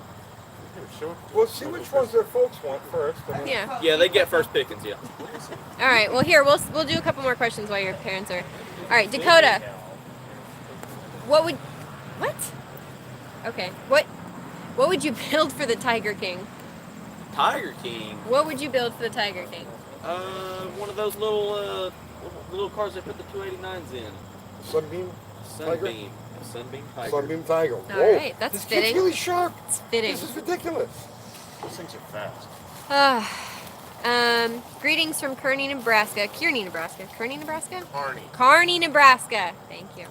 Here, show it. We'll see which ones their folks want first. And then- Yeah. Yeah, they get first pickings, yeah. All right. Well, here we'll do a couple more questions while your parents are. All right, Dakota. What would? What? Okay. What would you build for the Tiger King? Tiger King. What would you build for the Tiger King? One of those little cars they put the 289s in. Sunbeam, Tiger? Sunbeam. Sunbeam Tiger. Sunbeam Tiger. All Whoa, right, that's this fitting. kid's really sharp. It's fitting. This is ridiculous. Those things are fast. Greetings from Kearney, Nebraska. Kearney, Nebraska. Kearney, Nebraska? Arnie. Kearney, Nebraska. Thank you.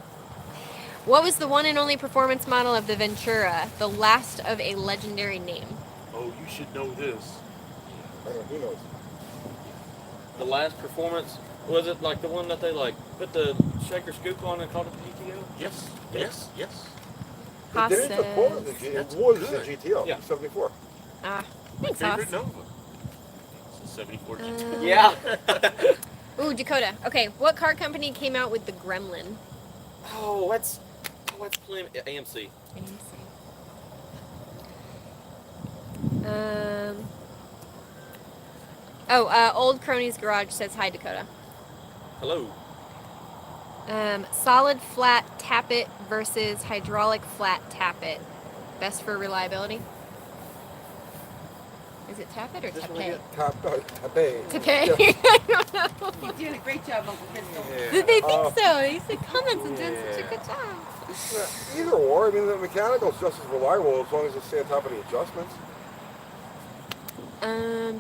What was the one and only performance model of the Ventura, the last of a legendary name? Oh, you should know this. I don't know, who knows? The last performance, was it like the one that they like put the shaker scoop on and called it the GTO? Yes, yes, yes. Haas It didn't support the says- G. It That's was good. the GTO, Yeah. 74. Ah, My thanks, Haas. favorite Nova. It's a 74 GT. Yeah. Ooh, Dakota. Okay, what car company came out with the Gremlin? that's playing AMC. Old Crony's Garage says hi, Dakota. Hello. Solid flat tappet versus hydraulic flat tappet. Best for reliability? Is it tappet or This one tape? here? Tape. Tape? Yeah. I don't know. You're doing a great job, Uncle Crystal. Did they think so? He said comments and doing such a good job. Either or. I mean, the mechanical's just as reliable as long as it's stay on top of the adjustments.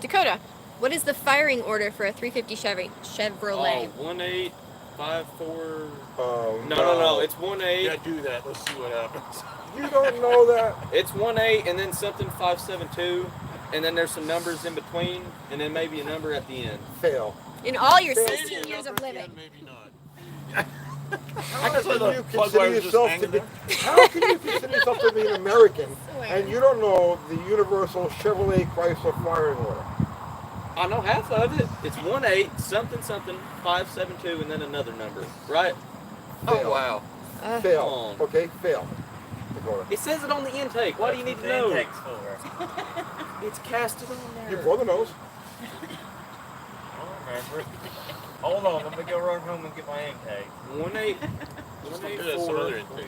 Dakota, what is the firing order for a 350 Chevrolet? Oh, 1854. Oh, No. It's 18. Yeah, do that. Let's see what happens. You don't know that? It's 18 and then something 572, and then there's some numbers in between, and then maybe a number at the end. Fail. In all your Maybe 16 years of living. Maybe not. How guess can the you plug consider wires just yourself to hanging be? there? How can you consider yourself to be an American Swear. and you don't know the universal Chevrolet Chrysler firing order? I know half of it. It's 18 something 572, and then another number, right? Fail. Oh wow. Fail. Come on. Okay, fail. Dakota. It says it on the intake. Why do you need to know? Intake's for. It's casted on there. Your brother knows. I don't remember. Hold on, let me go run home and get my intake. 18. Let's look at some other intake.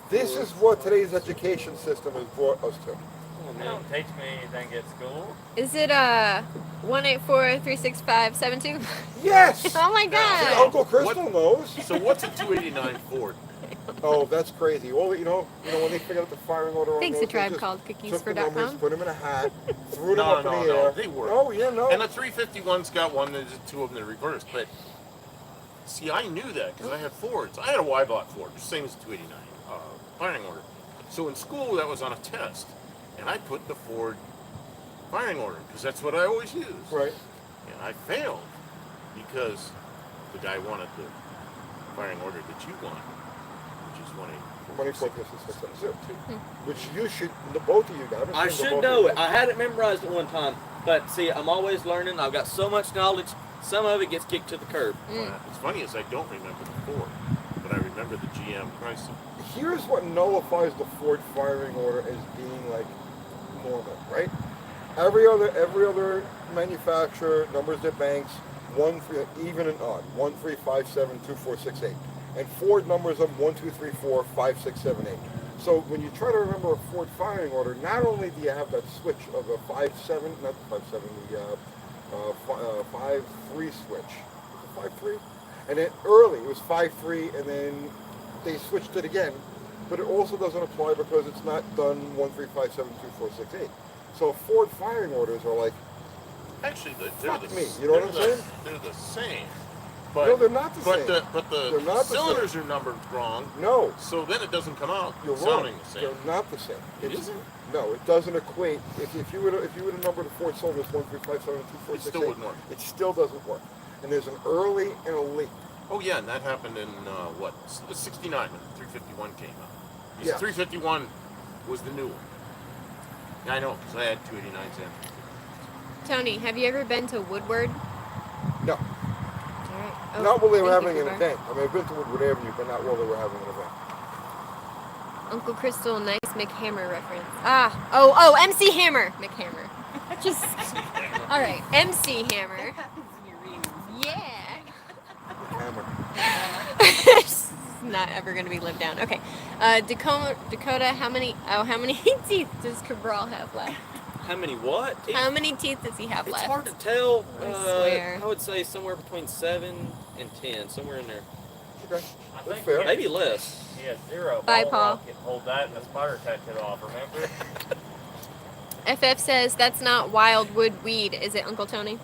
This is what today's education system has brought us to. Oh, They man. don't teach me anything at school. Is it 184-365-72? Yes! Oh my See, god! Uncle Crystal knows. So what's a 289 Ford? Oh, that's crazy. Well, you know when they figured out the firing order on Thanks those, to Tribe they just Called took the Cookies for numbers, .com. put them in a hat, threw them No, up in no, the no, air. they work. Oh, yeah, no. And the 351's got one, there's two of them that are reversed. But see, I knew that because I had Fords. I had a Y block Ford, the same as the 289 firing order. So in school, that was on a test, and I put the Ford firing order because that's what I always use. Right. And I failed because the guy wanted the firing order that you want, which is 184. Which you should, the both of you got. I should know it. I had it memorized at one time, But see, I'm always learning. I've got so much knowledge. Some of it gets kicked to the curb. It's funny as I don't remember the Ford, but I remember the GM Chrysler. Here's what nullifies the Ford firing order as being like normal, right? Every other manufacturer numbers their banks 1, 3, even and odd, 1, 3, 5, 7, 2, 4, 6, 8, and Ford numbers them 1, 2, 3, 4, 5, 6, 7, 8. So when you try to remember a Ford firing order, not only do you have that switch of the 5-7, not the 5-7, the 5-3 switch, 5-3, and then early it was 5-3, and then they switched it again, but it also doesn't apply because it's not done 1, 3, 5, 7, 2, 4, 6, 8. So Ford firing orders are like, Actually, they're fuck the me, you know what I'm saying? They're the same. But, No, they're not the but same. but the They're not the cylinders are numbered wrong, No, so then it doesn't come out you're sounding wrong. the same. They're not the same. It isn't? No, it doesn't equate. If you were to number the Ford cylinders 1, 3, 5, 7, 2, 4, It 6, still 8, wouldn't work. it still doesn't work. And there's an early and a late. Oh yeah, and that happened in what? 69 when the 351 came out. The Yeah. 351 was the new one. Yeah, I know, because I had 289s and Tony, have you ever been to Woodward? No, All right. Oh, not while they were thank you, having an Cooper. event. I mean, I've been to Woodward Avenue, but not while they were having an event. Uncle Crystal, nice McHammer reference. Oh, MC Hammer. McHammer. Just, all right, MC Hammer. Yeah. Hammer. It's not ever going to be lived down. Okay. Dakota, how many teeth does Cabral have left? How many what? Teeth? How many teeth does he have It's left? hard to tell. I swear. I would say somewhere between 7 and 10, somewhere in there. Okay, I that's think fair. Maybe less. he has 0. Bye, Ball Paul. rocket, hold that and the spider touch it off, remember? FF says that's not wildwood weed, is it, Uncle Tony?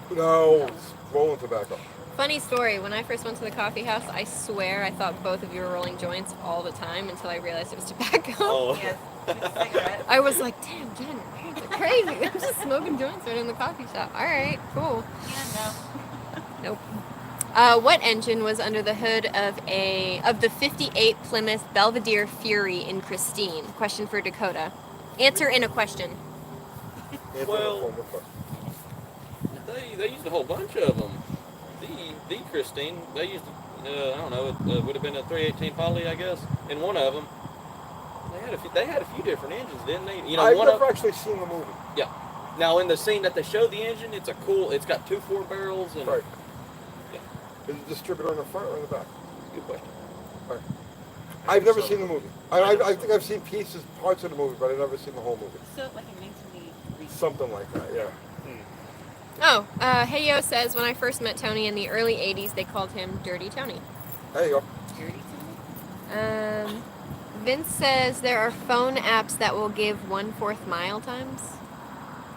No, it's rolling tobacco. Funny story, when I first went to the coffee house, I swear I thought both of you were rolling joints all the time until I realized it was tobacco. Oh. Yes. Cigarette. I was like, damn, Jen, your parents are crazy. They're just smoking joints right in the coffee shop. All right, cool. Yeah, no. Nope. What engine was under the hood of the 58 Plymouth Belvedere Fury in Christine? Question for Dakota. Answer in a question. Answer Well- the phone with us. They used a whole bunch of them. The Christine, they used, I don't know, it would have been a 318 Poly, I guess. In one of them, they had a few different engines, didn't they? You know, I've one never of actually seen the movie. yeah. Now in the scene that they show the engine, it's got 2 4 barrels and Right. Yeah. Is it distributor in the front or in the back? Good question. I've never seen the movie. I think I've seen parts of the movie, but I've never seen the whole movie. So like in 1983. Something like that, yeah. Oh, Heyo says when I first met Tony in the early 80s, they called him Dirty Tony. There you go. Dirty Tony? Vince says there are phone apps that will give 1/4 mile times.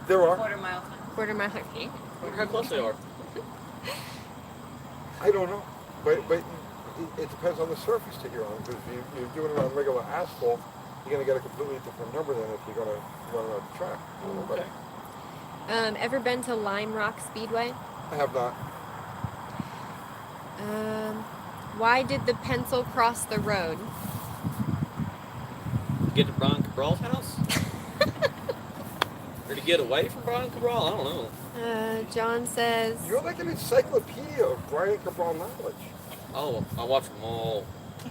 There are. Quarter-mile time. Quarter mile. I wonder how close they are. I don't know, but it depends on the surface that you're on. Because if you're doing it on regular asphalt, you're going to get a completely different number than if you're going to run it on the track. But Ever been to Lime Rock Speedway? I have not. Why did the pencil cross the road? Get to Brian Cabral's house? Or to get away from Brian Cabral? I don't know. John says. You're like an encyclopedia of Brian Cabral knowledge. Oh, I watched them all.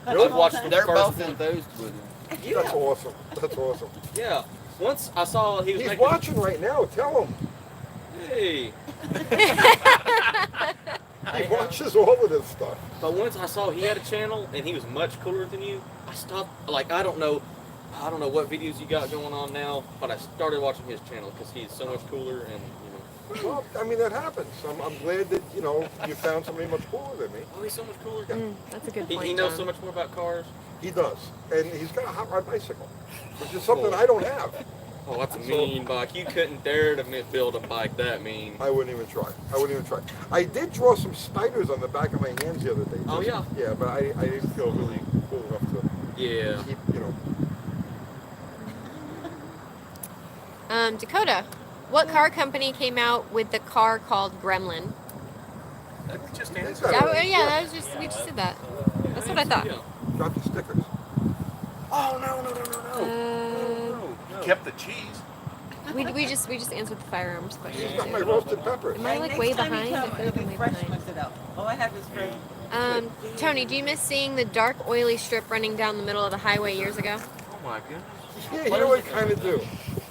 Really? I've watched them They're first both one. enthused with him. That's Yeah, awesome. That's awesome. yeah. Once I saw he was He's making. watching right now. Tell him. Hey. He watches all of this stuff. But once I saw he had a channel and he was much cooler than you, I stopped. Like I don't know what videos you got going on now, but I started watching his channel because he's so much cooler and Well, I mean, that happens. I'm glad that, you found somebody much cooler than me. oh, he's so much cooler. That's a good He point. knows John. so much more about cars. He does. And he's got a hot rod bicycle, which is something I don't have. Oh, that's a mean bike. You couldn't dare to build a bike that mean. I wouldn't even try. I did draw some spiders on the back of my hands the other day. Oh, yeah? Yeah, but I didn't feel really cool enough to Yeah. keep, Dakota, what car company came out with the car called Gremlin? That's just That's answer. not- That was just we just did that. That's what I thought. Yeah. got the stickers. Oh no. Uh, Kept the cheese. We just answered the firearms question. She's got my too. roasted peppers. Am I like Next way time you behind? come, I feel it'll like I'm be way fresh behind. once it out. All I have is fruit. Tony, do you miss seeing the dark, oily strip running down the middle of the highway years ago? Oh my goodness. Yeah, you know what I kind of do.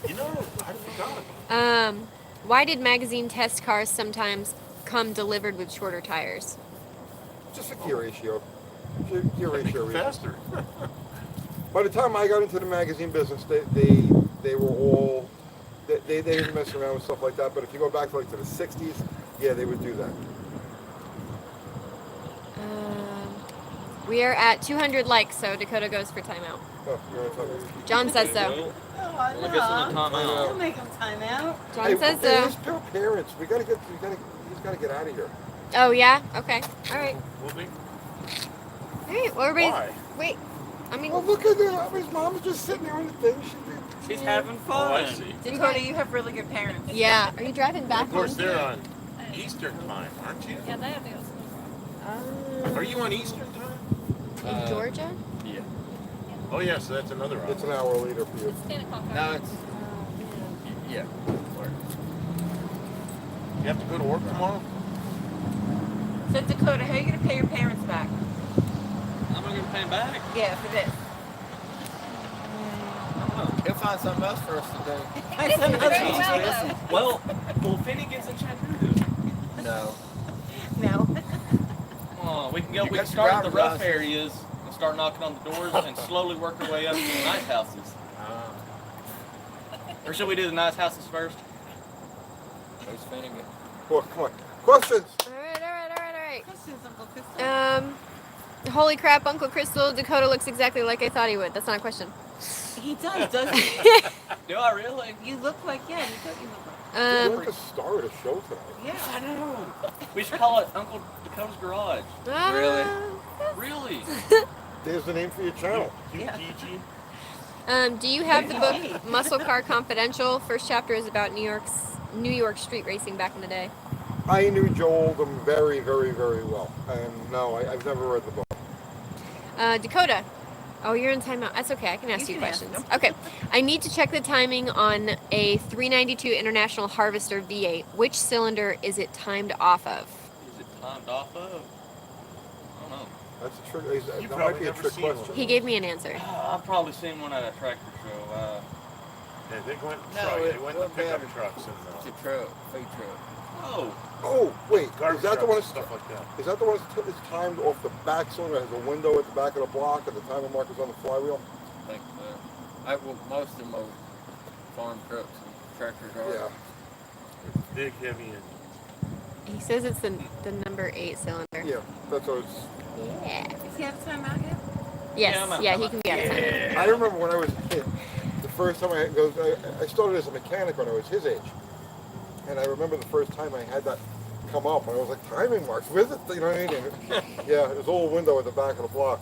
You know, I forgot. Why did magazine test cars sometimes come delivered with shorter tires? Just a gear ratio. Gear Make ratio. them faster. By the time I got into the magazine business, they were all they didn't mess around with stuff like that. But if you go back to like to the '60s, yeah, they would do that. We are at 200 likes, so Dakota goes for timeout. Oh, you want to talk about John says so. Oh, Well, I guess in the no. timeout. Don't make them time out. John says hey, so. his parents, he's got to get out of here. Oh yeah. Okay. All right. Will be. All right. Well, everybody's. Why? Wait. I mean, Well, look at that. His mom's just sitting there on the thing. She's having Oh, fun. I see. Dakota, you have really good parents. yeah. Are you driving back? Of course, home? they're on Eastern time, aren't you? Yeah, they have to go. Are you on Eastern time? In Georgia? Yeah. Oh, yeah, so that's another hour. It's an hour later for you. 10 o'clock. No, it's yeah. You have to go to work tomorrow? So Dakota, how are you going to pay your parents back? I'm not gonna pay him back. Yeah, for this. He'll find something else for us to do. I said Very no. well, Well, Finney gets in Chattanooga. No. No. Come on, we can go. You We got can start at your the rough driver's areas and start knocking on the doors and slowly work our way up to the nice houses. Or should we do the nice houses first? Who's Finnegan? Well, come on. Questions? All right. Questions, Uncle Crystal? Holy crap, Uncle Crystal, Dakota looks exactly like I thought he would. That's not a question. He does, doesn't he? Do I really? You look like, yeah, you thought you look like. You're like the star of the show tonight. Yeah. I know. We should call it Uncle Dakota's Garage. Really? There's the name for your channel. Yeah. Do you have the book Muscle Car Confidential? First chapter is about New York street racing back in the day. I knew Joe Oldham very, very, very well. And no, I've never read the book. Dakota. Oh, you're in timeout. That's okay. I can ask You you can ask questions. them. Okay. I need to check the timing on a 392 International Harvester V8. Which cylinder is it timed off of? Is it timed off of? I don't know. That's a trick. You've That might probably be a never trick seen one. question. He gave me an answer. I've probably seen one at a tractor show. Yeah, they went, No, truck, they it went in won't pickup matter. trucks and It's a truck, feed truck. Oh, Oh, wait. garbage Is that the trucks one? and stuff like that. Is that the one that's timed off the back cylinder? Has a window at the back of the block, and the timer marker's on the flywheel. I think most of them are farm trucks and tractors are. Yeah. Big, heavy engine. He says it's the number 8 cylinder. Yeah. That's what it's. Yeah. Does he have time out yet? Yes. Yeah, I'm Yeah, out. he can be out of time. I remember when I was a kid, the first time I started as a mechanic when I was his age. And I remember the first time I had that come up, and I was like, timing marks, where's it? You know what I mean? And yeah, there's a little window at the back of the block.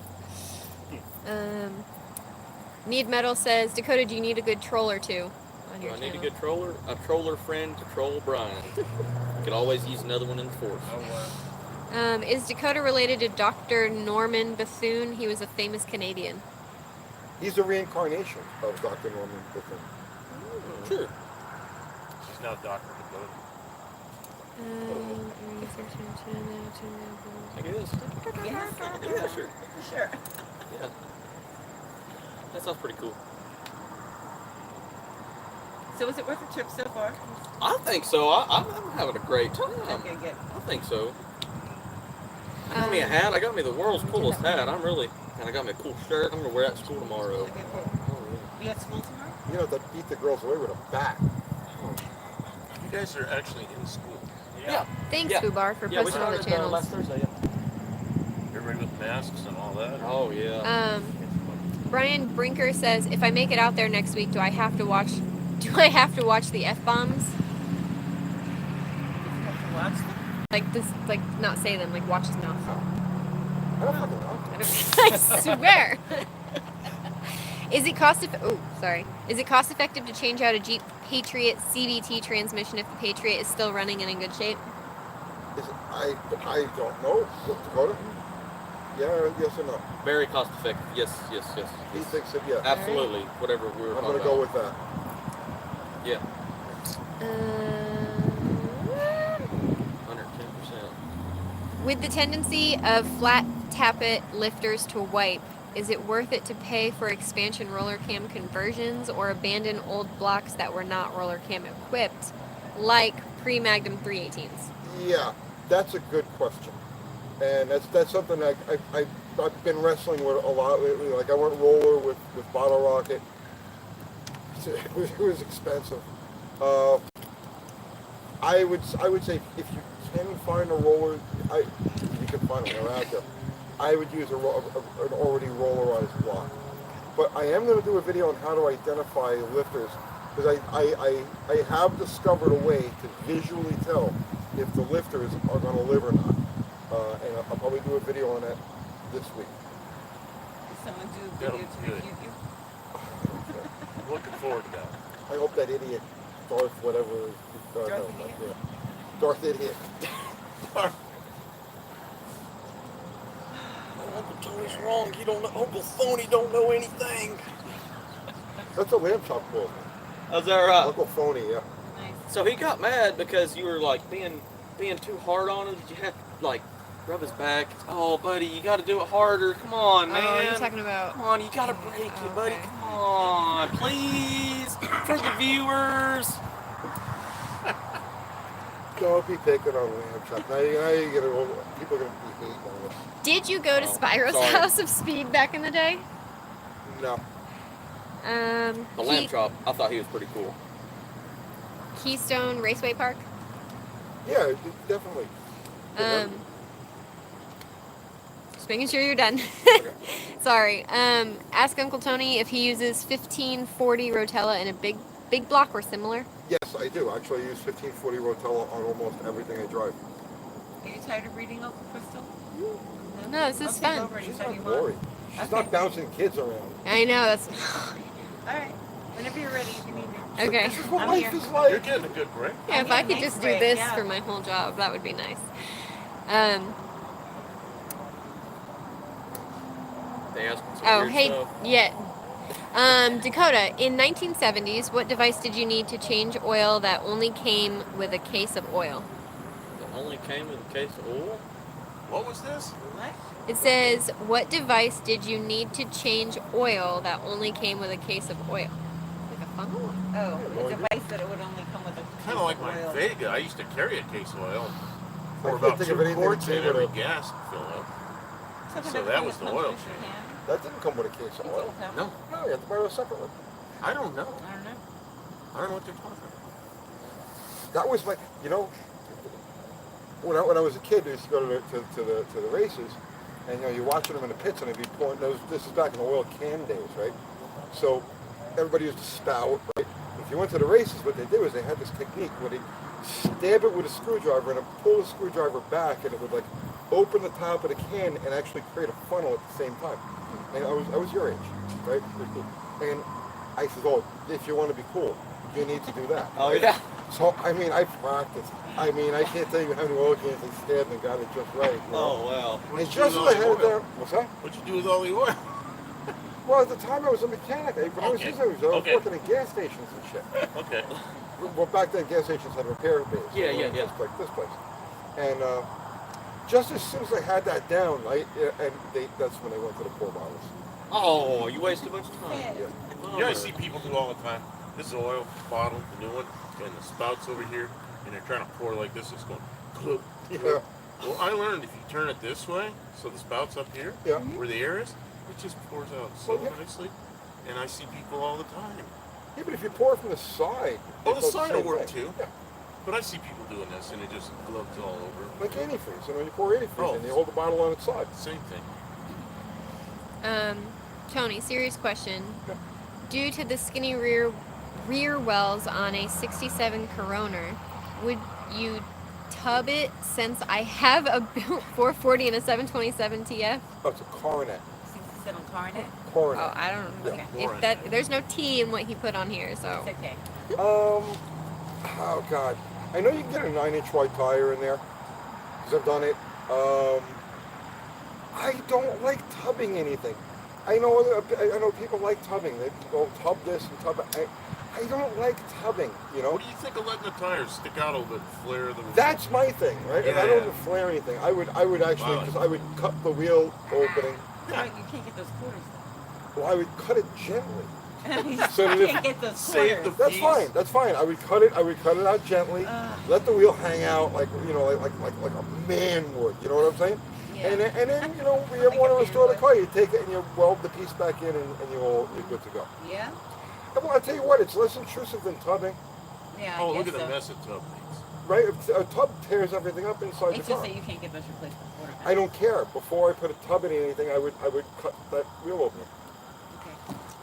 Need Metal says, Dakota, do you need a good troll or two on Do your I need a channel? good troller? A troller friend to troll Brian. Could always use another one in the force. Oh wow. Is Dakota related to Dr. Norman Bethune? He was a famous Canadian. He's a reincarnation of Dr. Norman Bethune. Sure. She's now Dr. Dakota. I guess. Yes. Yeah, sure. Sure. Yeah. That sounds pretty cool. So is it worth the trip so far? I think so. I'm having a great time. Okay, good. I think so. I got me a hat. I got me the world's coolest hat. And I got me a cool shirt. I'm gonna wear that to school tomorrow. Okay, cool. You got school tomorrow? You know, that beat the girls away with a bat. You guys are actually in school. Yeah. Thanks, Yeah. Fubar, for Yeah, we posting all the started last channels. Thursday. Yeah. Everybody with masks and all that. Oh yeah. Brian Brinker says, if I make it out there next week, do I have to watch the F-bombs? You have to watch them? Like this, like not say them, like watch his mouth. I don't fucking know. I swear. Is it cost effective to change out a Jeep Patriot CVT transmission if the Patriot is still running and in good shape? I don't know. Dakota? Yeah, yes or no? Very cost effective. Yes. He thinks that, yeah. Absolutely. Whatever we were I'm talking going to go about. with that. Yeah. Under 10%. With the tendency of flat tappet lifters to wipe, is it worth it to pay for expansion roller cam conversions or abandon old blocks that were not roller cam equipped, like pre-Magnum 318s? Yeah, that's a good question, and that's something I've been wrestling with a lot lately. Like I went roller with Bottle Rocket. It was expensive. I would say if you can find a roller, you can find them. They're out there. I would use an already rollerized block. But I am going to do a video on how to identify lifters, because I have discovered a way to visually tell if the lifters are going to live or not. And I'll probably do a video on that this week. Did someone do a That'll video to be good. refute you? I'm looking forward to that. I hope that idiot, Darth whatever, Darth Idiot. Uncle Tony's wrong. You don't know. Uncle Phony don't know anything. That's a lamb chop quote. Is that right? Uncle Phony, yeah. Nice. So he got mad because you were like being too hard on him. Did you have to like rub his back? Oh, buddy, you got to do it harder. Come on, man. Oh, you're talking about. Come on, you got to break it, buddy. Okay. Come on, please, for the viewers. Don't be picking on lamb chop. Now you get people are going to be hating on us. Did you go to Oh, Spyro's sorry. House of Speed back in the day? No. The lamb chop, I thought he was pretty cool. Keystone Raceway Park. Yeah, definitely. Just making sure you're done. Sorry. Ask Uncle Tony if he uses 1540 Rotella in a big block or similar. Yes, I do. Actually, I use 1540 Rotella on almost everything I drive. Are you tired of reading Uncle Crystal? No, this is I'll take fun. over She's anytime not you want. boring. She's Okay. not bouncing kids around. I know that's. All right. Whenever you're ready, if you need me. Okay. This is what I'm life here. is You're like. getting a good break. Yeah, if I Yeah, could nice just do break, this yeah. for my whole job, that would be nice. They asked some Oh, weird hey, stuff. yeah. Dakota, in 1970s, what device did you need to change oil that only came with a case of oil? That only came with a case of oil. What was this? What? It says, what device did you need to change oil that only came with a case of oil? Like a funnel? Oh, no a idea. device that it would only come with a Kind of like my oil. Vega. I used to carry a case of oil. I Pour can't about think 2 of anything quarts that in came with every a- gas fill up. Except for So that everything was the comes oil with your change. hand. That didn't come with a case of You oil. don't have No, one. No, you have to buy it separately. I don't know. I don't know. I don't know what they're talking about. That was my, when I was a kid, I used to go to the races, and you're watching them in the pits, and they'd be pouring those. This is back in the oil can days, right? So everybody used to spout, right? If you went to the races, what they did was they had this technique where they stab it with a screwdriver and then pull the screwdriver back, and it would like open the top of the can and actually create a funnel at the same time. And I was your age, right? And I said, oh, if you want to be cool, you need to do that. Oh right? yeah. So, I practiced. I can't tell you how many oil cans I stabbed and got it just right. Oh wow. And just as I had it down, what's that? What'd you do with all the oil? Well, at the time I was a mechanic. When I was Okay. his age, I was Okay. working at gas stations and shit. Okay. Well, back then gas stations had repair bays. Yeah. Just like this place. And just as soon as I had that down, that's when they went to the pour bottles. Oh, you wasted a bunch of time. Yeah. Oh, You guys see people do all the time. This is an oil bottle, the new one, and the spout's over here, and they're trying to pour like this. It's going. Clunk, Yeah. clunk. Well, I learned if you turn it this way, so the spout's up here, Yeah. where the air is, it just pours out so Well, yeah. nicely. And I see people all the time. Yeah, but if you pour from the side, Oh, it the does side will same work thing. too. Yeah. But I see people doing this, and it just glubs all over. Like antifreeze. You pour antifreeze Oh. and you hold the bottle on its side. Same thing. Tony, serious question. Due to the skinny rear wells on a 67 Coroner, would you tub it since I have a built 440 and a 727 TF? Oh, it's a coronet. 67 Coronet. Coronet. Oh, I don't know. Okay. If that there's no T in what he put on here, so It's okay. Oh God, I know you can get a 9-inch wide tire in there, because I've done it. I don't like tubbing anything. I know people like tubbing. They go tub this and tub it. I don't like tubbing, you know. What do you think of letting the tires stick out a little bit, flare them? That's my thing, right? And I Yeah. don't flare anything. I would actually, Wow. because I would cut the wheel opening. Sorry, you can't get those quarters. Well, I would cut it gently. though. So you that can't get those Save quarters. the- That's fine. That's fine. I would cut it out gently. Let the wheel hang out like like a man would. You know what I'm saying? Yeah. And then you know, when you want to restore the car, you take it and you weld the piece back in, and you're good to go. Yeah? And well, I tell you what, it's less intrusive than tubbing, Yeah. Oh, I look guess at the so. mess a tub makes. right? A tub tears everything up inside It's the just car. that you can't get those replaced with quarter I don't care. Before I put a tub in anything, I would cut that wheel opener.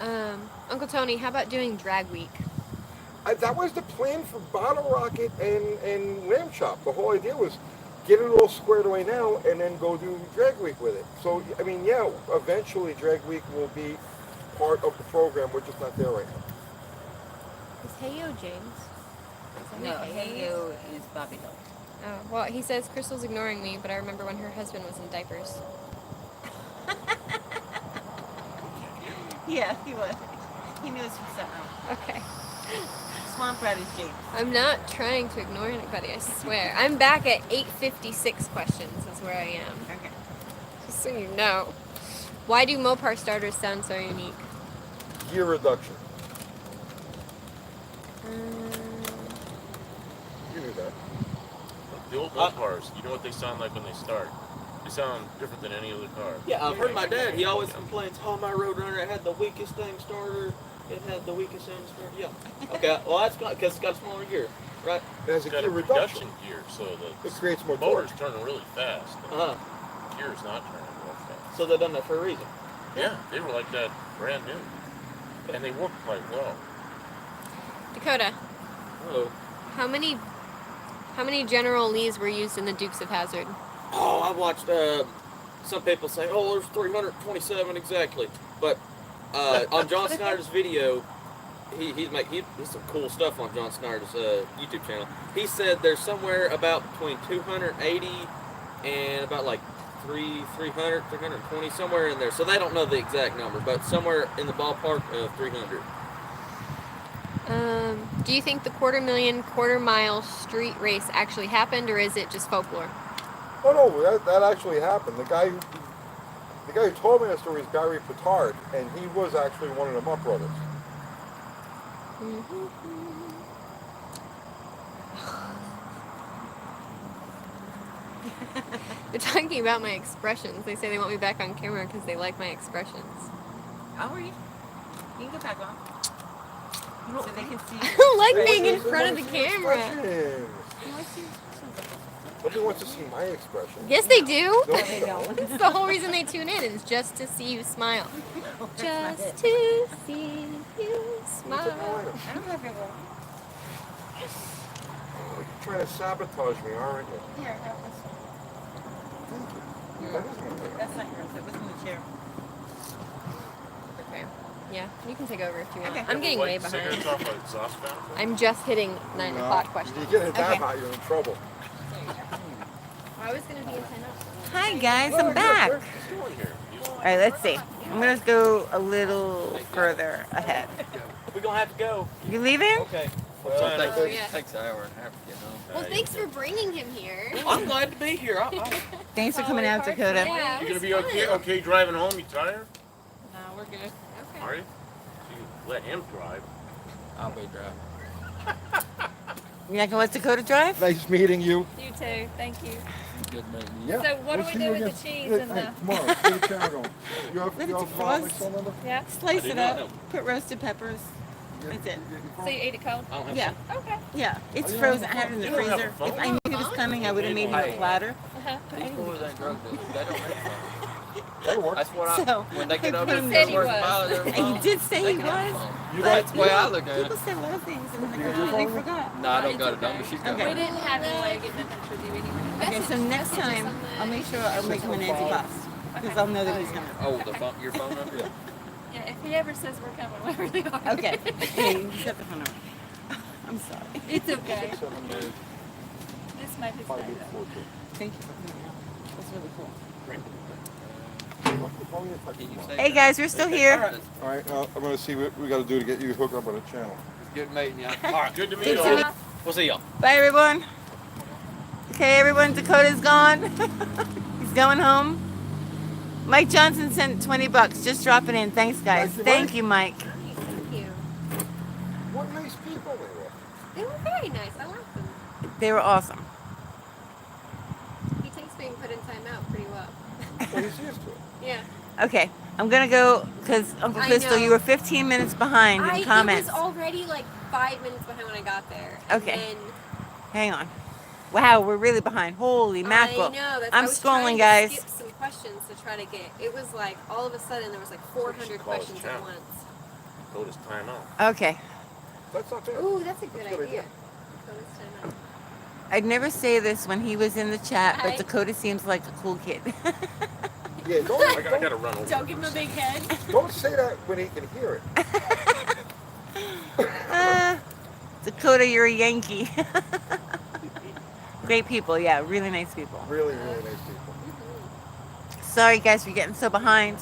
Okay. Uncle Tony, how about doing drag week? That was the plan for Bottle Rocket and Ram Chop. The whole idea was get it all squared away now and then go do Drag Week with it. So, I mean, yeah, eventually Drag Week will be part of the program. We're just not there right now. Is Heyo James? No, Hey You is Bobby Doe. Oh, well, he says Crystal's ignoring me, but I remember when her husband was in diapers. Yeah, he was. He knew us from something else. Okay. Swamp Rat is James. I'm not trying to ignore anybody, I swear. I'm back at 856 questions is where I am. Okay. Just so you know. Why do Mopar starters sound so unique? Gear reduction. You knew that. The old cars, you know what they sound like when they start? They sound different than any other car. Yeah, I've heard my dad. He always complains, "Oh, my Roadrunner, it had the weakest thing starter. It had the weakest thing starter." Yeah. Okay. Well, that's because it's got a smaller gear, right? It has It's a got gear a reduction. reduction gear, so It creates more the motor's torque. turning really fast. Uh huh. The gear's not turning real fast. So they done that for a reason. Yeah, they were like that brand new. And they work quite well. Dakota, Oh. how many General Lees were used in the Dukes of Hazzard? Oh, I watched. Some people say, "Oh, there's 327 exactly," but on John Snyder's video, he's some cool stuff on John Snyder's YouTube channel. He said there's somewhere about between 280 and about like 300, 320, somewhere in there. So they don't know the exact number, but somewhere in the ballpark of 300. Do you think the quarter-mile street race actually happened, or is it just folklore? Oh no, that actually happened. The guy who told me that story is Barry Petard, and he was actually one of the Mupp brothers. They're talking about my expressions. They say they want me back on camera because they like my expressions. I'll read. You can get back on. So they can see. I don't like being in Nobody front of the wants to see camera. expressions. You want to see expressions? Nobody wants to see my expression. Yes, they do. No, They don't. It's the whole reason they tune in is just to see you smile. Just to see you smile. I don't have your one. Oh, you're trying to sabotage me, aren't you? Here, have this one. That is my That's not yours. It was in the chair. Okay. Yeah, you can take over if you want. Okay. I'm getting way Light behind. cigarettes off an exhaust manifold? I'm just hitting 9 No, o'clock questions. You get it that Okay. hot, you're in trouble. I was going to be in 10 Hi guys, I'm back. What's he doing here? All right, let's see. I'm gonna go a little further ahead. We're gonna have to go. You leaving? Okay. Well, it Oh, yeah. takes an hour and a half to get home. Well, thanks for bringing him here. I'm glad to be here. Thanks for coming out, Dakota. Yeah, You it gonna was be fun. okay driving home? You tired? No, we're good. Okay. Are you? You let him drive. I'll be driving. You not gonna let Dakota drive? Nice meeting you. You too. Thank you. Good meeting you. Yeah. So what do we'll we see do you with the again. cheese and the- Tomorrow, get the channel going. You have, Let you it have my defrost. cell number? Yeah. Slice did it not up. know. Put roasted peppers. That's it. So you eat it cold? I don't have Yeah, Okay. yeah. It's Oh, you frozen. I don't had it in the You don't have a freezer. phone? If I knew he was coming, I would have made him a Hey. platter. Uh-huh. These boys ain't drug dealers. They don't make fun. That'll work. That's what So, when they get I over put and him Said start he working was. miles every And he month, did say they he can have was. fun. You But, That's the way you I know, look at People it. say a lot of things and then You got they your completely phone? forgot. No, I don't got it done, but she's got Okay. We it. didn't have any way of getting in touch with you anyway. Okay, so next time I'll make sure I'll make him an anti-pass because I'll know that he's coming. Oh, your phone number? Yeah. Yeah, if he ever says we're coming, we really are. Okay. Hey, you set the phone number. I'm sorry. It's okay. 678 This might be sad. 5842. Thank you for coming out. That's really cool. Call me in touch Can you tomorrow. say Hey that? guys, we're still here. All right, I'm going to see what we got to do to get you hooked up on a channel. Good meeting you. All right, good to meet Good you. to meet- We'll see y'all. Bye, everyone. Okay, everyone. Dakota's gone. He's going home. Mike Johnson sent $20. Just dropping in. Thanks, guys. Thank you, Mike. Thank you, Mike. Nice, thank you. What nice people they were. They were very nice. I liked them. They were awesome. He takes being put in timeout pretty well. Well, he's used to it. Yeah. Okay, I'm gonna go because Uncle I Crystal, know. you were 15 minutes behind in comments. It was already like 5 minutes behind when I got there. And Okay. then Hang on. Wow, we're really behind. Holy mackerel! I know. That's, I'm I was trying scrolling, to guys. skip some questions to try to get. It was like all of a sudden there was like 400 call us questions at channel. once. Dakota's timeout. Okay, That's not bad. Ooh, that's a good That's a good idea. idea. Dakota's timeout. I'd never say this when he was in the chat, but Hi. Dakota seems like a cool kid. Yeah, I don't gotta run over. Don't give him a big head. don't say that when he can hear it. Dakota, you're a Yankee. Great people, yeah, really nice people. Really, really nice people. Sorry, guys, for getting so behind.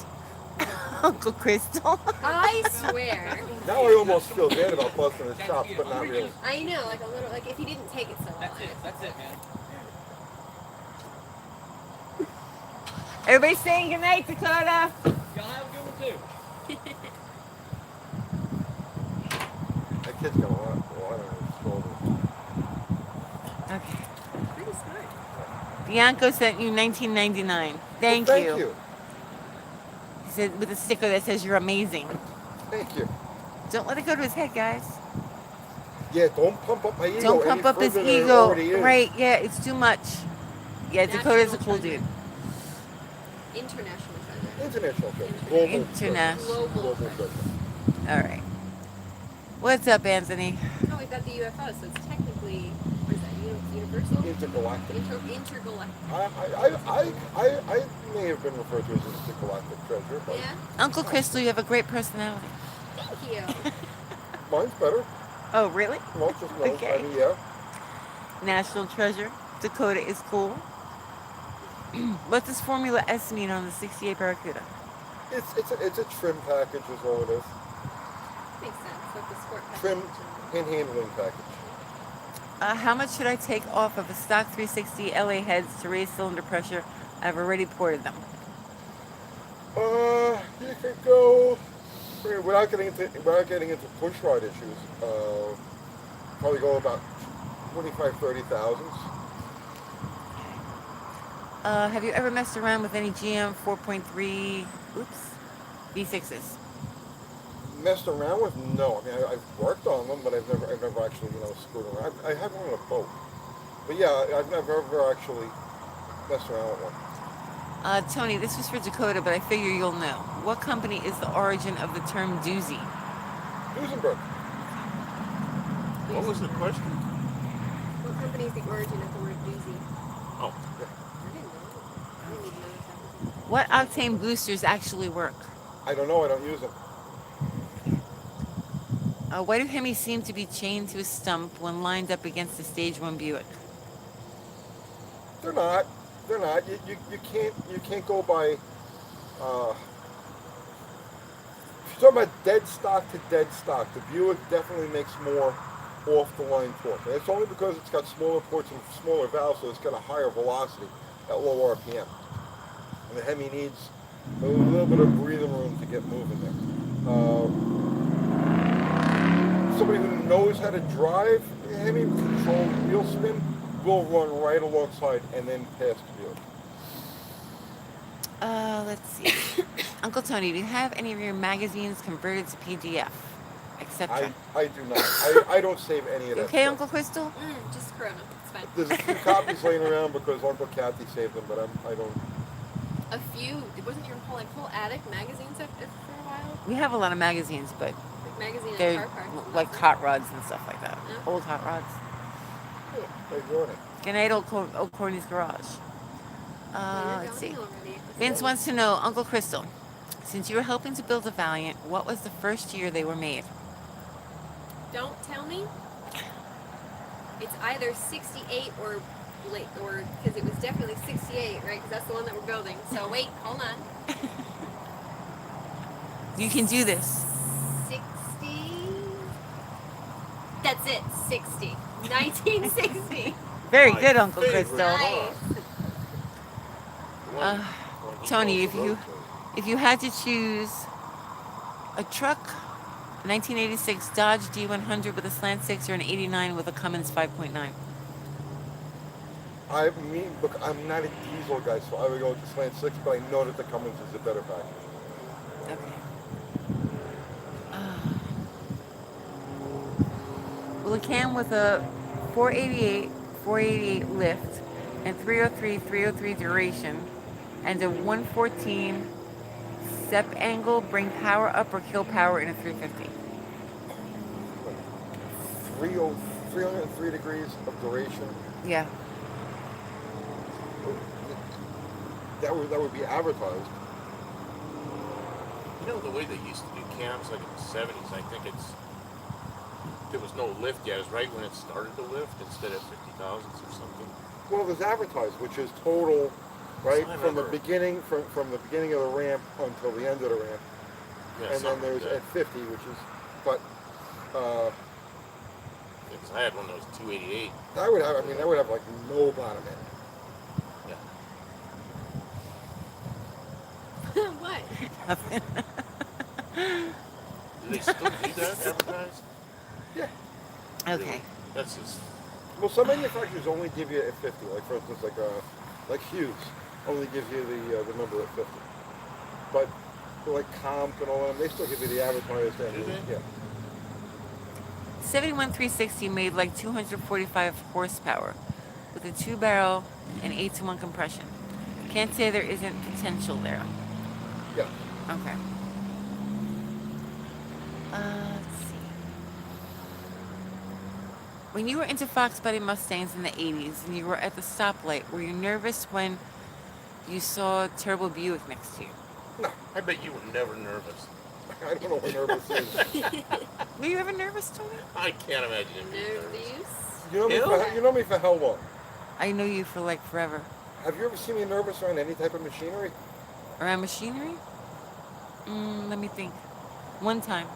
Uncle Crystal. I swear. Now I almost feel bad about busting his chops, but not really. I know, like a little, like if he didn't take it so well. That's it, man. Everybody saying goodnight, Dakota. Y'all have a good one too. That kid's got a lot on his shoulders. Okay. Pretty smart. Bianco sent you 1999. Thank Well, you. Thank you. He said with a sticker that says you're amazing. Thank you. Don't let it go to his head, guys. Yeah, don't pump up my ego. Don't any pump up his further than it ego. already is. Right, yeah, it's too much. Yeah, Dakota's a National cool treasure. dude. International treasure. International treasure. Global International. treasure. Global Global treasure. treasure. All right. What's up, Anthony? Oh, we've got the UFO, so it's technically, what is that, universal? Intergalactic. Intergalactic. I may have been referred to as intergalactic treasure, but Yeah? Uncle Crystal, you have a great personality. Thank you. mine's better. Oh, really? Well, just no. Okay. I mean, yeah. National treasure. Dakota is cool. What does Formula S mean on the 68 Barracuda? It's a trim package is all it is. Makes sense. Like the sport Trim package. and handling package. How much should I take off of a stock 360 LA heads to raise cylinder pressure? I've already ported them. You could go without getting into push rod issues. Probably go about 25-30,000. Have you ever messed around with any GM 4.3 V6s? Messed around with? No. I mean, I've worked on them, but I've never actually, screwed around. I have one on a boat, but yeah, I've never ever actually messed around with one. Tony, this was for Dakota, but I figure you'll know. What company is the origin of the term doozy? Duesenberg. What was the question? What company is the origin of the word doozy? Oh, I didn't know. I didn't even know that. What octane boosters actually work? I don't know. I don't use them. Why do Hemis seem to be chained to a stump when lined up against a Stage 1 Buick? They're not. They're not. You can't go by. If you're talking about dead stock to dead stock, the Buick definitely makes more off the line torque. And it's only because it's got smaller ports and smaller valves, so it's got a higher velocity at low RPM. And the Hemi needs a little bit of breathing room to get moving there. Somebody who knows how to drive a Hemi with controlled wheel spin will run right alongside and then past the Buick. Let's see. Uncle Tony, do you have any of your magazines converted to PDF, etc.? I do not. I don't save any of that Okay, stuff. Uncle Crystal? Just Corona. It's fine. There's a few copies laying around because Uncle Kathy saved them, but I don't. A few. Wasn't your whole attic magazines up for a while? We have a lot of magazines, but Like magazine and they're car parts. and like stuff. hot rods and stuff like that. Yeah. Old hot rods. They're doing it. Good night, old Corny's garage. Yeah, Let's see. you're going already. Vince wants to know, Uncle Crystal, since you were helping to build a Valiant, what was the first year they were made? Don't tell me. It's either 68 or late, or because it was definitely 68, right? Because that's the one that we're building. So wait, hold on. You can do this. 60. That's it. 60. 1960. Very My good, Uncle favorite Crystal. Nice. The Uh, one he Tony, calls the road coat. if you had to choose a truck, 1986 Dodge D100 with a slant six or an 89 with a Cummins 5.9. Look, I'm not a diesel guy, so I would go with the Slant 6, but I know that the Cummins is a better package. Okay. Well, it came with a 488 lift, and 303 duration, and a 114 step angle, bring power up or kill power in a 350. 303 degrees of duration. Yeah. That would be advertised. You know the way they used to do cams like in the 70s, I think there was no lift yet. It was right when it started to lift instead of 50,000s or something. Well, there's advertised, which is total, right, I from the remember. beginning from the beginning of the ramp until the end of the ramp, Yeah, and then something there's like at 50, which is, but because I had one of those 288. that would have like no bottom end. What? Do they still do that advertised? Yeah. Okay. That's just. Well, some manufacturers only give you at 50. Like for instance, like Hughes only gives you the number at 50. But like Comp and all of them, they still give you the advertised end. Do they? Yeah. 71 360 made like 245 horsepower with a 2-barrel and 8-to-1 compression. Can't say there isn't potential there. Yeah. Okay. Let's see. When you were into Fox Body Mustangs in the 80s and you were at the stoplight, were you nervous when you saw a Turbo Buick next to you? No, I bet you were never nervous. I don't know what nervous is. Were you ever nervous, Tony? I can't imagine him being nervous. Nervous. You know me for how long? I know you for like forever. Have you ever seen me nervous around any type of machinery? Around machinery? Let me think. One time.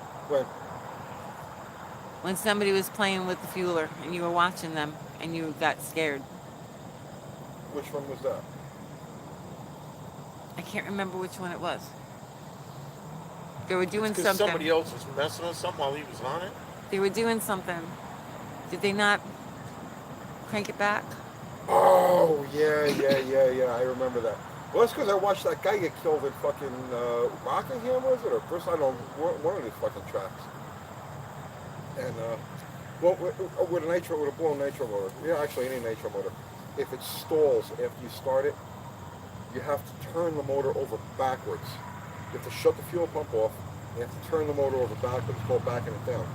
When somebody was playing with the fueler and you were watching them and you got scared. Which one was that? I can't remember which one it was. They were doing Because something. somebody else was messing with something while he was on it. They were doing something. Did they not crank it back? Oh, yeah. I remember that. Well, that's because I watched that guy get killed in fucking Rockingham, was it? Or first I don't know, one of these fucking tracks. And, well, with a blown nitro motor, actually any nitro motor, if it stalls after you start it, you have to turn the motor over backwards. You have to shut the fuel pump off, and you have to turn the motor over backwards. It's called backing it down.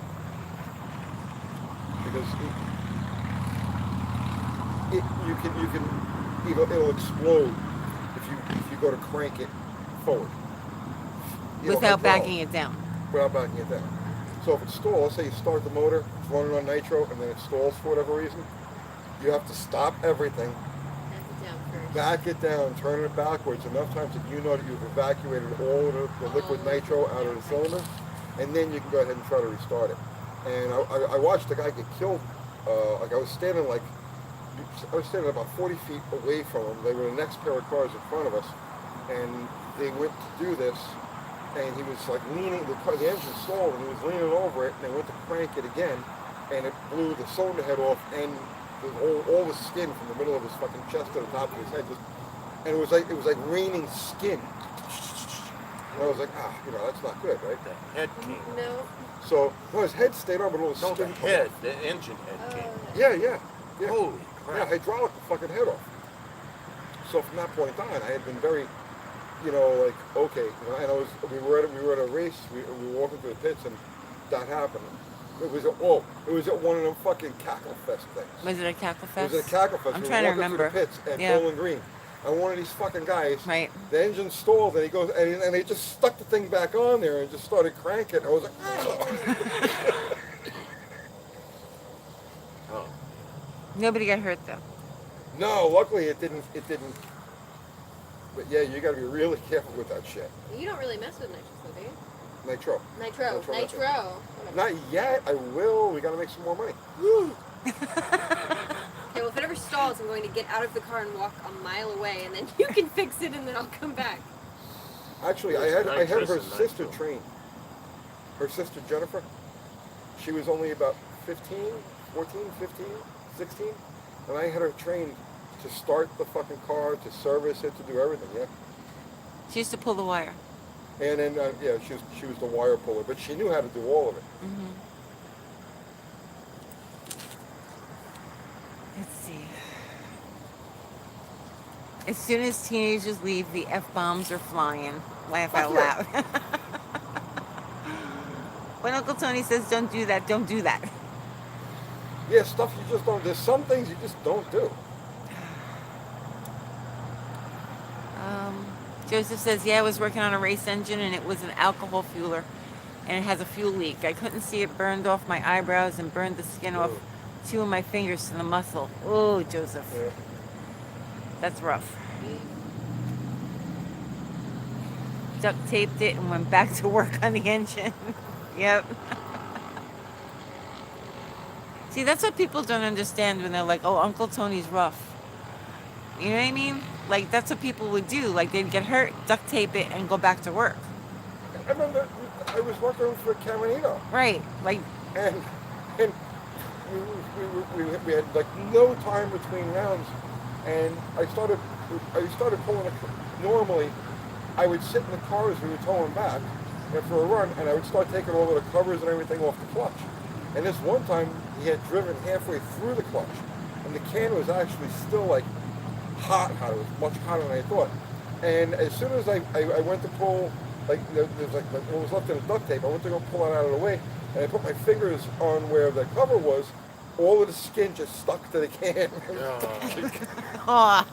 Because it'll explode if you go to crank it forward. Without backing it down. Without backing it down. So if it stalls, let's say you start the motor, it's running on nitro, and then it stalls for whatever reason, you have to stop everything, back it down, turn it backwards enough times that you know that you've evacuated all the liquid nitro out of the cylinder, and then you can go ahead and try to restart it. And I watched the guy get killed. I was standing about 40 feet away from him. They were the next pair of cars in front of us, and they went to do this, and he was like leaning, the engine stalled, and he was leaning over it, and they went to crank it again, and it blew the cylinder head off, and all the skin from the middle of his fucking chest to the top of his head, and it was like raining skin. And I was like, that's not good, right? The head came. No. So, his head stayed on, but all the No, skin. the head, the engine head came. Yeah. Holy Yeah, crap. hydraulic the fucking head off. So from that point on, I had been very, okay. And we were at a race. We were walking through the pits, and that happened. It was at one of them fucking Cackle Fest things. Was it a Cackle Fest? It was at a Cackle Fest. I'm We trying to were walking remember. through the pits at Yeah. Bowling Green. And one of these fucking guys, Right. the engine stalled, and he goes, and they just stuck the thing back on there and just started cranking. I was like, Oh. Nobody got hurt though. no, luckily it didn't. But yeah, you got to be really careful with that shit. You don't really mess with nitrous, though, do you? Nitro. Nitro. Nitro. Nitro. Not yet. I will. We got to make some more money. Okay, well, if it ever stalls, I'm going to get out of the car and walk a mile away, and then you can fix it, and then I'll come back. Actually, I It's had her nitrous and sister nitro. train. Her sister Jennifer. She was only about 15, 14, 15, 16, and I had her trained to start the fucking car, to service it, to do everything. Yeah. She used to pull the wire. And then yeah, she was the wire puller, but she knew how to do all of it. Mm-hmm. Let's see. As soon as teenagers leave, the F-bombs are flying. Laugh out Yeah. loud. When Uncle Tony says, don't do that, don't do that. Yeah, stuff you just don't. There's some things you just don't do. Joseph says, yeah, I was working on a race engine and it was an alcohol fueler and it has a fuel leak. I couldn't see it, burned off my eyebrows and burned the skin off 2 of my fingers to the muscle. Oh, Joseph. Yeah. That's rough. Duct taped it and went back to work on the engine. Yep. See, that's what people don't understand when they're like, oh, Uncle Tony's rough. You know what I mean? Like, that's what people would do. Like, they'd get hurt, duct tape it, and go back to work. I remember I was working for Caminito, Right. Like, and we had like no time between rounds, and I started pulling. Normally, I would sit in the car as we were towing back, and for a run, and I would start taking all of the covers and everything off the clutch. And this one time, he had driven halfway through the clutch, and the can was actually still like hot. It was much hotter than I thought. And as soon as I went to pull, like there's like what was left in the duct tape, I went to go pull it out of the way, and I put my fingers on where the cover was. All of the skin just stuck to the can. aw.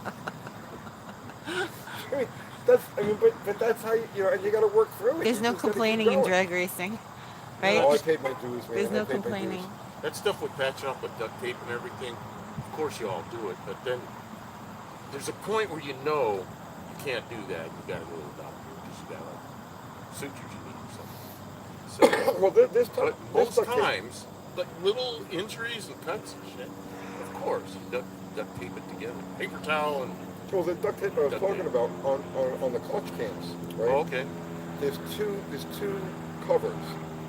I mean, but that's how you know, and you got to work through it. There's You no just gotta keep complaining in going. drag racing. Right? Oh, I paid my dues, man. There's I no paid my complaining. dues. That stuff with patching up with duct tape and everything, of course you all do it, but then there's a point where you know you can't do that. You gotta go to the doctor because you got like sutures you need or something. So, Well, this time, but most times, like little injuries and cuts and shit, of course, you duct tape it together. Paper towel and, well, the duct tape I was Duct talking tape. about on the clutch cans, right? oh, okay. There's two covers.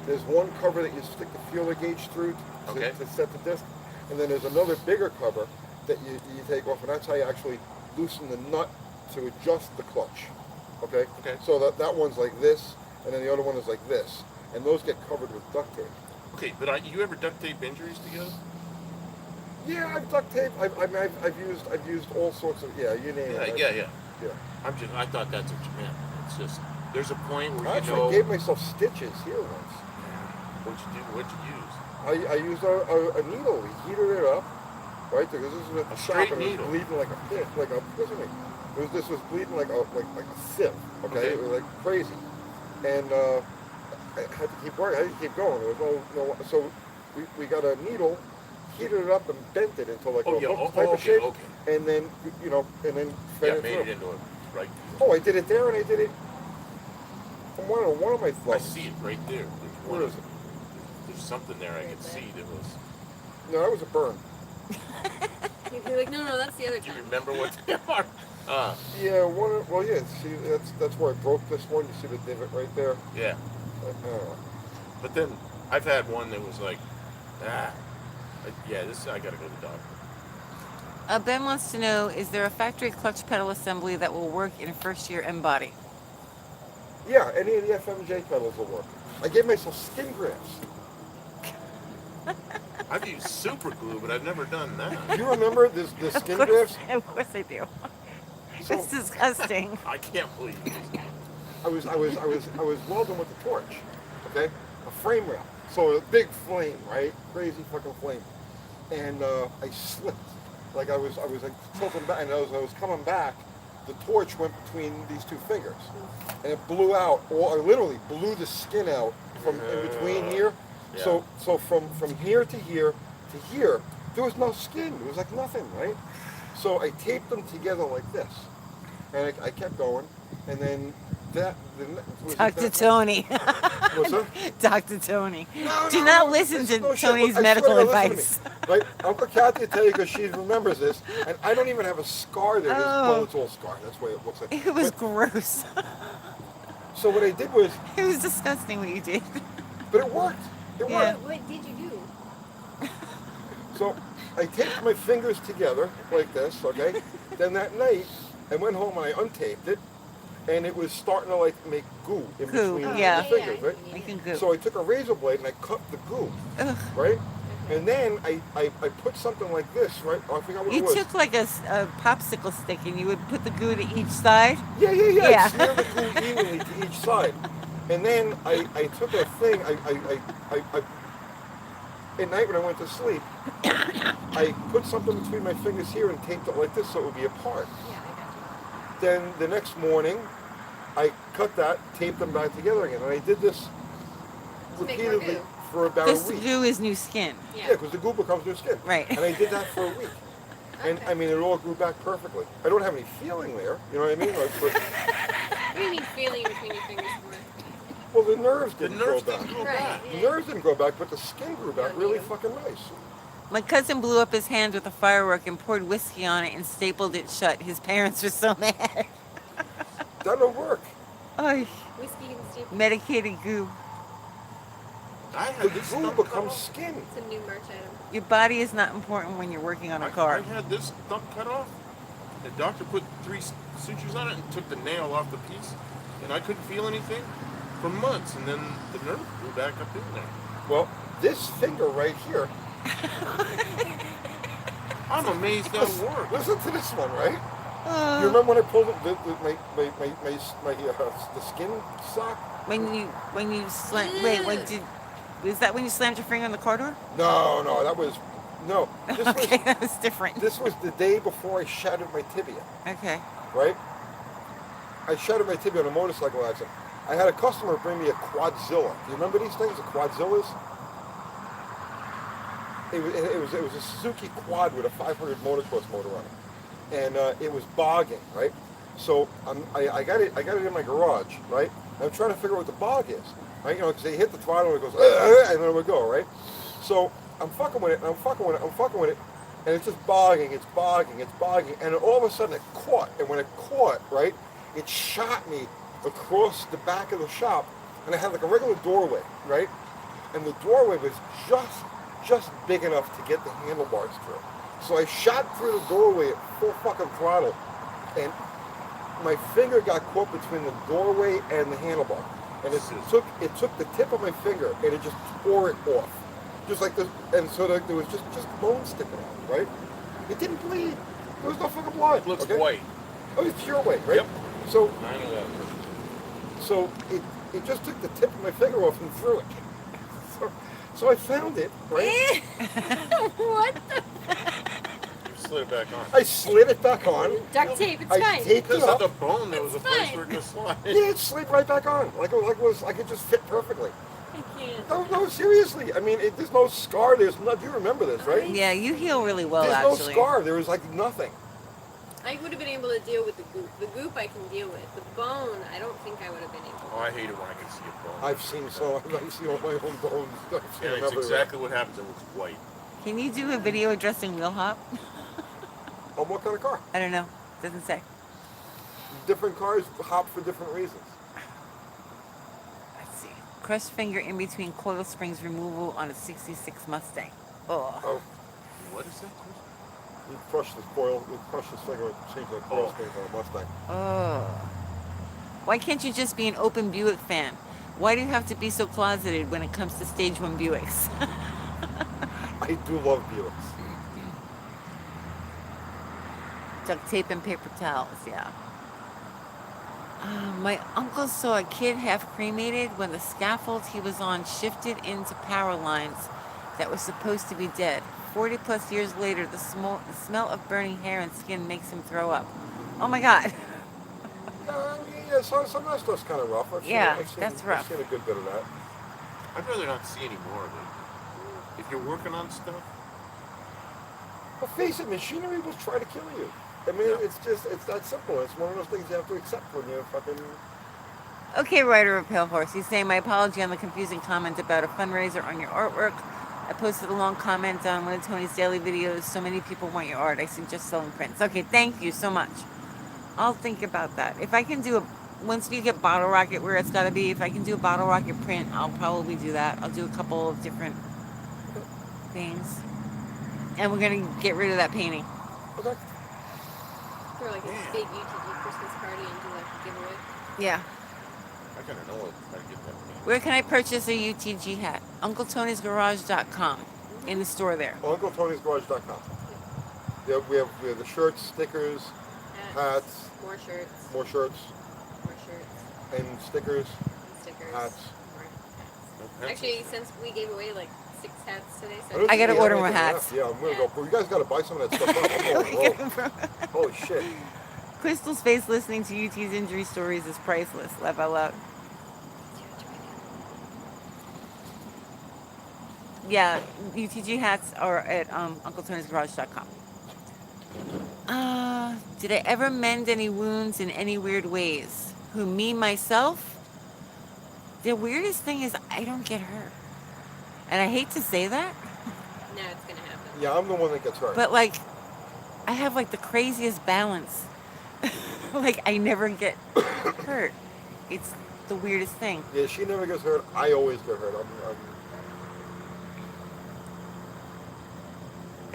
There's one cover that you stick the feeler gauge through Okay. to set the disc, and then there's another bigger cover that you take off, and that's how you actually loosen the nut to adjust the clutch. Okay? Okay. So that one's like this, and then the other one is like this, and those get covered with duct tape. Okay, but you ever duct tape injuries together? Yeah, I've duct tape. I've used all sorts of you name it. Yeah. Yeah. I thought that's what you meant. It's just there's a point where I you actually know. gave myself stitches here once. What'd you do? What'd you use? I used a needle. We heated it up, right? Because this is A a straight shop, and it needle. was bleeding like a fish, listen to me. This was bleeding like a sieve. Okay, Okay. it was like crazy, and I had to keep working. I had to keep going. There was no. So we got a needle, heated it up, and bent it into like Oh a yeah. hook Oh, type of shape, okay. and then and then fed Yeah, it made through. it into a right. Oh, I did it there, and I did it from one of my I thumbs. see it right there. There's Where one is it? There's something there I can see that was. No, that was a burn. You'd be like, no, that's the other Do you time. remember what they are? Yeah, well, yeah. See, that's where I broke this one. You see the divot right there. Yeah. Uh, But then I've had one that was like, this I gotta go to the doctor. Ben wants to know, is there a factory clutch pedal assembly that will work in first year M body? Yeah, any of the FMJ pedals will work. I gave myself skin grafts. I've used super glue, but I've never done that. You remember the skin grafts? Of course I do. So It's disgusting. I can't believe this. I was welding with the torch, okay, a frame rail. So a big flame, right? Crazy fucking flame. And I slipped, like I was like tilting back, and as I was coming back, the torch went between these two fingers, and it blew out. I literally blew the skin out from in between here. Yeah. So from here to here to here, there was no skin. There was like nothing, right? So I taped them together like this, And I kept going, and then Dr. Tony. What's that? Dr. Tony. No, Do no, not no, listen this to is no shit. Tony's Look, I medical swear to God, advice. listen to me. Right? Uncle Kathy will tell you because she remembers this, and I don't even have a scar there. Well, it's all scarred. That's the way it looks like. It was But- gross. so what I did was, It was disgusting what you did. but it worked. It Yeah. worked. What did you do? So I taped my fingers together like this, okay? Then that night, I went home and I untaped it, and it was starting to like make goo in Goo, between yeah. the fingers, right? I can go. So I took a razor blade and I cut the goo, Ugh. right? And then I put something like this, right? I forgot what You it was. took like a popsicle stick and you would put the goo to each side. Yeah. Yeah. I smeared the glue evenly to each side. And then I took a thing, at night when I went to sleep, I put something between my fingers here and taped it like this so it would be apart. Yeah, I got Then the next morning, I cut that, taped them back together again. And I did this To make more repeatedly goo. for about This a week. goo is new skin. you. Yeah, because the goo becomes new skin. Right. And I did that for a week. And Okay. I mean, it all grew back perfectly. I don't have any feeling there, you know what I mean? Like, but, What do you mean feeling between your fingers for? well, the nerves The didn't nerves grow didn't back. grow Right. back. The nerves didn't grow back, but the skin grew back Yeah, really yeah. fucking nice. My cousin blew up his hand with a firework and poured whiskey on it and stapled it shut. His parents were so mad. That'll work. Oh, Whiskey and steep. medicated goo. I The had this goo thumb cut becomes off. skin. It's a new merch item. Your body is not important when you're working on a I car. had this thumb cut off. The doctor put 3 sutures on it and took the nail off the piece, and I couldn't feel anything for months. And then the nerve grew back up in there. Well, this finger right here, I'm amazed that worked. listen to this one, right? Uh, You remember when I pulled the skin sock? when you slam. Wait, is that when you slammed your finger on the car door? No, that was, no. This Okay, was, that was different. this was the day before I shattered my tibia, Okay. right? I shattered my tibia on a motorcycle accident. I had a customer bring me a Quadzilla. Do you remember these things, the Quadzillas? It was a Suzuki Quad with a 500 motocross motor on it, and it was bogging, right? So I got it in my garage, right? I'm trying to figure out what the bog is, right? You know, because they hit the throttle and it goes, and then it would go, right? So I'm fucking with it, and I'm fucking with it, and it's just bogging, and all of a sudden it caught, and when it caught, right, it shot me across the back of the shop, and I had like a regular doorway, right? And the doorway was just big enough to get the handlebars through. So I shot through the doorway at full fucking throttle, and my finger got caught between the doorway and the handlebar. And it took the tip of my finger and it just tore it off. Just like this, and so there was just bone sticking out, right? It didn't bleed. There was no fucking blood. It looks okay? white. Oh, it's pure white, right? Yep. So I know that. so it just took the tip of my finger off and threw it. So I found it, right? What the? You slid it back on. I slid it back on. Duct tape, it's I fine. taped it Because of up. the bone, there was a It's place fine. where it could slide. Yeah, it slid right back on. Like it just fit perfectly. I can't. No, seriously. I mean, there's no scar. There's not. You remember this, right? Yeah, you heal really well, There's actually. no scar. There was like nothing. I would have been able to deal with the goop. The goop I can deal with. The bone, I don't think I would have been able Oh, I hate it when I can see a bone. I've seen all my own bones. I've seen Yeah, them it's everywhere. exactly what happens. It looks white. Can you do a video addressing wheel hop? On what kind of car? I don't know. Doesn't say. Different cars hop for different reasons. Let's see. Crushed finger in between coil springs removal on a 66 Mustang. Oh. Oh, What is that? you crush this coil, you crush this finger, and change the coil Oh. springs on a Mustang. Oh. Why can't you just be an open Buick fan? Why do you have to be so closeted when it comes to stage 1 Buicks? I do love Buicks. Duct tape and paper towels, yeah. My uncle saw a kid half cremated when the scaffold he was on shifted into power lines that were supposed to be dead. 40 plus years later, the smell of burning hair and skin makes him throw up. Oh my God. Yeah, some of that stuff's kind of rough. Yeah, I've seen, that's rough. I've seen a good bit of that. I'd rather not see any more of it. If you're working on stuff, But face it, machinery will try to kill you. I mean, it's that simple. It's one of those things you have to accept when you're fucking. Okay, writer of Pale Horse. He's saying, my apology on the confusing comment about a fundraiser on your artwork. I posted a long comment on one of Tony's daily videos. So many people want your art. I suggest selling prints. Okay, thank you so much. I'll think about that. If I can do once you get Bottle Rocket where it's got to be, if I can do a Bottle Rocket print, I'll probably do that. I'll do a couple of different things. And we're going to get rid of that painting. Okay. Throw like a big UTG Christmas party and do like a giveaway. Yeah. I gotta know how to get that paint. Where can I purchase a UTG hat? UncleTony'sGarage.com. In the store there. UncleTony'sGarage.com. Yeah, we have the shirts, stickers, hats, More shirts. more shirts, More shirts. and stickers, Stickers. hats. More hats. No pencils. Actually, since we gave away like 6 hats today, so don't I gotta think we order have more anything hats. left. Yeah, I'm gonna go. You guys gotta buy some of that stuff. Whoa. Holy shit. Crystal's face listening to UT's injury stories is priceless. Laugh out loud. Yeah, UTG hats are at UncleTony'sGarage.com. Did I ever mend any wounds in any weird ways? Who, me, myself? The weirdest thing is I don't get hurt. And I hate to say that, now it's gonna happen. Yeah, I'm the one that gets hurt. but like, I have like the craziest balance. Like, I never get hurt. It's the weirdest thing. Yeah, she never gets hurt. I always get hurt.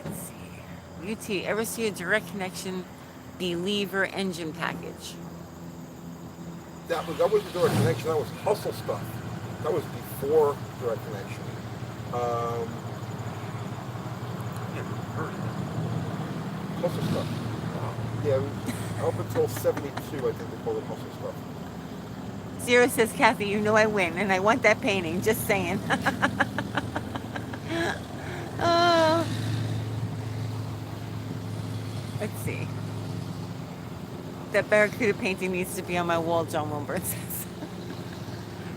Let's see. UT, ever see a direct connection Believer engine package? That wasn't direct connection. That was hustle stuff. That was before direct connection. Hustle stuff. Yeah, it was up until '72, I think they called it hustle stuff. Zero says, Kathy, you know I win, and I want that painting. Just saying. Oh. Let's see. That Barracuda painting needs to be on my wall, John Wilburn says.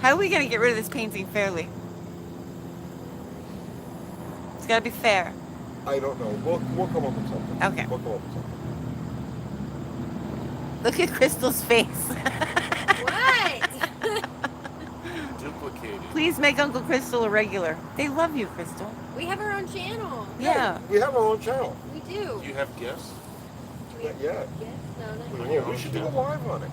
How are we going to get rid of this painting fairly? It's got to be fair. I don't know. We'll come up with something. Okay. We'll come up with something. Look at Crystal's face. What? Duplicated. Please make Uncle Crystal a regular. They love you, Crystal. We have our own channel. Yeah. We have our own channel. We do. Do you have guests? Do we Not yet. Yes? No, not We yet. will. We should do a live on it.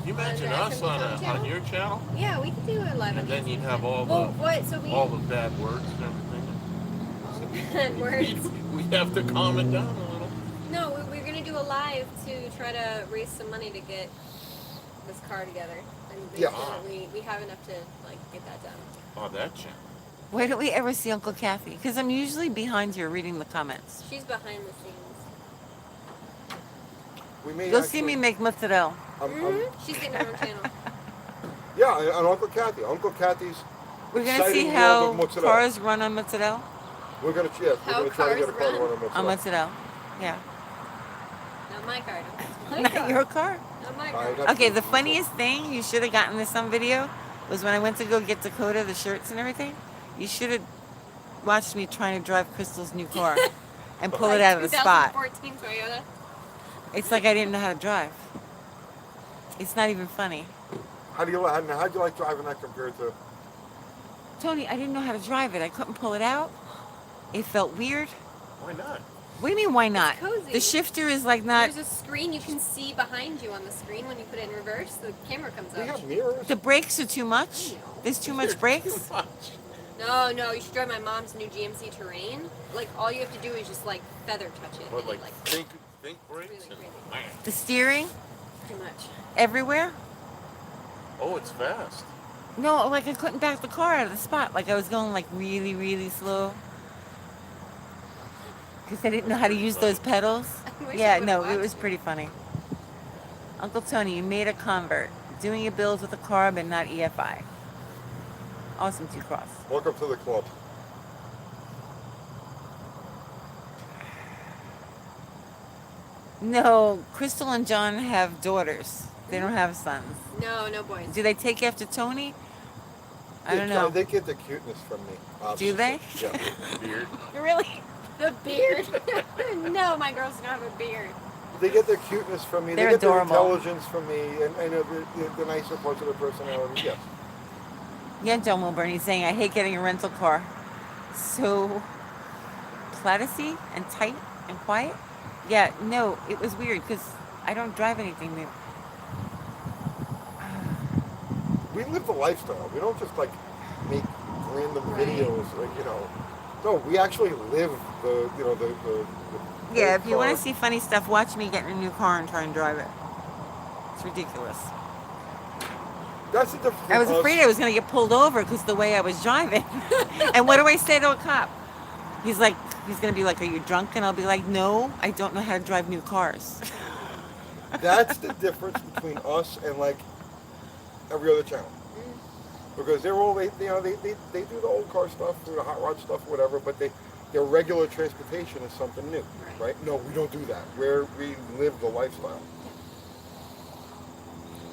You mentioned the us on African channel? your channel, Yeah, we could do it live. and then you'd have all Well, what? So we. the bad words and everything. Bad words. We have to calm it down a little. No, we're gonna do a live to try to raise some money to get this car together, and make Yeah. sure that we have enough to like get that done. On that channel. Why don't we ever see Uncle Kathy? Because I'm usually behind here reading the comments. She's behind the scenes. We may Go actually, see me make mozzarella. She's getting her own channel. Yeah, and Uncle Kathy. Uncle Kathy's. We're going to see exciting how world of mozzarella. cars run on mozzarella. We're gonna How we're gonna try to get a cars car to run? run on On mozzarella. mozzarella. Yeah. Not my car. My Not car. your car. Not my I car. got- Okay, the funniest thing, you should have gotten this on video, was when I went to go get Dakota the shirts and everything. You should have watched me trying to drive Crystal's new car and pull it out of the spot. 2014 Toyota. It's like I didn't know how to drive. It's not even funny. How'd you like driving that compared to? Tony, I didn't know how to drive it. I couldn't pull it out. It felt weird. Why not? What do you mean, why not? cozy. The shifter is like not. There's a screen you can see behind you on the screen when you put it in reverse. The camera comes We up. have mirrors. The brakes are too much. There's too much brakes. No, you should drive my mom's new GMC Terrain. Like all you have to do is just like feather touch it. What, and like, it, like think brakes? Really and crazy. bang. The steering too much. everywhere. Oh, it's fast. No, like I couldn't back the car out of the spot. Like I was going like really, really slow. Because I didn't know how to use those pedals. I wish Yeah, I would've no, it watched was pretty funny. Uncle Tony, you made a convert. Doing your bills with a carb and not EFI. Awesome, T-Cross. Welcome to the club. No, Crystal and John have daughters. They don't have sons. No boys. Do they take after Tony? I don't Yeah, know. They get the cuteness from me. Do they? Yeah. Beard. Really? The beard. No, my girls don't have a beard. They get their cuteness from me. They're they get adorable. their intelligence from me, and I know the nicer parts of their personality. Yes. Yeah, John Wilburn, he's saying, I hate getting a rental car. So platisy and tight and quiet? Yeah, no, it was weird because I don't drive anything new. We live the lifestyle. We don't just like make random Right. videos, like, you know. No, we actually live the, you know, the Yeah, old if you want car. to see funny stuff, watch me get in a new car and try and drive it. It's ridiculous. That's the difference. I was between afraid us. I was going to get pulled over because the way I was driving. And what do I say to a cop? He's like, he's going to be like, are you drunk? And I'll be like, no, I don't know how to drive new cars. That's the difference between us and like every other channel. Because they're all they do the old car stuff, the hot rod stuff, whatever. But their regular transportation is something new, Right. right? No, we don't do that. We live the lifestyle.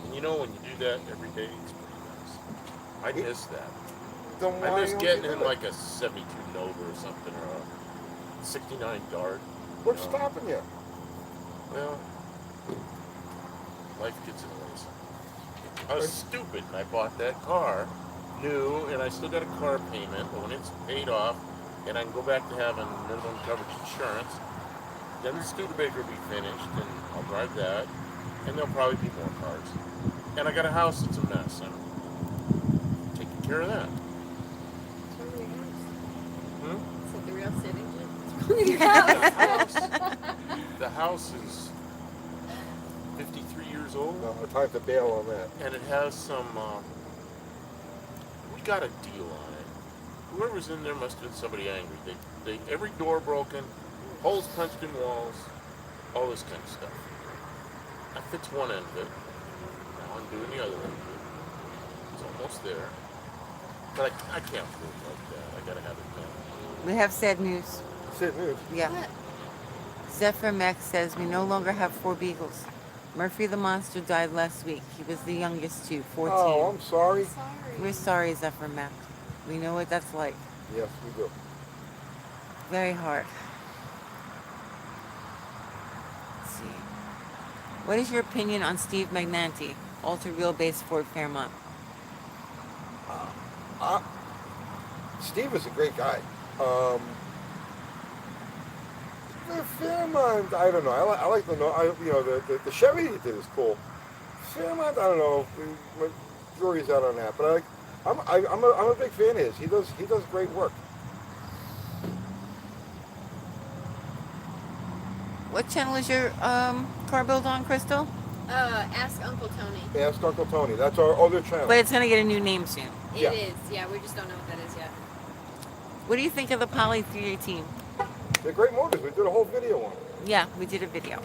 And you know, when you do that every day, it's pretty nice. I miss that. Then why I miss don't getting you in do it? like a 72 Nova or something, or a 69 Dart. What's you know. stopping you? Well, life gets in the way sometimes. I was stupid and I bought that car new, and I still got a car payment, but when it's paid off and I can go back to having minimum coverage insurance, then the Studebaker will be finished and I'll drive that, and there'll probably be more cars. And I got a house that's a mess. I'm taking care of that. What's wrong with your house? Hmm? Is it the real city? What's wrong with your house? The house is 53 years old. No, time to bail on that. And it has some, we got a deal on it. Whoever's in there must have been somebody angry. They every door broken, holes punched in walls, all this kind of stuff. I fixed one end of it. Now I'm doing the other end of it. It's almost there. But I can't prove it like that. I gotta have it done. We have sad news. Sid News. Yeah. What? Zephyr Max says we no longer have 4 beagles. Murphy the Monster died last week. He was the youngest too, 14. Oh, I'm sorry. Sorry. We're sorry, Zephyr Max. We know what that's like. Yes, we do. Very hard. Let's see. What is your opinion on Steve Magnanti, ultra wheelbase Ford Fairmont? Steve is a great guy. The Fairmont, I don't know. I like the the Chevy he did is cool. Fairmont, I don't know. My jury's out on that, but I'm a big fan of his. He does great work. What channel is your car build on, Crystal? Ask Uncle Tony. Ask Uncle Tony. That's our other channel. But it's going to get a new name soon. Yeah. It is. Yeah, we just don't know what that is yet. What do you think of the Poly 318? They're great motors. We did a whole video on it. Yeah, we did a video.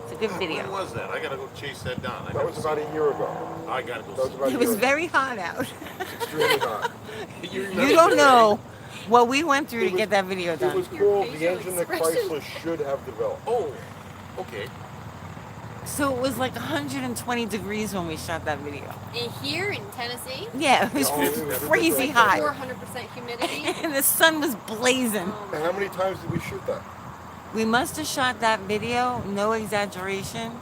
It's a good When video. was that? I gotta go chase that down. That was about a year ago. I gotta That go was see about a It year was ago. very hot out. It's extremely hot. You don't know what we went through It to was- get that video It done. was Your called The facial Engine That expression. Chrysler Should Have Developed. Oh, okay. So it was like 120 degrees when we shot that video. And here in Tennessee, Yeah, it was No, it was crazy ridiculous. hot. 400% humidity. And the sun was blazing. Oh And how many times did we shoot that? We must have shot that video, no exaggeration,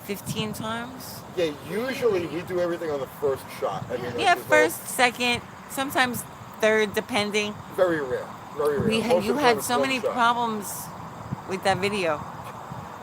15 times. Yeah, usually we do everything on the first shot. I mean, Yeah, there's first, second, sometimes third, depending. very rare. Very rare. We Most had, of you the time had it's so one many shot. problems with that video.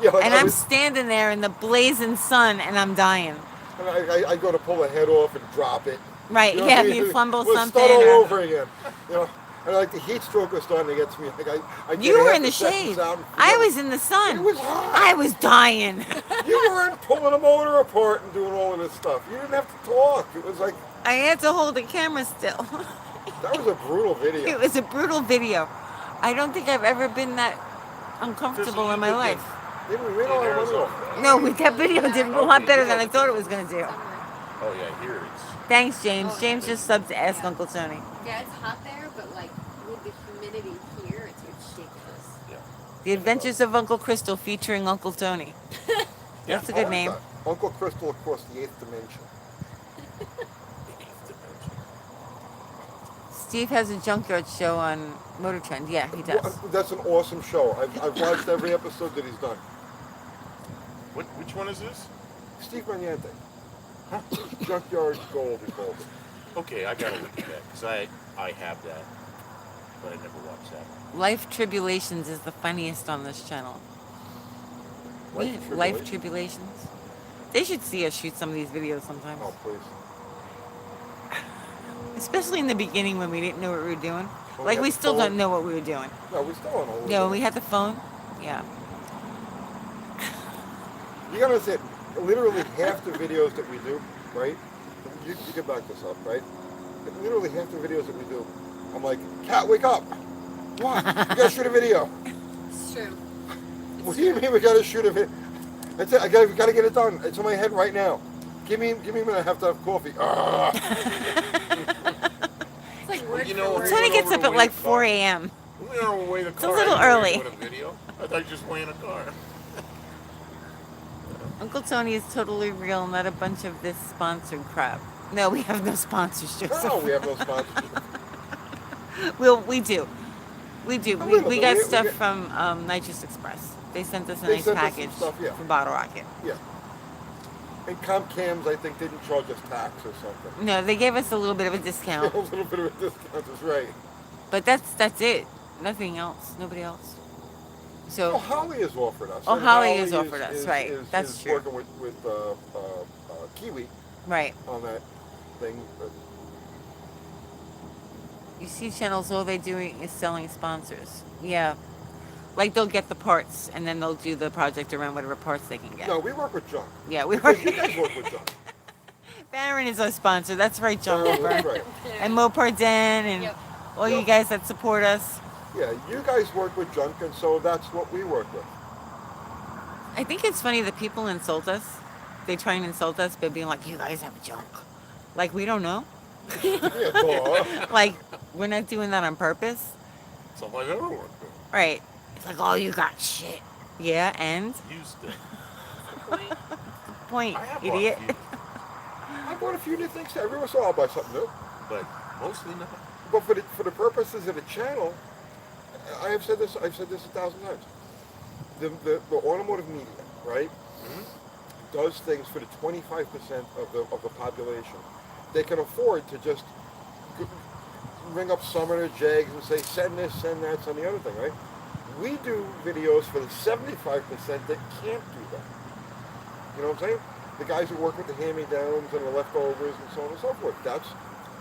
Yeah, like And I I'm was- standing there in the blazing sun and I'm dying. and I go to pull the head off and drop it. Right, You know yeah, what I mean? you fumble We'll something. start all or- over again. You know, and like the heat stroke was starting to get to me. Like I get You were half in the seconds shade. out and I forget was in the sun. It was hot. I was dying. You weren't pulling the motor apart and doing all of this stuff. You didn't have to talk. It was like, I had to hold the camera still. that was a brutal video. It was a brutal video. I don't think I've ever been that uncomfortable in my life. We made a lot of money off. No, that video did a lot better than I thought it was going to do. Oh yeah, here it's. Thanks, James. James just subbed to Ask Uncle Tony. Yeah, it's hot there, but like with the humidity here, it's ridiculous. Yeah. The Adventures of Uncle Crystal featuring Uncle Tony. That's a I good like name. that. Uncle Crystal across the 8th dimension. Steve has a junkyard show on Motor Trend. Yeah, he does. That's an awesome show. I've watched every episode that he's done. Which one is this? Steve Magnante. Junkyard Gold, he called it. Okay, I gotta look at that because I have that, but I never watched that. Life Tribulations is the funniest on this channel. Life Tribulations. They should see us shoot some of these videos sometimes. Oh, please. Especially in the beginning when we didn't know what we were doing. When we Like had we the still phone. don't know what we were doing. No, we still don't know. Yeah, when we had the phone. Yeah. You gotta understand, literally half the videos that we do, right? You can back this up, right? Literally half the videos that we do, I'm like, Cat, wake up! What? We gotta shoot a video. It's true. What do you mean we gotta shoot a video? That's it. We gotta get it done. It's in my head right now. Give me a minute. I have to have coffee. It's like word you for know, word. Tony gets up at like Wait, 4 a.m. We are away the car. a little I didn't know early. you were doing a video. I thought you just were in a car. Uncle Tony is totally real, not a bunch of this sponsored crap. No, we have no sponsors, Joseph. No, we have no sponsors. We do. We do. A We little bit. got We stuff get- from Nitrous Express. They sent us a They nice sent us some package stuff, yeah. from Bottle Rocket. Yeah. And Comcams, I think, didn't charge us tax or something. No, they gave us a little bit of a A discount. little bit of a discount is right. But that's it. Nothing else. Nobody else. So Oh, Holly has offered us. Oh, And Holly has offered us, right. That's is true. working with Kiwi right. on that thing. You see channels, all they doing is selling sponsors. Yeah. Like they'll get the parts and then they'll do the project around whatever parts they can get. No, we work with Junk. Yeah, we Because work. you guys work with Junk. Barron is our sponsor. That's right, John That's Cooper. right. And Mopar Den and Yep. all you Yep. guys that support us. Yeah, you guys work with Junk, and so that's what we work with. I think it's funny that people insult us. They try and insult us by being like, you guys have junk. Like, we don't know. Yeah, duh. Like, we're not doing that on purpose. Something I've ever worked with. Right. It's like, oh, you got shit. Yeah, and? Used to. Point, I have idiot. bought a few, I bought a few new things. Every once in a while I'll buy something new. but mostly not. But for the purposes of the channel, I've said this 1,000 times. The automotive media, right, does things for the 25% of the population. They can afford to just ring up Sumner Jags and say, send this, send that, send the other thing, right? We do videos for the 75% that can't do that. You know what I'm saying? The guys who work with the hand-me-downs and the leftovers and so on and so forth. That's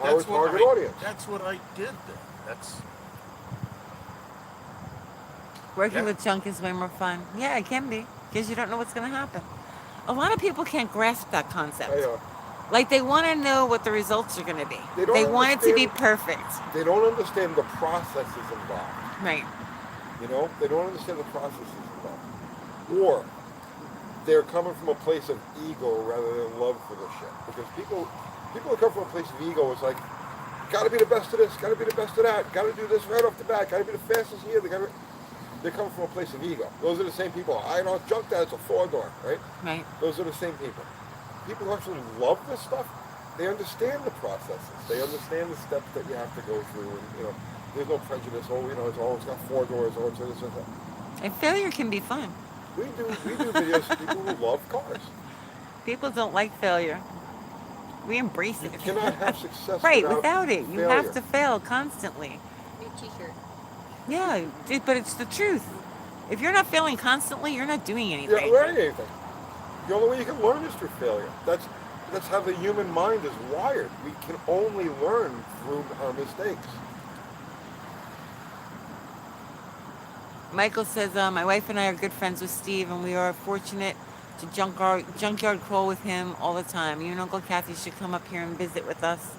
our That's what target I- audience. That's what I did then. That's Working Yeah. with junk is way more fun. Yeah, it can be. Because you don't know what's going to happen. A lot of people can't grasp that concept. Like, they want to know what the results are going to be. They don't They want it to be understand- perfect. They don't understand the processes involved. Right. You know, they don't understand the processes involved. Or they're coming from a place of ego rather than love for this shit. Because people who come from a place of ego is like, gotta be the best of this, gotta be the best of that, gotta do this right off the bat, gotta be the fastest here. They're coming from a place of ego. Those are the same people. I don't junk that, it's a 4-door, right? Right. Those are the same people. People who actually love this stuff, they understand the processes. They understand the steps that you have to go through. And, you know, there's no prejudice. Oh, you know, it's got 4 doors. Oh, it's this and that. And failure can be fun. We do videos for people who love cars. People don't like failure. We embrace You it. cannot have success Right, without it. You failure. have to fail constantly. New T-shirt. Yeah, but it's the truth. If you're not failing constantly, you're not doing You're anything. not learning anything. The only way you can learn is through failure. That's how the human mind is wired. We can only learn through our mistakes. Michael says, my wife and I are good friends with Steve, and we are fortunate to junkyard crawl with him all the time. You and Uncle Kathy should come up here and visit with us,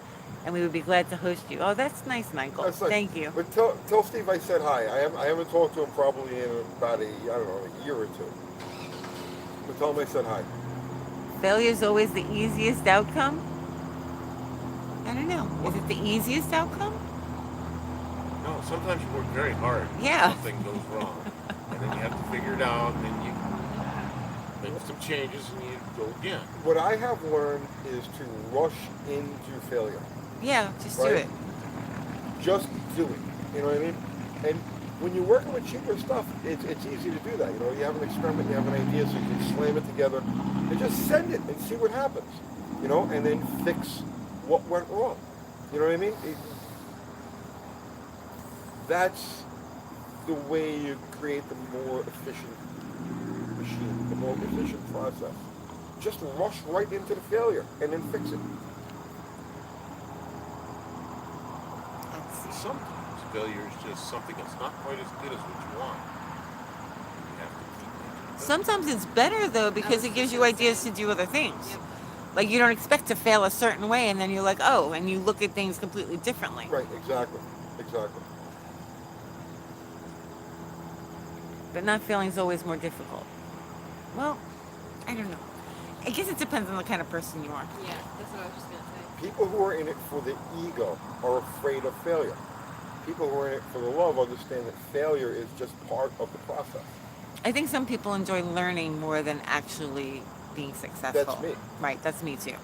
and we would be glad to host you. Oh, that's nice, Michael. That's like- Thank you. But tell Steve I said hi. I haven't talked to him probably in about a year or two. But tell him I said hi. Failure is always the easiest outcome? I don't know. Is it the easiest outcome? no. Sometimes you work very hard. Yeah. Something goes wrong, and then you have to figure it out, and then you make some changes, and you go again. What I have learned is to rush into failure. Yeah, just do Right. it. Just do it. You know what I mean? And when you're working with cheaper stuff, it's easy to do that. You know, you have an experiment, you have an idea, so you can slam it together and just send it and see what happens. You know, and then fix what went wrong. You know what I mean? That's the way you create the more efficient machine, the more efficient process. Just rush right into the failure and then fix it. Sometimes failure is just something that's not quite as good as what you want. You have to keep making it. Sometimes it's better though because it gives you ideas to do other things. Yep. Like you don't expect to fail a certain way, and then you're like, oh, and you look at things completely differently. Right, exactly. Exactly. But not failing is always more difficult. Well, I don't know. I guess it depends on the kind of person you are. Yeah, that's what I was just gonna say. People who are in it for the ego are afraid of failure. People who are in it for the love understand that failure is just part of the process. I think some people enjoy learning more than actually being successful. That's me. Right, that's me too.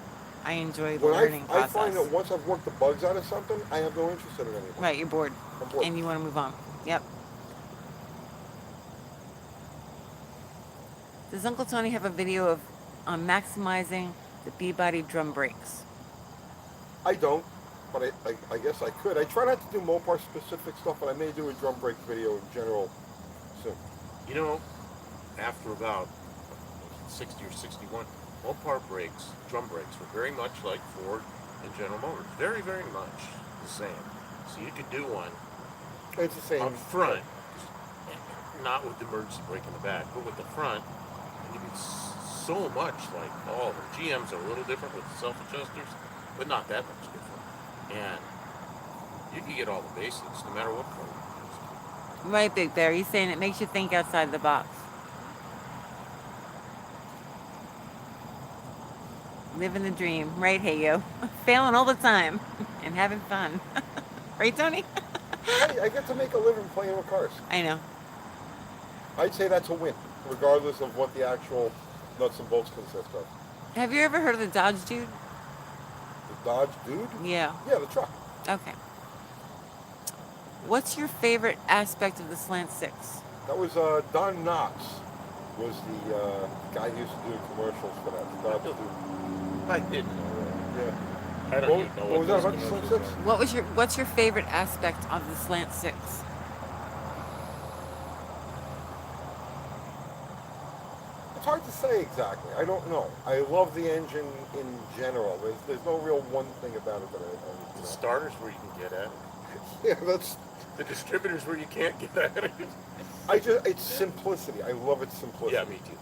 I enjoy the When learning I process. find that once I've worked the bugs out of something, I have no interest in it anymore. Right, you're bored. I'm bored. And you want to move on. Yep. Does Uncle Tony have a video of on maximizing the B-body drum brakes? I don't, but I guess I could. I try not to do Mopar specific stuff, but I may do a drum brake video in general soon. You know, after about 60 or 61, Mopar brakes, drum brakes, were very much like Ford and General Motors. Very, very much the same. So you could do one It's the same. up front, not with the emergency brake in the back, but with the front, and you'd be so much like all of them. GMs are a little different with the self-adjusters, but not that much different. And you can get all the basics no matter what car you use. Right, Big Bear. He's saying it makes you think outside the box. Living the dream. Right, hey yo. Failing all the time and having fun. Right, Tony? Hey, I get to make a living playing with cars. I know. I'd say that's a win, regardless of what the actual nuts and bolts consist of. Have you ever heard of the Dodge Dude? The Dodge Dude? Yeah. Yeah, the truck. Okay. What's your favorite aspect of the Slant 6? That was Don Knotts was the guy who used to do commercials for that. The Dodge Dude. I didn't know Yeah. that. I don't even know what was that those about the commercials Slant are. 6? What's your favorite aspect of the Slant 6? It's hard to say exactly. I don't know. I love the engine in general. There's no real one thing about it that I The starters where you can get at it. Yeah, that's. The distributors where you can't get at it. It's simplicity. I love its simplicity. Yeah, me too.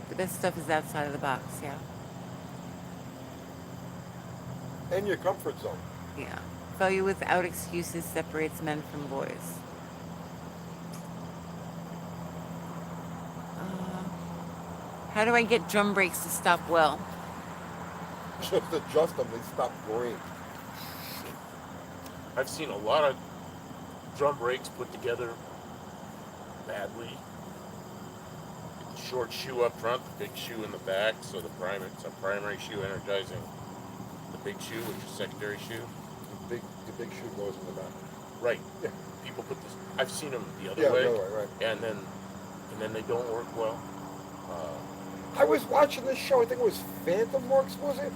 The best stuff is outside of the box, yeah. And your comfort zone. Yeah. Failure without excuses separates men from boys. How do I get drum brakes to stop well? Just adjust them. They stop great. I've seen a lot of drum brakes put together badly. The short shoe up front, the big shoe in the back, so it's a primary shoe energizing the big shoe, which is secondary shoe. The big shoe goes in the back. Right. Yeah. People put this. I've seen them the other Yeah, way, the other way, right. and then they don't work well. I was watching this show. I think it was Phantom Works, was it?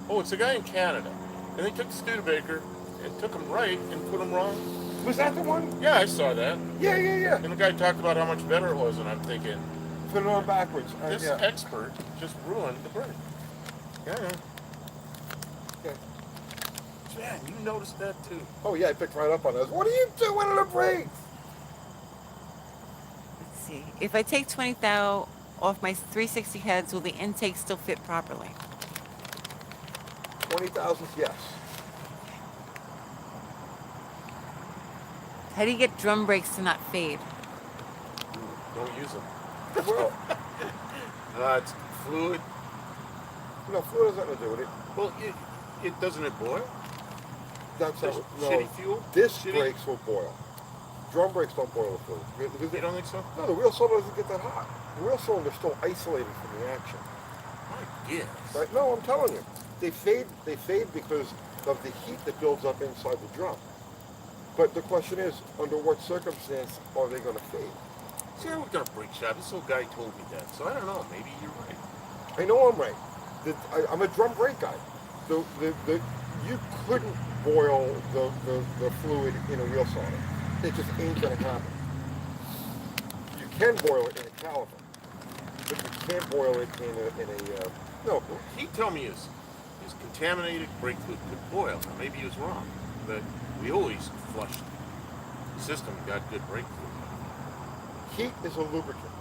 Oh, it's a guy in Canada, and they took the Studebaker and took him right and put him wrong. Was that the one? Yeah, I saw that. Yeah. And the guy talked about how much better it was, and I'm thinking, Put it on backwards. this Yeah. expert just ruined the brake. Yeah. Yeah. Man, you noticed that too. Oh yeah, I picked right up on this. What are you doing to the brakes? Let's see. If I take 20 thou off my 360 heads, will the intake still fit properly? 20,000, yes. How do you get drum brakes to not fade? Don't use them. Well, It's fluid. fluid has nothing to do with it. Well, it doesn't it boil? That's how. There's No, shitty fuel? disc Shitty- brakes will boil. Drum brakes don't boil the fluid. Because You don't think so? no, the wheel cylinder doesn't get that hot. The wheel cylinder's still isolated from the action. I guess. Right? No, I'm telling you. they fade because of the heat that builds up inside the drum. But the question is, under what circumstance are they going to fade? See, I worked on a brake shop. This old guy told me that. So I don't know. Maybe you're right. I know I'm right. I'm a drum brake guy. You couldn't boil the fluid in a wheel solder. It just ain't going to happen. You can boil it in a caliper, but you can't boil it in a no. He told me his contaminated brake fluid could boil. Now, maybe he was wrong, but we always flushed the system and got good brake fluid. Heat is a lubricant,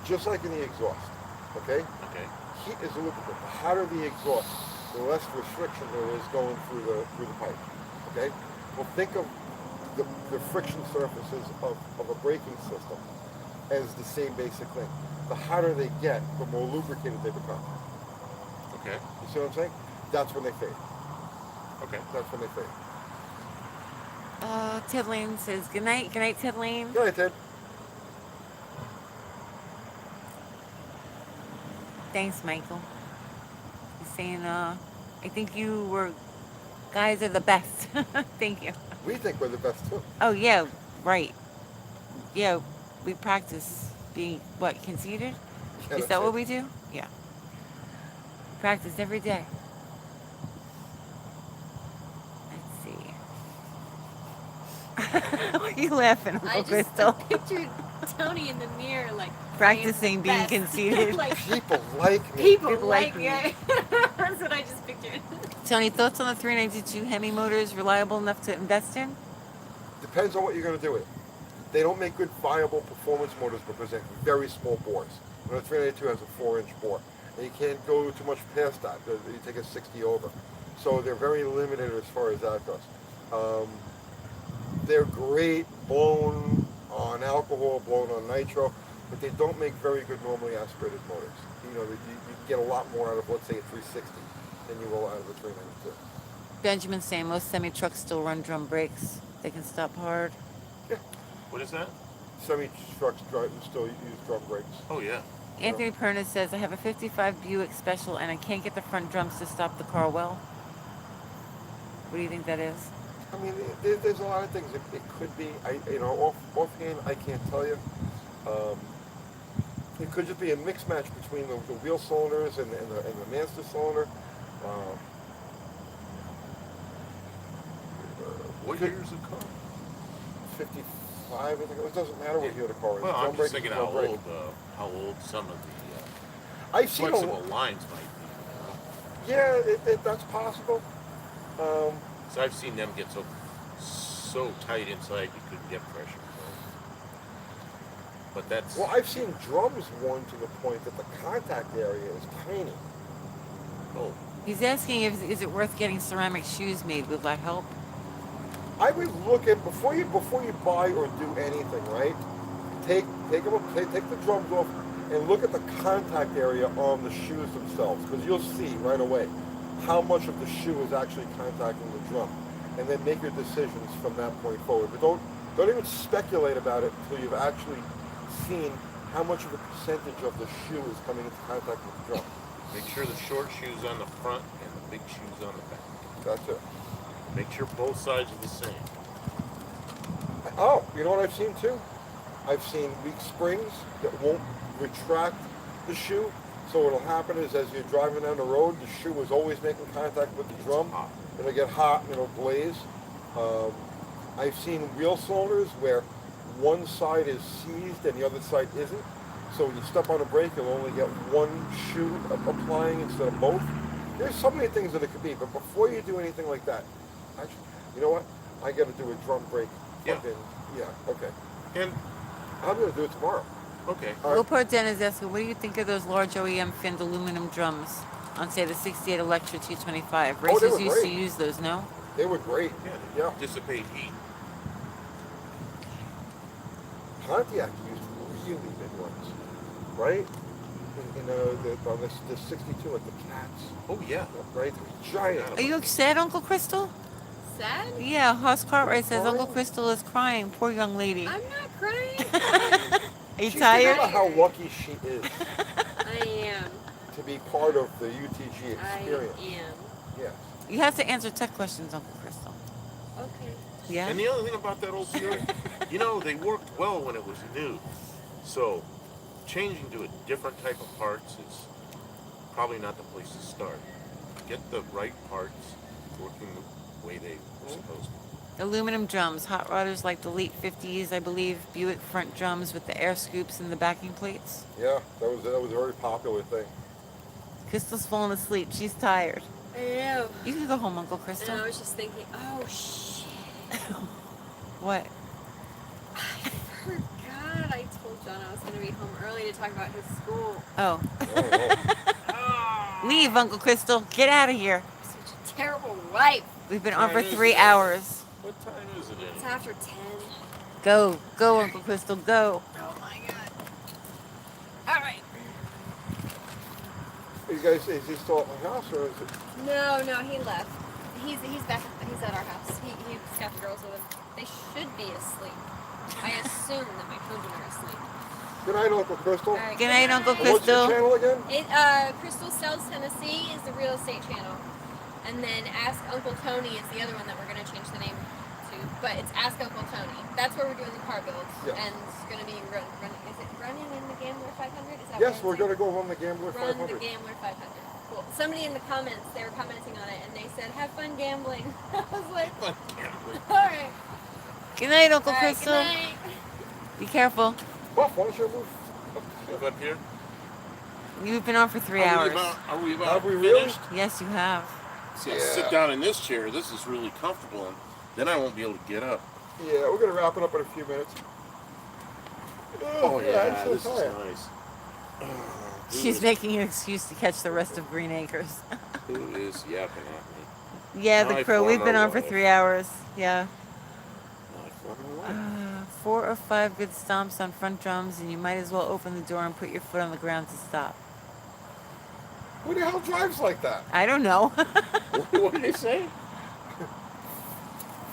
just like in the exhaust. Okay? Okay. Heat is a lubricant. The hotter the exhaust, the less restriction there is going through the pipe. Okay? Well, think of the friction surfaces of a braking system as the same basic thing. The hotter they get, the more lubricated they become. Okay. You see what I'm saying? That's when they fade. Okay. That's when they fade. Ted Lane says, good night. Good night, Ted Lane. Go ahead, Ted. Thanks, Michael. He's saying, I think you guys are the best. Thank you. We think we're the best too. Oh, yeah, right. Yeah, we practice being, conceited? Yeah, Is that's that what it. we do? Yeah. Practice every day. Let's see. Why are you laughing, I Uncle just Crystal? pictured Tony in the mirror, like Practicing being best. conceited. Like People like me. people People like like me. That's what I just pictured. Tony, thoughts on the 392 Hemi motors? Reliable enough to invest in? Depends on what you're going to do with it. They don't make good viable performance motors because they have very small bores. The 392 has a 4-inch bore. And you can't go too much past that. You take a 60 over. So they're very limited as far as that goes. They're great blown on alcohol, blown on nitro, but they don't make very good normally aspirated motors. You get a lot more out of, let's say, a 360 than you will out of a 392. Benjamin saying most semi trucks still run drum brakes. They can stop hard. Yeah, What is that? semi-trucks still use drum brakes. Oh, yeah. Anthony Perna says, I have a 55 Buick Special and I can't get the front drums to stop the car well. What do you think that is? I mean, there's a lot of things. It could be. Offhand, I can't tell you. It could just be a mix match between the wheel cylinders and the master cylinder. What Could- year is the car? 55. I think it doesn't matter what year the car is. Well, Drum I'm just brake is thinking drum brake. how old some of the I've seen flexible lines might be. Yeah, that's possible. So I've seen them get so tight inside you couldn't get pressure. But that's Well, I've seen drums worn to the point that the contact area is tiny. oh, He's asking if is it worth getting ceramic shoes made? Will that help? I would look at before you buy or do anything, right? Take the drums off and look at the contact area on the shoes themselves, because you'll see right away how much of the shoe is actually contacting the drum, and then make your decisions from that point forward. But don't even speculate about it until you've actually seen how much of a percentage of the shoe is coming into contact with the drum. make sure the short shoes on the front and the big shoes on the back. That's it. Make sure both sides are the same. Oh, you know what I've seen too? I've seen weak springs that won't retract the shoe. So what'll happen is as you're driving down the road, the shoe is always making contact with the drum. hot. It'll get hot and it'll blaze. I've seen wheel cylinders where one side is seized and the other side isn't. So when you step on a brake, you'll only get one shoe applying instead of both. There's so many things that it could be, but before you do anything like that, actually, you know what? I got to do a drum brake. Yeah. Okay. And I'm going to do it tomorrow. okay, All right. Lopart Den is asking, what do you think of those large OEM finned aluminum drums on, say, the 68 Electra 225? Oh, they Racers were used to great. use those, no? They were great. yeah, dissipate heat. Pontiac used really big ones, right? On the 62 at the Cats, Oh yeah. right? They were giant. Are you sad, Uncle Crystal? Sad? Yeah, Hoss Cartwright says Crying? Uncle Crystal is crying. Poor young lady. I'm not crying. Are you She's tired? Remember how lucky she is I am. to be part of the UTG experience. I am. Yes. You have to answer tech questions, Uncle Crystal. Okay. Yeah? And the other thing about that old Fury, you know, they worked well when it was new. So changing to a different type of parts is probably not the place to start. Get the right parts working the way they were supposed to. Aluminum drums. Hot rodders like the late 50s, I believe. Buick front drums with the air scoops and the backing plates. Yeah, that was a very popular thing. Crystal's falling asleep. She's tired. I know. You can go home, Uncle And Crystal. I was just thinking, oh shit. What? I forgot I told John I was going to be home early to talk about his school. Oh. Oh, Leave, Uncle Crystal. Get out of here. Such a terrible wife. We've been on for 3 hours. What time is it It's in? after 10. Go. Go, Uncle Crystal. Go. Oh my god. All right. you guys, is he still at my house or is it? No, he left. He's back. He's at our house. He's got the girls with him. They should be asleep. I assume that my children are asleep. Good night, Uncle Crystal. All right, Good night, Uncle And what's your Crystal. channel again? Crystal Sells Tennessee is the real estate channel, and then Ask Uncle Tony is the other one that we're gonna change the name to. But it's Ask Uncle Tony. That's where we're doing the car builds, Yeah. and it's gonna be running. Is it running in the Gambler 500? Is that Yes, what we're it's going to go run the Gambler Run 500. the Gambler 500. Cool. Somebody in the comments, they were commenting on it, and they said, "Have fun gambling." I was like, "All right, Good night, Uncle all right, Crystal. good night." Be careful. Buff, why don't you move? Move up here. You've been on for 3 Are we hours. Are we about Have we really? finished? Yes, you have. See, I Yeah. sit down in this chair. This is really comfortable, and then I won't be able to get up. Yeah, we're going to wrap it up in a few minutes. Oh yeah, I'm so this tired. is nice. She's making an excuse to catch the rest of Green Acres. Who is yapping at me? Yeah, the My crow. We've been former on for wife. 3 hours. Yeah. My former wife. 4 or 5 good stomps on front drums, and you might as well open the door and put your foot on the ground to stop. Who the hell drives like that? I don't know. What did they say?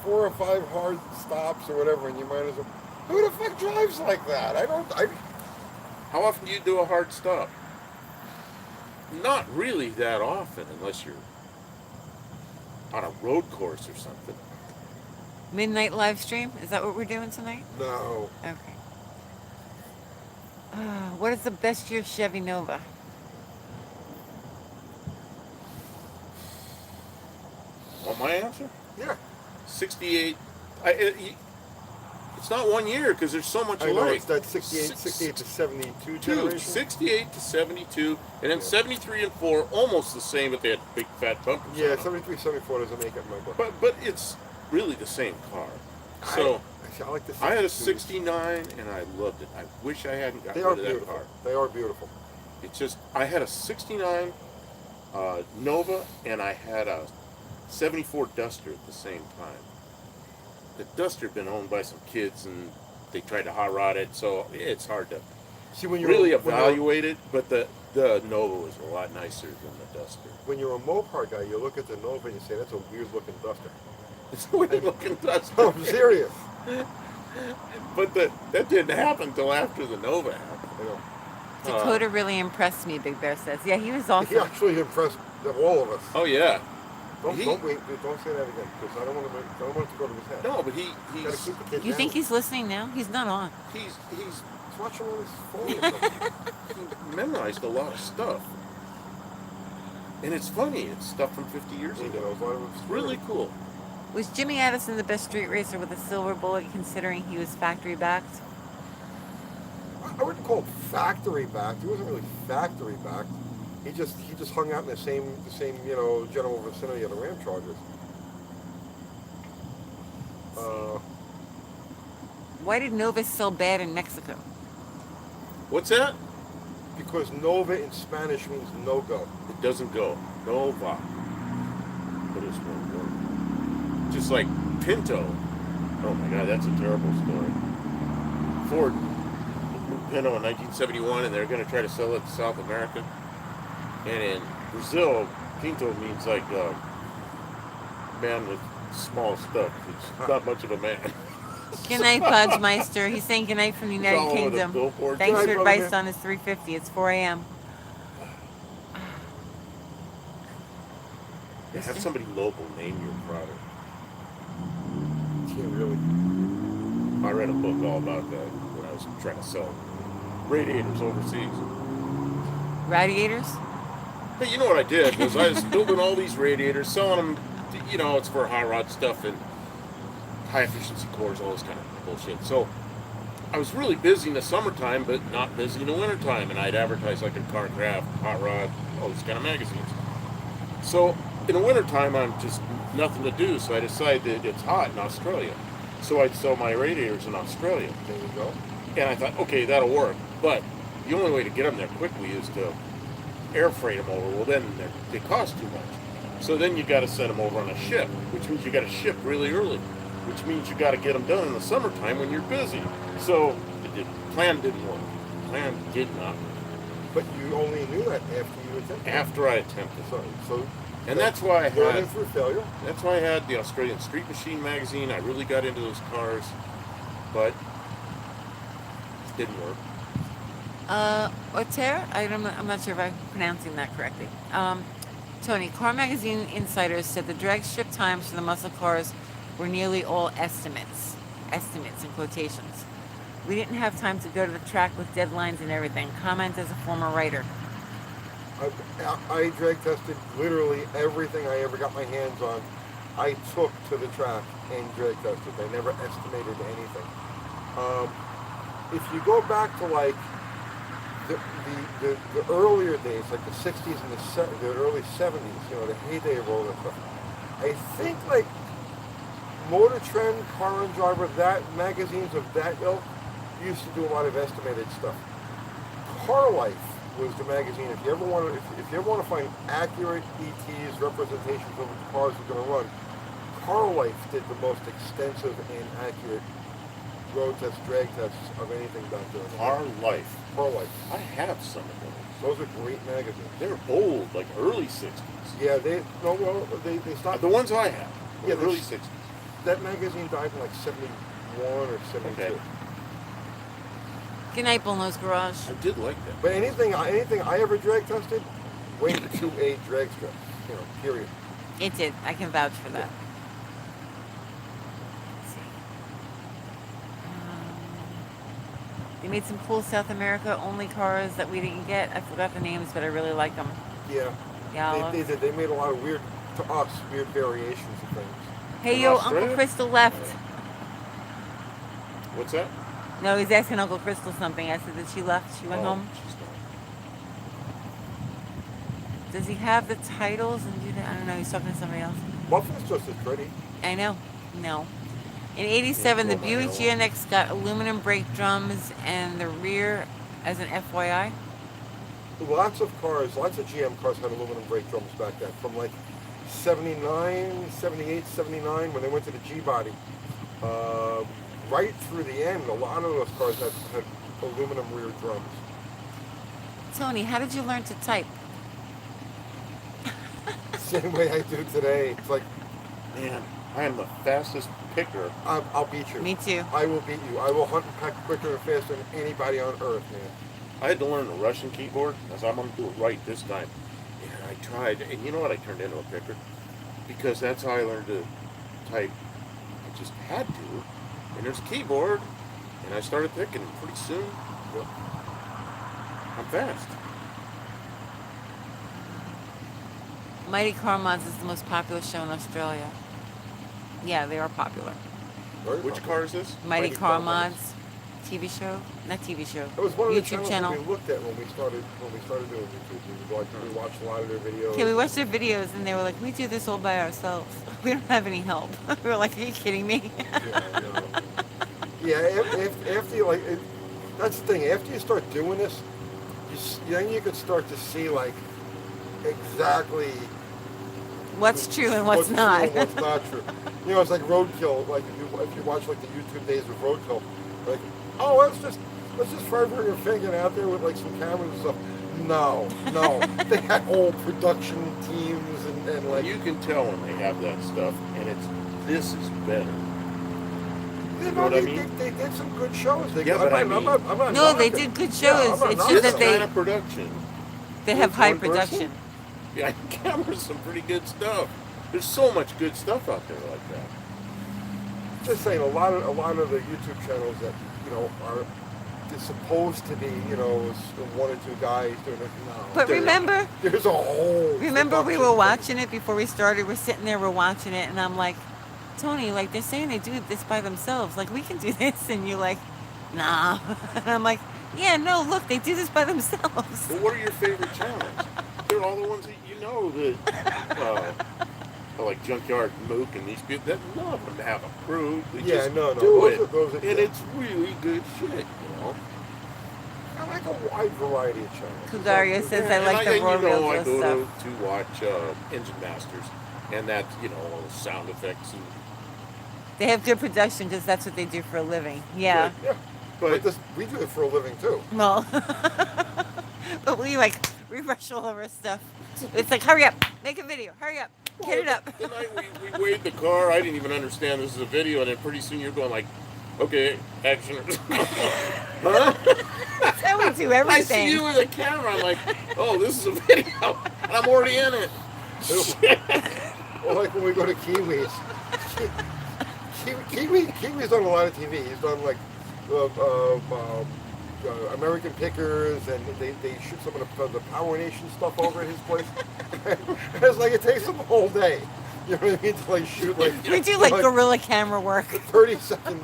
4 or 5 hard stops or whatever, and you might as well. Who the fuck drives like that? How often do you do a hard stop? Not really that often, unless you're on a road course or something. Midnight live stream? Is that what we're doing tonight? No. Okay. What is the best year Chevy Nova? Want my answer? Yeah. 68. It's not 1 year because there's so much I know, alike. it's that 68 to 72 generation. 68 to 72, and then 73 and 4, almost the same, but they had big fat bumpers. Yeah, on them. 73, 74 doesn't make it in my book. But it's really the same car. So I like the I had a 62s. 69 and I loved it. I wish I hadn't gotten They are rid of that beautiful. car. They are beautiful. It's just I had a 69 Nova and I had a 74 Duster at the same time. The Duster had been owned by some kids and they tried to hot rod it, so it's hard to See, when really evaluate it. But the Nova was a lot nicer than the Duster. when you're a Mopar guy, you look at the Nova and you say, that's a weird looking Duster. It's a weird looking Duster. No, I'm serious. But that didn't happen until after the Nova happened. You know, Dakota really impressed me, Big Bear says. Yeah, he was he awesome. actually impressed all of us. Oh yeah. Don't He- don't wait, don't say that again, because I don't want it to go to his head. No, but Gotta he's keep the kid You down. think he's listening now? He's not on. he's He's watching on his phone or something. he memorized a lot of stuff. And it's funny, it's stuff from 50 years He ago. knows a lot of It's really cool. Was Jimmy Addison the best street racer with a silver bullet, considering he was factory backed? I wouldn't call it factory backed. He wasn't really factory backed. He just hung out in the same general vicinity of the Ram Chargers. Why did Novus sell bad in Mexico? What's that? Because Nova in Spanish means no go. It doesn't go. Nova. But it's won't go. Just like Pinto. Oh my god, that's a terrible story. Ford moved Pinto in 1971 and they're going to try to sell it to South America. And in Brazil, Pinto means like man with small stuff. It's not much of a man. Good night, Podgemeister. He's saying good night from the It's United all over the Kingdom. billboard. Thanks Good for night, advice brother. on his 350. It's 4 a.m. Have somebody local name your product. Can't really. I read a book all about that when I was trying to sell radiators overseas. Radiators? Hey, you know what I did was I was building all these radiators, selling them. You know, it's for high rod stuff and high efficiency cores, all this kind of bullshit. So I was really busy in the summertime, but not busy in the wintertime. And I'd advertise like in Carcraft, Hot Rod, all these kind of magazines. So in the wintertime, I'm just nothing to do. So I decided that it's hot in Australia. So I'd sell my radiators in Australia. There you go. And I thought, okay, that'll work. But the only way to get them there quickly is to air freight them over. Well, then they cost too much. So then you got to send them over on a ship, which means you got to ship really early, which means you got to get them done in the summertime when you're busy. So the plan didn't work. Plan did not. But you only knew that after you attempted. After I attempted. So And that's why I learning had through failure. that's why I had the Australian Street Machine magazine. I really got into those cars, but it didn't work. Auteur? I'm not sure if I'm pronouncing that correctly. Tony, Car Magazine insiders said the drag strip times for the muscle cars were nearly all estimates. Estimates in quotations. We didn't have time to go to the track with deadlines and everything. Comment as a former writer. I drag tested literally everything I ever got my hands on. I took to the track and drag tested. I never estimated anything. If you go back to like the earlier days, like the 60s and the early 70s, you know, the heyday of all that stuff, I think like Motor Trend, Car and Driver, that magazines of that ilk used to do a lot of estimated stuff. Car Life was the magazine. If you ever want to find accurate ETs, representations of what the cars are going to run, Car Life did the most extensive and accurate road tests, drag tests of anything back there. Car Life. Car Life. I have some of those. Those are great magazines. They're old, like early 60s. Yeah, they stopped. The ones I have, Yeah, early there's- 60s. That magazine died in like 71 or 72. Okay. Good night, Bullnose Garage. I did like that. But anything I ever drag tested went to a drag strip. You know, period. It did. I can vouch for that. Let's see. They made some cool South America only cars that we didn't get. I forgot the names, but I really like them. Yeah. Yeah. They did. They made a lot of weird, to us, weird variations of things. Hey, In yo, Australia? Uncle Crystal left. What's that? No, he's asking Uncle Crystal something. I said that she left. She went Oh, home. she's gone. Does he have the titles and do that? I don't know. He's talking to somebody else. Muffins just as pretty. I know. No. In '87, the Yeah, Buick well, GNX got aluminum brake drums and the rear as an FYI. Lots of GM cars had aluminum brake drums back then, from like 79, 78, 79, when they went to the G-body. Right through the end, a lot of those cars had aluminum rear drums. Tony, how did you learn to type? Same way I do today. It's like, Man, I am the fastest picker. I'll beat you. Me too. I will beat you. I will hunt and peck quicker and faster than anybody on earth, man. I had to learn the Russian keyboard. I said, I'm going to do it right this time. And I tried. And you know what? I turned into a picker. Because that's how I learned to type. I just had to. And there's a keyboard. And I started picking. And pretty soon, Yep. I'm fast. Mighty Car Mods is the most popular show in Australia. Yeah, they are popular. Very Which popular. car is this? Mighty Mighty Car Car Mods. Mods, TV show, not TV show, It was one of the YouTube channels channel. that we looked at when we started doing YouTube. We watched a lot of their videos. Okay, we watched their videos and they were like, we do this all by ourselves. We don't have any help. We were like, are you kidding me? After you that's the thing. After you start doing this, then you can start to see like exactly What's true and what's true not. and what's not true. You know, it's like Roadkill. Like if you watch like the YouTube days of Roadkill, like, oh, let's just fry your finger out there with like some cameras and stuff. No, they had whole production teams and like. You can tell when they have that stuff. And this is better. You know what I they, mean? they did some good shows. Yeah, but I'm not No, they knocking. did good Yeah, shows. I'm not It's knocking just This that them. kind they of production. have with high one person? production. Yeah, cameras some pretty good stuff. There's so much good stuff out there like that. Just saying, a lot of the YouTube channels that are supposed to be one or two guys doing it. No, But remember, there's a whole. remember we production were thing. watching it before we started. We're sitting there, we're watching it, and I'm like, Tony, like they're saying they do this by themselves. Like we can do this, and you're like, nah. And I'm like, yeah, no, look, they do this by themselves. But what are your favorite channels? They're all the ones that you know that, like Junkyard Mook and these people. That none of them have approved. They Yeah, just no, do those it, are- those are- and yeah. it's really good shit. I like a wide variety of channels. Kugaria says I And like the and Raw you know, I Reels go stuff. to watch Engine Masters, and that's all the sound effects and. They have good production because that's what they do for a living. Yeah. Yeah. But But we do it for a living too. Well, but we like refresh all of our stuff. It's like, hurry up, make a video, hurry up, get it up. The night we weighed the car, I didn't even understand this is a video, and then pretty soon you're going like, okay, action. Huh? That's how we do I see everything. you with a camera. I'm like, oh, this is a video, and I'm already in it. Or like when we go to Kiwis. Kiwi's done a lot of TV. He's done like American Pickers, and they shoot some of the Power Nation stuff over at his place. And it's like it takes them a whole day. You know what I mean? To like shoot like We do like guerrilla camera work. 30-second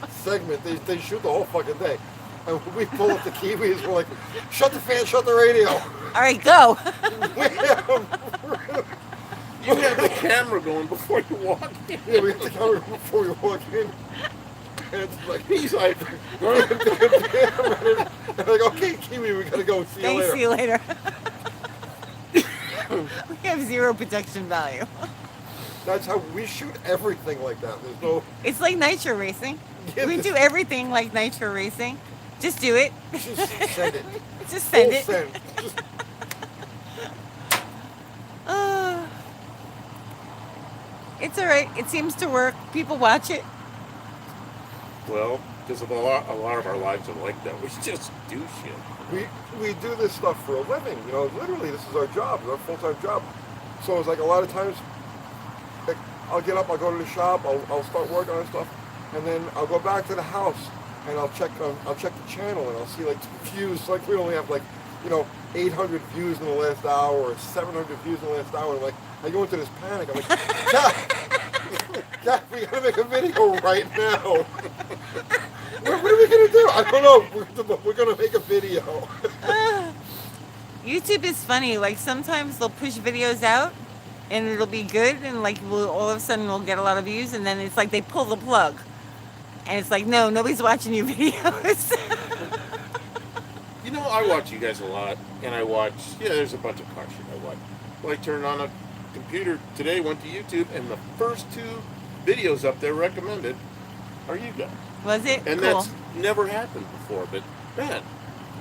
segment. They shoot the whole fucking day. And when we pull up the Kiwis, we're like, shut the fan, shut the radio. All right, go. You have the camera going before you walk in. Yeah, we have to cover it before we walk in. And it's like, He's like, and like, okay, Kiwi, we gotta go. See you Thanks, later. see you later. We have zero production value. That's how we shoot everything like that. There's no. It's like nitro racing. Yeah, We this- do everything like nitro racing. Just do it. Just send it. Just send Full it. send. Just, It's all right. It seems to work. People watch it. well, because of a lot of our lives are like that. We just do shit. we do this stuff for a living. Literally, this is our job, our full-time job. So it's like a lot of times, like, I'll get up, I'll go to the shop, I'll start working on stuff, and then I'll go back to the house and I'll check the channel and I'll see like views. Like we only have like 800 views in the last hour or 700 views in the last hour. And like I go into this panic. I'm like, God, we gotta make a video right now. What are we gonna do? I don't know. We're gonna make a video. YouTube is funny. Like sometimes they'll push videos out and it'll be good and like all of a sudden we'll get a lot of views and then it's like they pull the plug. And it's like, no, nobody's watching your videos. I watch you guys a lot, and I watch, there's a bunch of car shit I watch. Well, I turned on a computer today, went to YouTube, and the first two videos up there recommended are you guys. Was it? And Cool. that's never happened before, but man,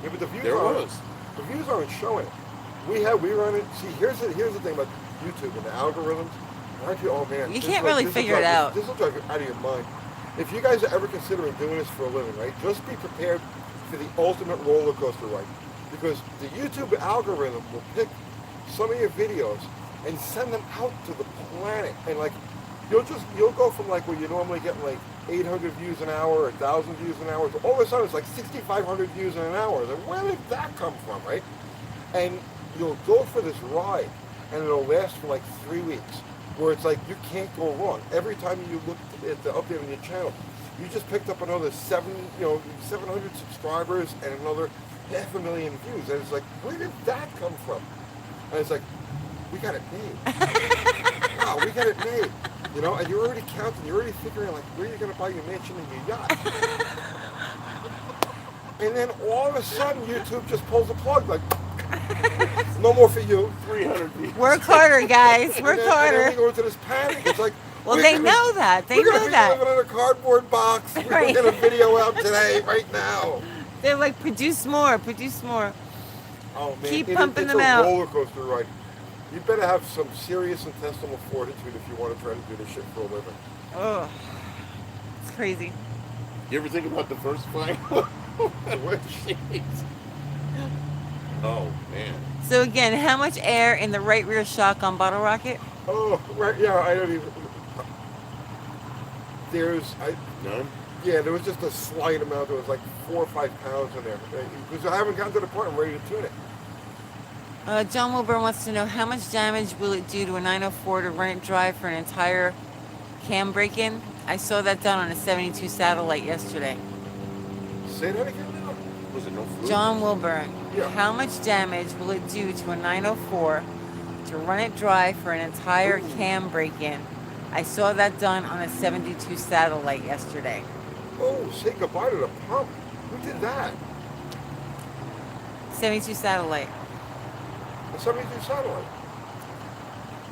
Yeah, but the views there aren't. was. The views aren't showing it. We run it. See, here's the thing about YouTube and the algorithms. Oh man, You this can't will- really this will figure it drive you- out. This will drive you out of your mind. If you guys are ever considering doing this for a living, right? Just be prepared for the ultimate roller coaster ride, because the YouTube algorithm will pick some of your videos and send them out to the planet, and like you'll go from like where you normally get like 800 views an hour or 1,000 views an hour to all of a sudden it's like 6,500 views in an hour. Then where did that come from, right? And you'll go for this ride, and it'll last for like 3 weeks, where it's like you can't go wrong. Every time you look at the update on your channel, you just picked up another 700 subscribers and another 500,000 views, and it's like, where did that come from? And it's like, we got it made. Wow, we got it made. And you're already counting, you're already figuring like where you're gonna buy your mansion and your yacht. And then all of a sudden YouTube just pulls the plug, like, no more for you. 300 views. Work harder, guys. Work And then harder. we go into this panic. It's like, Well, we're they gonna- know that. They we're gonna know be that. living in a cardboard box. We're Right. gonna get a video out today, right now. They're like, produce more, produce more. Oh man, Keep it's pumping them a out. roller coaster ride. You better have some serious intestinal fortitude if you want to try to do this shit for a living. Oh, it's crazy. You ever think about diversifying? Jeez. Oh man. So again, how much air in the right rear shock on Bottle Rocket? Oh, right. Yeah, I don't even. None. Yeah, there was just a slight amount. There was like 4 or 5 pounds in there. Because I haven't gotten to the point I'm ready to tune it. John Wilburn wants to know how much damage will it do to a 904 to run it dry for an entire cam break-in? I saw that done on a 72 satellite yesterday. Say that again now. Was it no fluid? John Wilburn, Yeah. how much damage will it do to a 904 to run it dry for an entire cam break-in? I saw that done on a 72 satellite yesterday. Oh, say goodbye to the pump. Who did that? 72 satellite. The 72 satellite.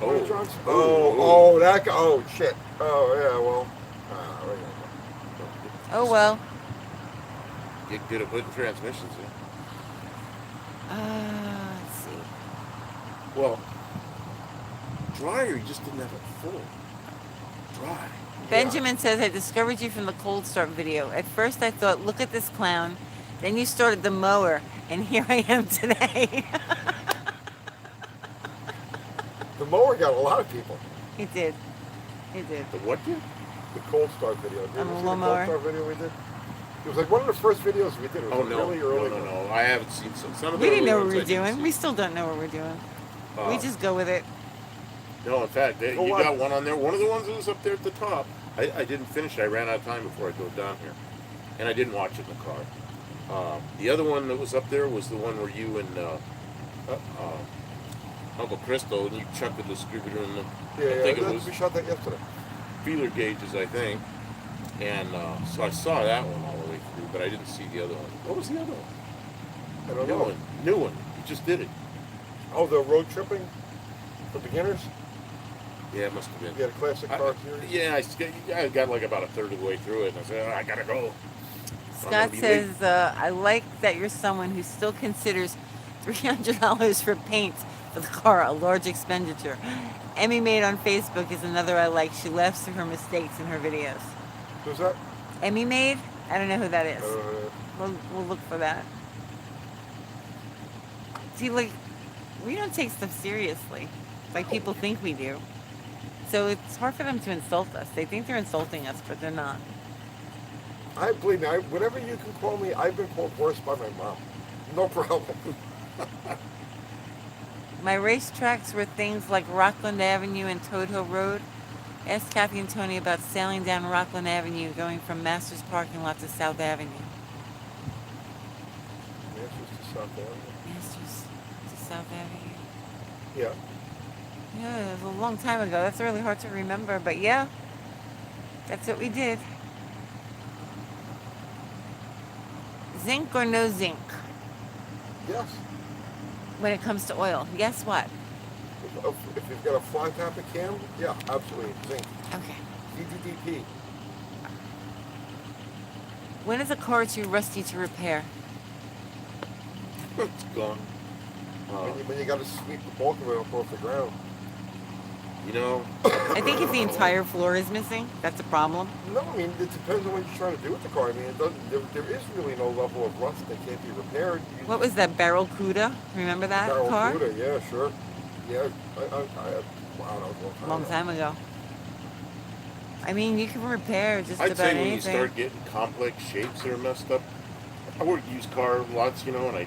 Oh. Johnson. Oh, Oh, that guy. Oh, shit. Oh, yeah, well. Right. Oh well. Get good at putting transmissions in. Let's see. Well, dryer, you just didn't have it full. Dry. Benjamin says, I discovered you from the cold start video. At first I thought, look at this clown. Then you started the mower, and here I am today. The mower got a lot of people. He did. He did. The what did? The cold start video. Did you On ever the see the cold lawnmower? start video we did? It was like one of the first videos we did. It was Oh a no. really early No. one. I haven't seen some. Some of We the didn't early know what ones we were I didn't doing. see. We still don't know what we're doing. We just go with it. No, in fact, Go you what? got one on there. One of the ones that was up there at the top. I didn't finish it. I ran out of time before I drove down here, and I didn't watch it in the car. The other one that was up there was the one where you and Uncle Cristo and you chucked the distributor in the. I think it was We shot that yesterday. feeler gauges, I think. And so I saw that one all the way through, but I didn't see the other one. What was the other one? I don't New know. one. New one. You just did it. Oh, the road tripping for beginners? Yeah, it must have been. Yeah, the classic car series? Yeah, I got like about a third of the way through it, and I said, I gotta go. Scott says, I like that you're someone who still considers $300 for paint for the car a large expenditure. Emmy Made on Facebook is another I like. She laughs through her mistakes in her videos. Who's that? Emmy Made? I don't know who that is. We'll look for that. See, like, we don't take stuff seriously, like people think we do. So it's hard for them to insult us. They think they're insulting us, but they're not. I believe me, whatever you can call me, I've been called worse by my mom. No problem. My racetracks were things like Rockland Avenue and Toad Hill Road. Ask Kathy and Tony about sailing down Rockland Avenue, going from Masters parking lot to South Avenue. Masters to South Avenue. Masters to South Avenue. Yeah. Yeah, it was a long time ago. That's really hard to remember, but yeah, that's what we did. Zinc or no zinc Yes. when it comes to oil? Guess what? If you've got a fly tapping cam, yeah, absolutely. Zinc. Okay. DDDP. When is a car too rusty to repair? It's gone. When you got to sweep the bulk of it up off the ground. You know, I think if the entire floor is missing, that's a problem. No, I mean, it depends on what you're trying to do with the car. I mean, it doesn't, there is really no level of rust that can't be repaired. What was that, Barrel Cuda? Remember that Barrel car? Cuda, yeah, sure. Yeah, wow, that was a Long time ago. I mean, you can repair just I'd about say when anything. you start getting complex shapes that are messed up. I work used car lots, you know, and I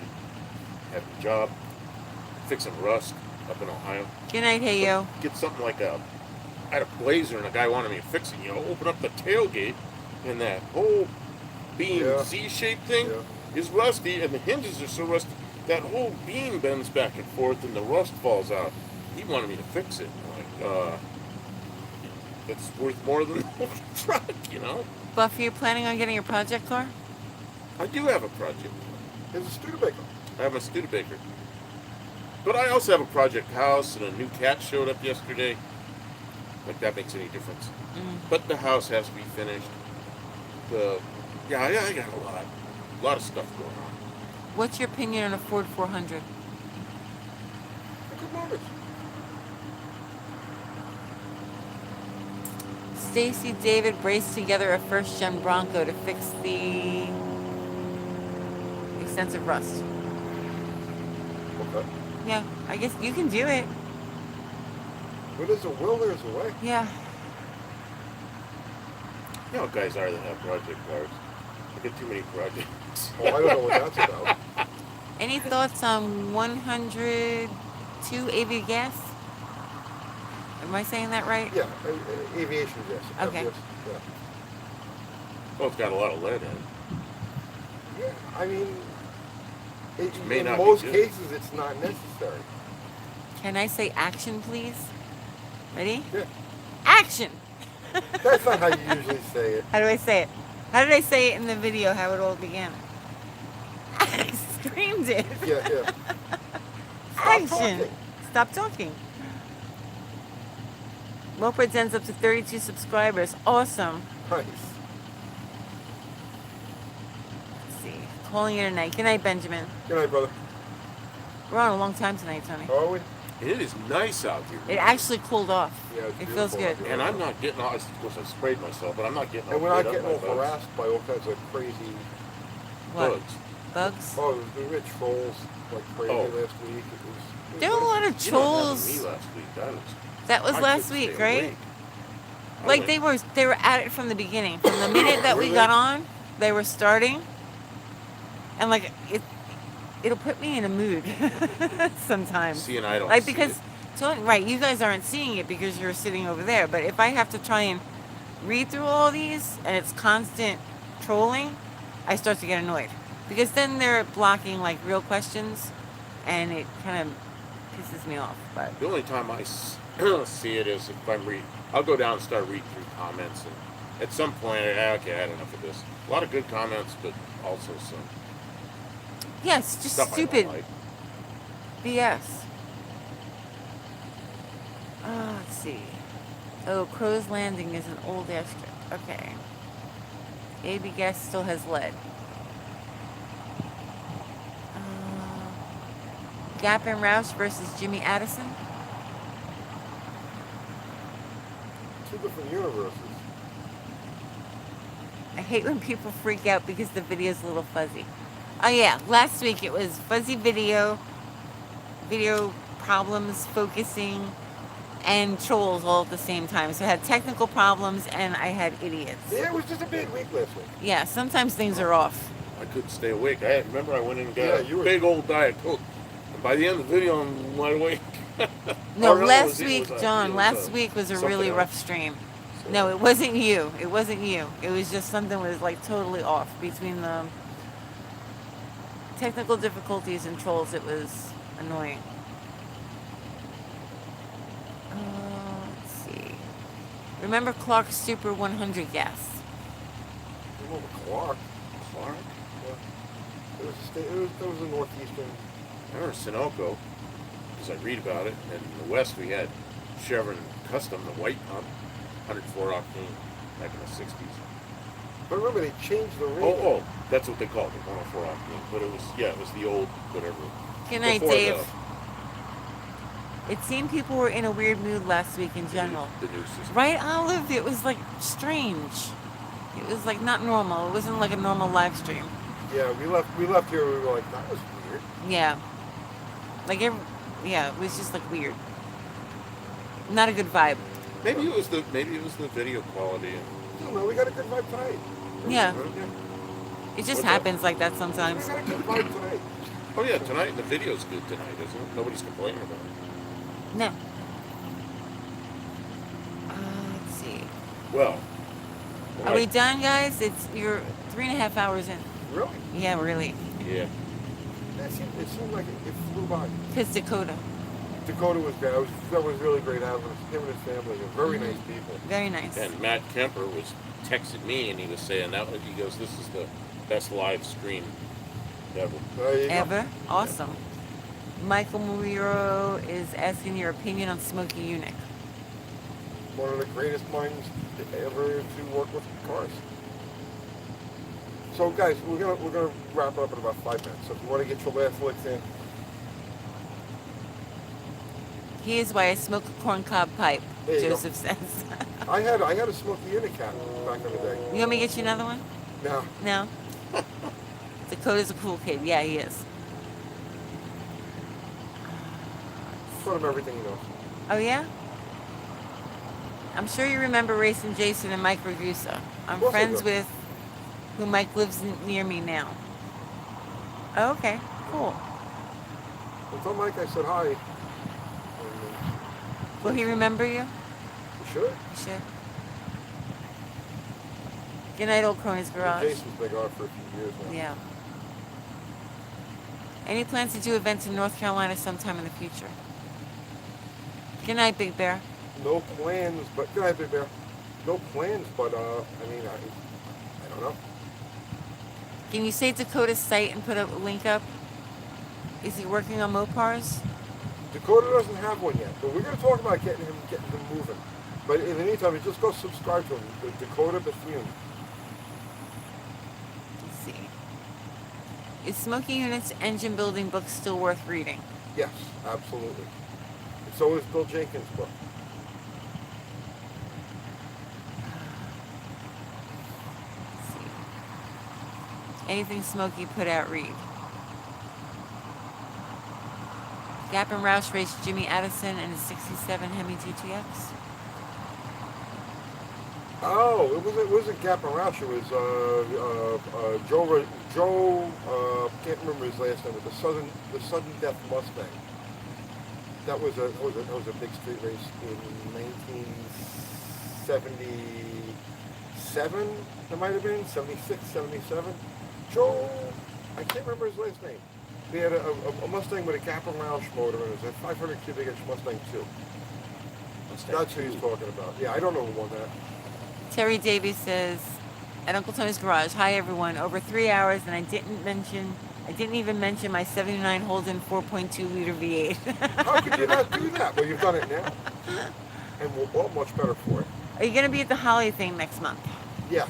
have a job fixing rust up in Ohio. Good night, hey yo. Get something like I had a Blazer and a guy wanted me to fix it. You know, open up the tailgate and that whole beam Yeah. Z-shaped thing Yeah. is rusty, and the hinges are so rusty that whole beam bends back and forth and the rust falls out. He wanted me to fix it. I'm like, it's worth more than the whole truck, you know. Buff, are you planning on getting a project car? I do have a project. It's a Studebaker. I have a Studebaker. But I also have a project house, and a new cat showed up yesterday. Like that makes any difference. But the house has to be finished. I got a lot of stuff going on. What's your opinion on a Ford 400? Good motors. Stacy David braced together a first-gen Bronco to fix the extensive rust. Okay. Yeah, I guess you can do it. When there's a will, there's a way. Yeah. You know what guys are that have project cars? I get too many projects. Oh, I don't know what that's about. Any thoughts on 102 AV gas? Am I saying that right? Yeah, aviation gas. Okay. Yes, yeah. Well, it's got a lot of lead in it. Yeah, I mean, may in not be most good. cases, it's not necessary. Can I say action, please? Ready? Yeah. Action! That's not how you usually say it. How do I say it? How did I say it in the video, how it all began? I screamed it. Yeah, yeah. Stop Action! talking. Stop talking. Mopeds ends up to 32 subscribers. Awesome. Nice. Let's see. Calling it a night. Good night, Benjamin. Good night, brother. We're on a long time tonight, Tony. Are we? It is nice out here. It actually cooled off. Yeah, it's It feels beautiful good. out here. And I'm not getting all, of course I sprayed myself, but I'm not getting all And we're not bit getting up all my bugs. harassed by all kinds of crazy. What? Bugs. Bugs? Oh, we were trolls like crazy Oh. last week. It was There were a lot of You don't have trolls. me last week. That was I last couldn't week, stay right? awake. I Like went- they were at it from the beginning. From the minute that we Really? got on, they were starting. And like it'll put me in a mood sometimes. See, and I don't Like see because it. right, you guys aren't seeing it because you're sitting over there. But if I have to try and read through all these and it's constant trolling, I start to get annoyed. Because then they're blocking like real questions and it kind of pisses me off. But The only time I see it is if I'm I'll go down and start reading through comments, and at some point, okay, I had enough of this. A lot of good comments, but also some yes, just stuff stupid I don't like. BS. Let's see. Oh, Crow's Landing is an old airstrip. Okay. AB gas still has lead. Gap and Roush versus Jimmy Addison. two different universes. I hate when people freak out because the video's a little fuzzy. Oh yeah, last week it was fuzzy video problems, focusing, and trolls all at the same time. So I had technical problems and I had idiots. Yeah, it was just a big week last week. Yeah, sometimes things are off. I couldn't stay awake. Remember I went in and got Yeah, a you were- big old Diet Coke. And by the end of the video, I'm wide awake. No, Or it last was- it week, was, John, it was, last week was a something really else. rough stream. So- No, it wasn't you. It wasn't you. It was just something was like totally off between the technical difficulties and trolls. It was annoying. Let's see. Remember Clark's Super 100 gas? You know, Clark. Clark? It was a state. It was a northeastern. I remember Sunoco, because I read about it. And in the West, we had Chevron Custom, the white pump, 104 octane, back in the 60s. But remember, they changed the rating. Oh, that's what they called it, 104 octane. But it was the old whatever. Good night, Before Dave. It seemed people were in a weird mood last week in general. The new system. Right, Olive? It was like strange. It was like not normal. It wasn't like a normal live stream. Yeah, we left here. We were like, that was weird. Yeah. It was just like weird. Not a good vibe. Maybe it was the video quality. I don't know. We got a good vibe tonight. Yeah. Yeah. It just What's happens like that We sometimes. got a good vibe tonight. Oh yeah, tonight the video's good tonight, isn't it? Nobody's complaining about it. No. Let's see. Well, Are we done, guys? You're 3.5 hours in. Really? Yeah, really. Yeah. It seemed like it flew by. Cause Dakota. Dakota was great. That was really great having him and his family. They're very nice people. Very nice. And Matt Kemper was texting me and he was saying he goes, "This is the best live stream ever." There you go. Ever. Awesome. Michael Muiro is asking your opinion on Smokey Eunuch. One of the greatest minds ever to work with cars. So guys, we're gonna wrap up in about 5 minutes. So if you want to get your last licks in, Here's why I smoke a corncob pipe, There you go. Joseph says. I had a Smokey Unit cat back in the day. You want me to get you another one? Now, No? Dakota's a cool kid. Yeah, he is. taught him everything he knows. Oh, yeah? I'm sure you remember racing Jason and Mike Ragusa. I'm course I friends do. with who Mike lives near me now. Oh, okay, cool. I told Mike I said hi. And, Will he remember you? you should. You should. Good night, Old Crony's Garage. Jason's been gone for a few years now. Yeah. Any plans to do events in North Carolina sometime in the future? Good night, Big Bear. No plans, but good night, Big Bear. No plans, but I mean, I don't know. Can you say Dakota's site and put a link up? Is he working on Mopars? Dakota doesn't have one yet, but we're going to talk about getting him moving. But in the meantime, you just go subscribe to him, the Dakota Bethune. Let's see. Is Smoky Unit's engine building book still worth reading? Yes, absolutely. And so is Bill Jenkins' book. Let's see. Anything Smoky put out, read. Gap and Roush raced Jimmy Addison in his 67 Hemi GTX. Oh, it wasn't Gap and Roush. It was Joe. Can't remember his last name. But the sudden death Mustang. That was a big street race in 1977. It might have been 76, 77. Joe. I can't remember his last name. He had a Mustang with a Gap and Roush motor, and it was a 500 cubic inch Mustang 2. That's who he's talking about. Yeah, I don't know who won that. Terry Davies says, at Uncle Tony's Garage, hi everyone, over 3 hours, and I didn't even mention my 79 Holden 4.2 liter V8. How could you not do that? Well, you've done it now. And we're all much better for it. Are you going to be at the Holly thing next month? Yes.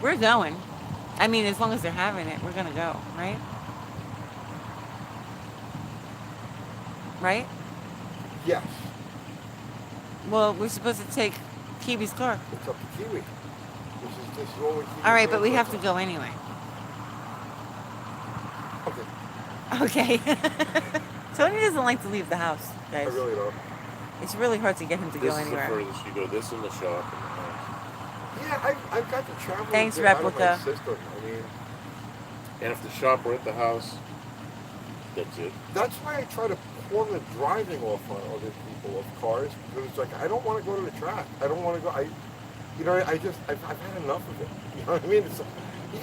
We're going. I mean, as long as they're having it, we're going to go, right? Right? Yes. Well, we're supposed to take Kiwi's car. It's up to Kiwi. This is only Kiwi. All right, but we have to go anyway. Okay. Okay. Tony doesn't like to leave the house, I guys. really don't. It's really hard to get him to This go is the anywhere. furthest you go. This in the shop. And the house. Yeah, I've got to travel. Thanks, a bit out of Replica. my system. I mean, And if the shop were at the house, that's it. that's why I try to pawn the driving off on other people of cars, because it's like I don't want to go to the track. I don't want to go. I've had enough of it. You know what I mean? It's, you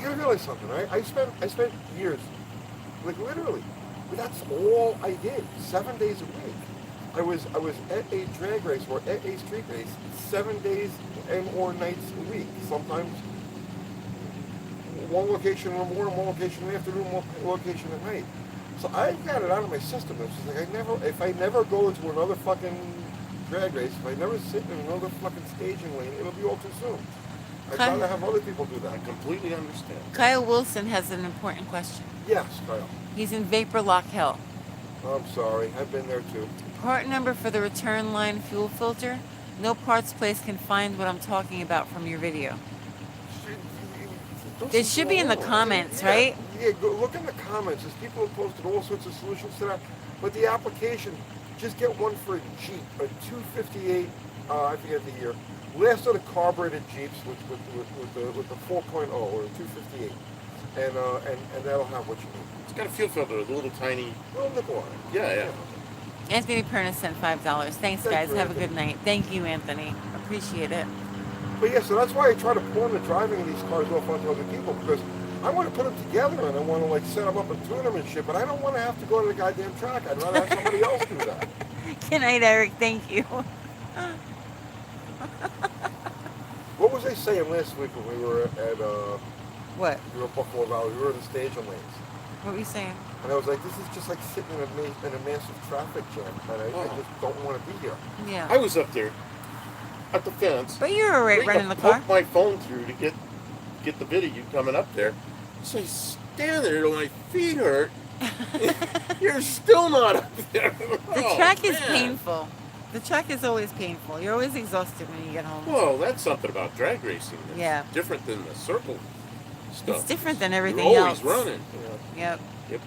gotta realize something, right? I spent years, like literally, that's all I did. 7 days a week. I was at a drag race or at a street race 7 days and or nights a week. Sometimes one location in the morning, one location in the afternoon, one location at night. So I got it out of my system. It's just like if I never go into another fucking drag race, if I never sit in another fucking staging lane, it'll be all too soon. I'd rather have other people do that. I completely understand. Kyle Wilson has an important question. Yes, Kyle. He's in Vapor Lock Hill. I'm sorry. I've been there too. Part number for the return line fuel filter. No parts place can find what I'm talking about from your video. It should be in the comments, right? Yeah, go look in the comments. There's people have posted all sorts of solutions to that. But the application, just get one for a Jeep, a 258. I forget the year. Last of the carbureted Jeeps with the 4.0 or the 258, and that'll have what you need. It's got a fuel filter, a little tiny. Little nickel on it. Yeah. Anthony Perna sent $5. Thanks, guys. you, Have a Anthony. good night. Thank you, Anthony. Appreciate it. But yeah, so that's why I try to pawn the driving of these cars off onto other people, because I want to put them together and I want to like set them up and tune them and shit. But I don't want to have to go to the goddamn track. I'd rather have somebody else do that. Good night, Eric. Thank you. What was I saying last week when we were at What? we were at Buffalo Valley? We were in the staging lanes. What were you saying? And I was like, this is just like sitting in a massive traffic jam, and I just don't want to be here. Yeah. I was up there at the fence. But you were right ready running to the car. poke my phone through to get the video coming up there. So I stand there till my feet hurt. You're still not up there. The Oh, track is man. painful. The track is always painful. You're always exhausted when you get home. Well, that's something about drag racing. That's Yeah. different than the circle stuff. It's different than everything You're else. always running. Yep. Yep.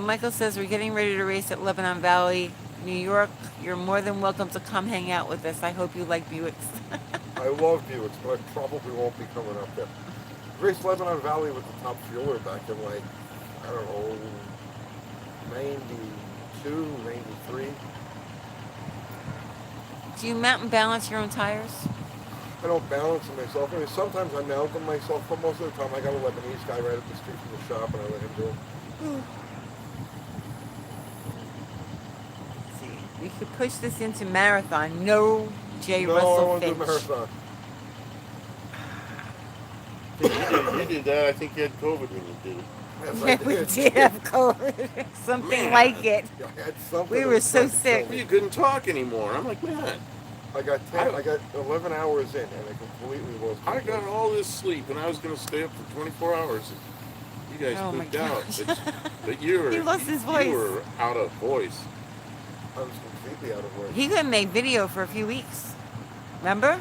Michael says we're getting ready to race at Lebanon Valley New York, you're more than welcome to come hang out with us. I hope you like Buicks. I love Buicks, but I probably won't be coming up there. Grace Lebanon Valley was the top fueler back in like, I don't know, 92, 93. Do you mount and balance your own tires? I don't balance them myself. I mean, sometimes I mount them myself, but most of the time I got a Lebanese guy right up the street from the shop and I let him do them. Let's see, we could push this into marathon. No J. No, I Russell want to do Finch. marathon. You did that. I think you had COVID when you did it. Yes, I Yeah, we did. did have COVID. Something like it. I had something We that were was so trying to kill sick. me. You couldn't talk anymore. I'm like, man, I got 11 hours in and I completely lost I control. got all this sleep and I was going to stay up for 24 hours. You guys Oh my pooped out. gosh. But you were, He lost his voice. You were out of voice. I was completely out of work. He couldn't make video for a few weeks. Remember?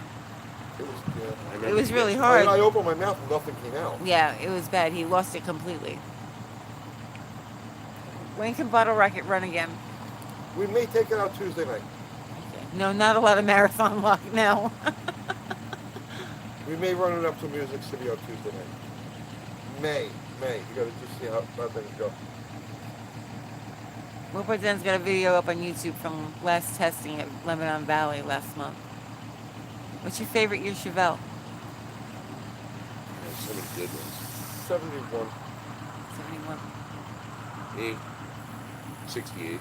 It was, I remember It was you really guys- hard. I opened my mouth and nothing came out. Yeah, it was bad. He lost it completely. When can Bottle Rocket run again? We may take it out Tuesday night. No, not a lot of marathon luck now. We may run it up to Music City on Tuesday night. May. You gotta just see how things go. Wilbur Den's got a video up on YouTube from last testing at Lebanon Valley last month. What's your favorite year Chevelle? There's so many good ones. 71. 71. Me, 68,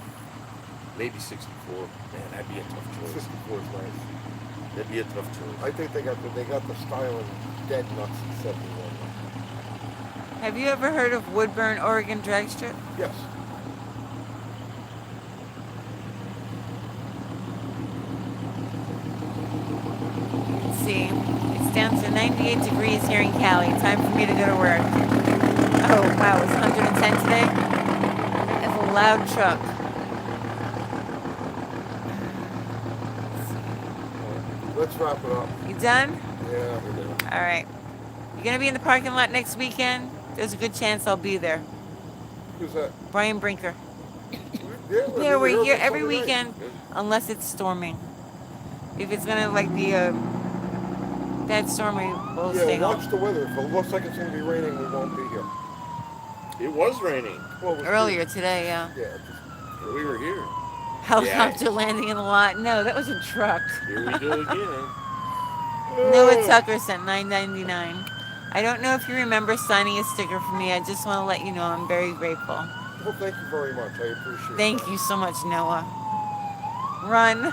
maybe 64. Man, that'd be a tough choice. 64 is nice. That'd be a tough choice. I think they got the styling dead nuts in 71. Have you ever heard of Woodburn, Oregon drag strip? Yes. Let's see. It's down to 98 degrees here in Cali. Time for me to go to work. Oh, wow. It's 110 today. It's a loud truck. Let's wrap it up. You done? Yeah, we're done. All right. You going to be in the parking lot next weekend? There's a good chance I'll be there. Who's that? Brian Brinker. Yeah, We're here every Sunday night. weekend unless it's storming. If it's going to like be a bad storm, we'll stay Yeah, watch home. the weather. If it looks like it's going to be raining, we won't be here. It was raining. Well, it was Earlier today, yeah. Yeah, just, We were here. Helicopter landing in the lot. No, that was a truck. Here we go again. Noah Tucker sent $9.99. I don't know if you remember signing a sticker for me. I just want to let you know I'm very grateful. well, thank you very much. I appreciate it. Thank you so much, Noah. Run.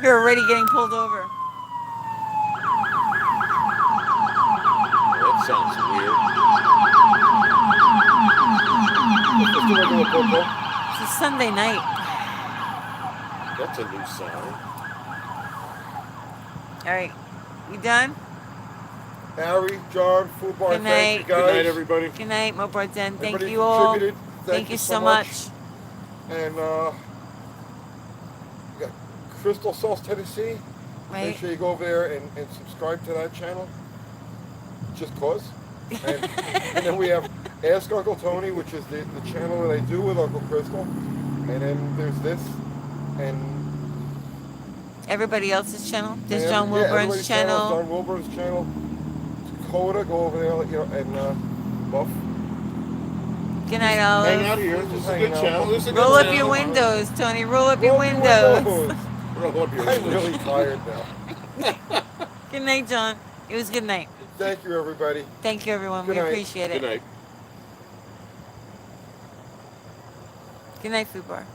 You're already getting pulled over. That sounds weird. Just a regular football. It's a Sunday night. That's a new sound. All right. You done? Harry, John, Food Bar, Good thank night. you guys. Good night, everybody. Good night, Mopar Den. Thank Everybody you all. contributed. Thank you so much. And we got Crystal Sauce Tennessee. Make Right? sure you go over there and subscribe to that channel. Just cause. And then we have Ask Uncle Tony, which is the channel that I do with Uncle Crystal. And then there's this. And Everybody else's channel? There's and, John yeah, Wilburn's everybody's channel. John Wilburn's channel. Coda, go over there, you know, and Buff. Good night, Hang Olive. out here. This is a Hanging good out. channel. This is a Roll good up your channel. windows, Tony. Roll up your Roll your windows. windows. Roll up your I'm windows. really tired now. Good night, John. It was good night. Thank you, everybody. Thank you, everyone. Good we night. appreciate it. Good night. Good night, Food Bar.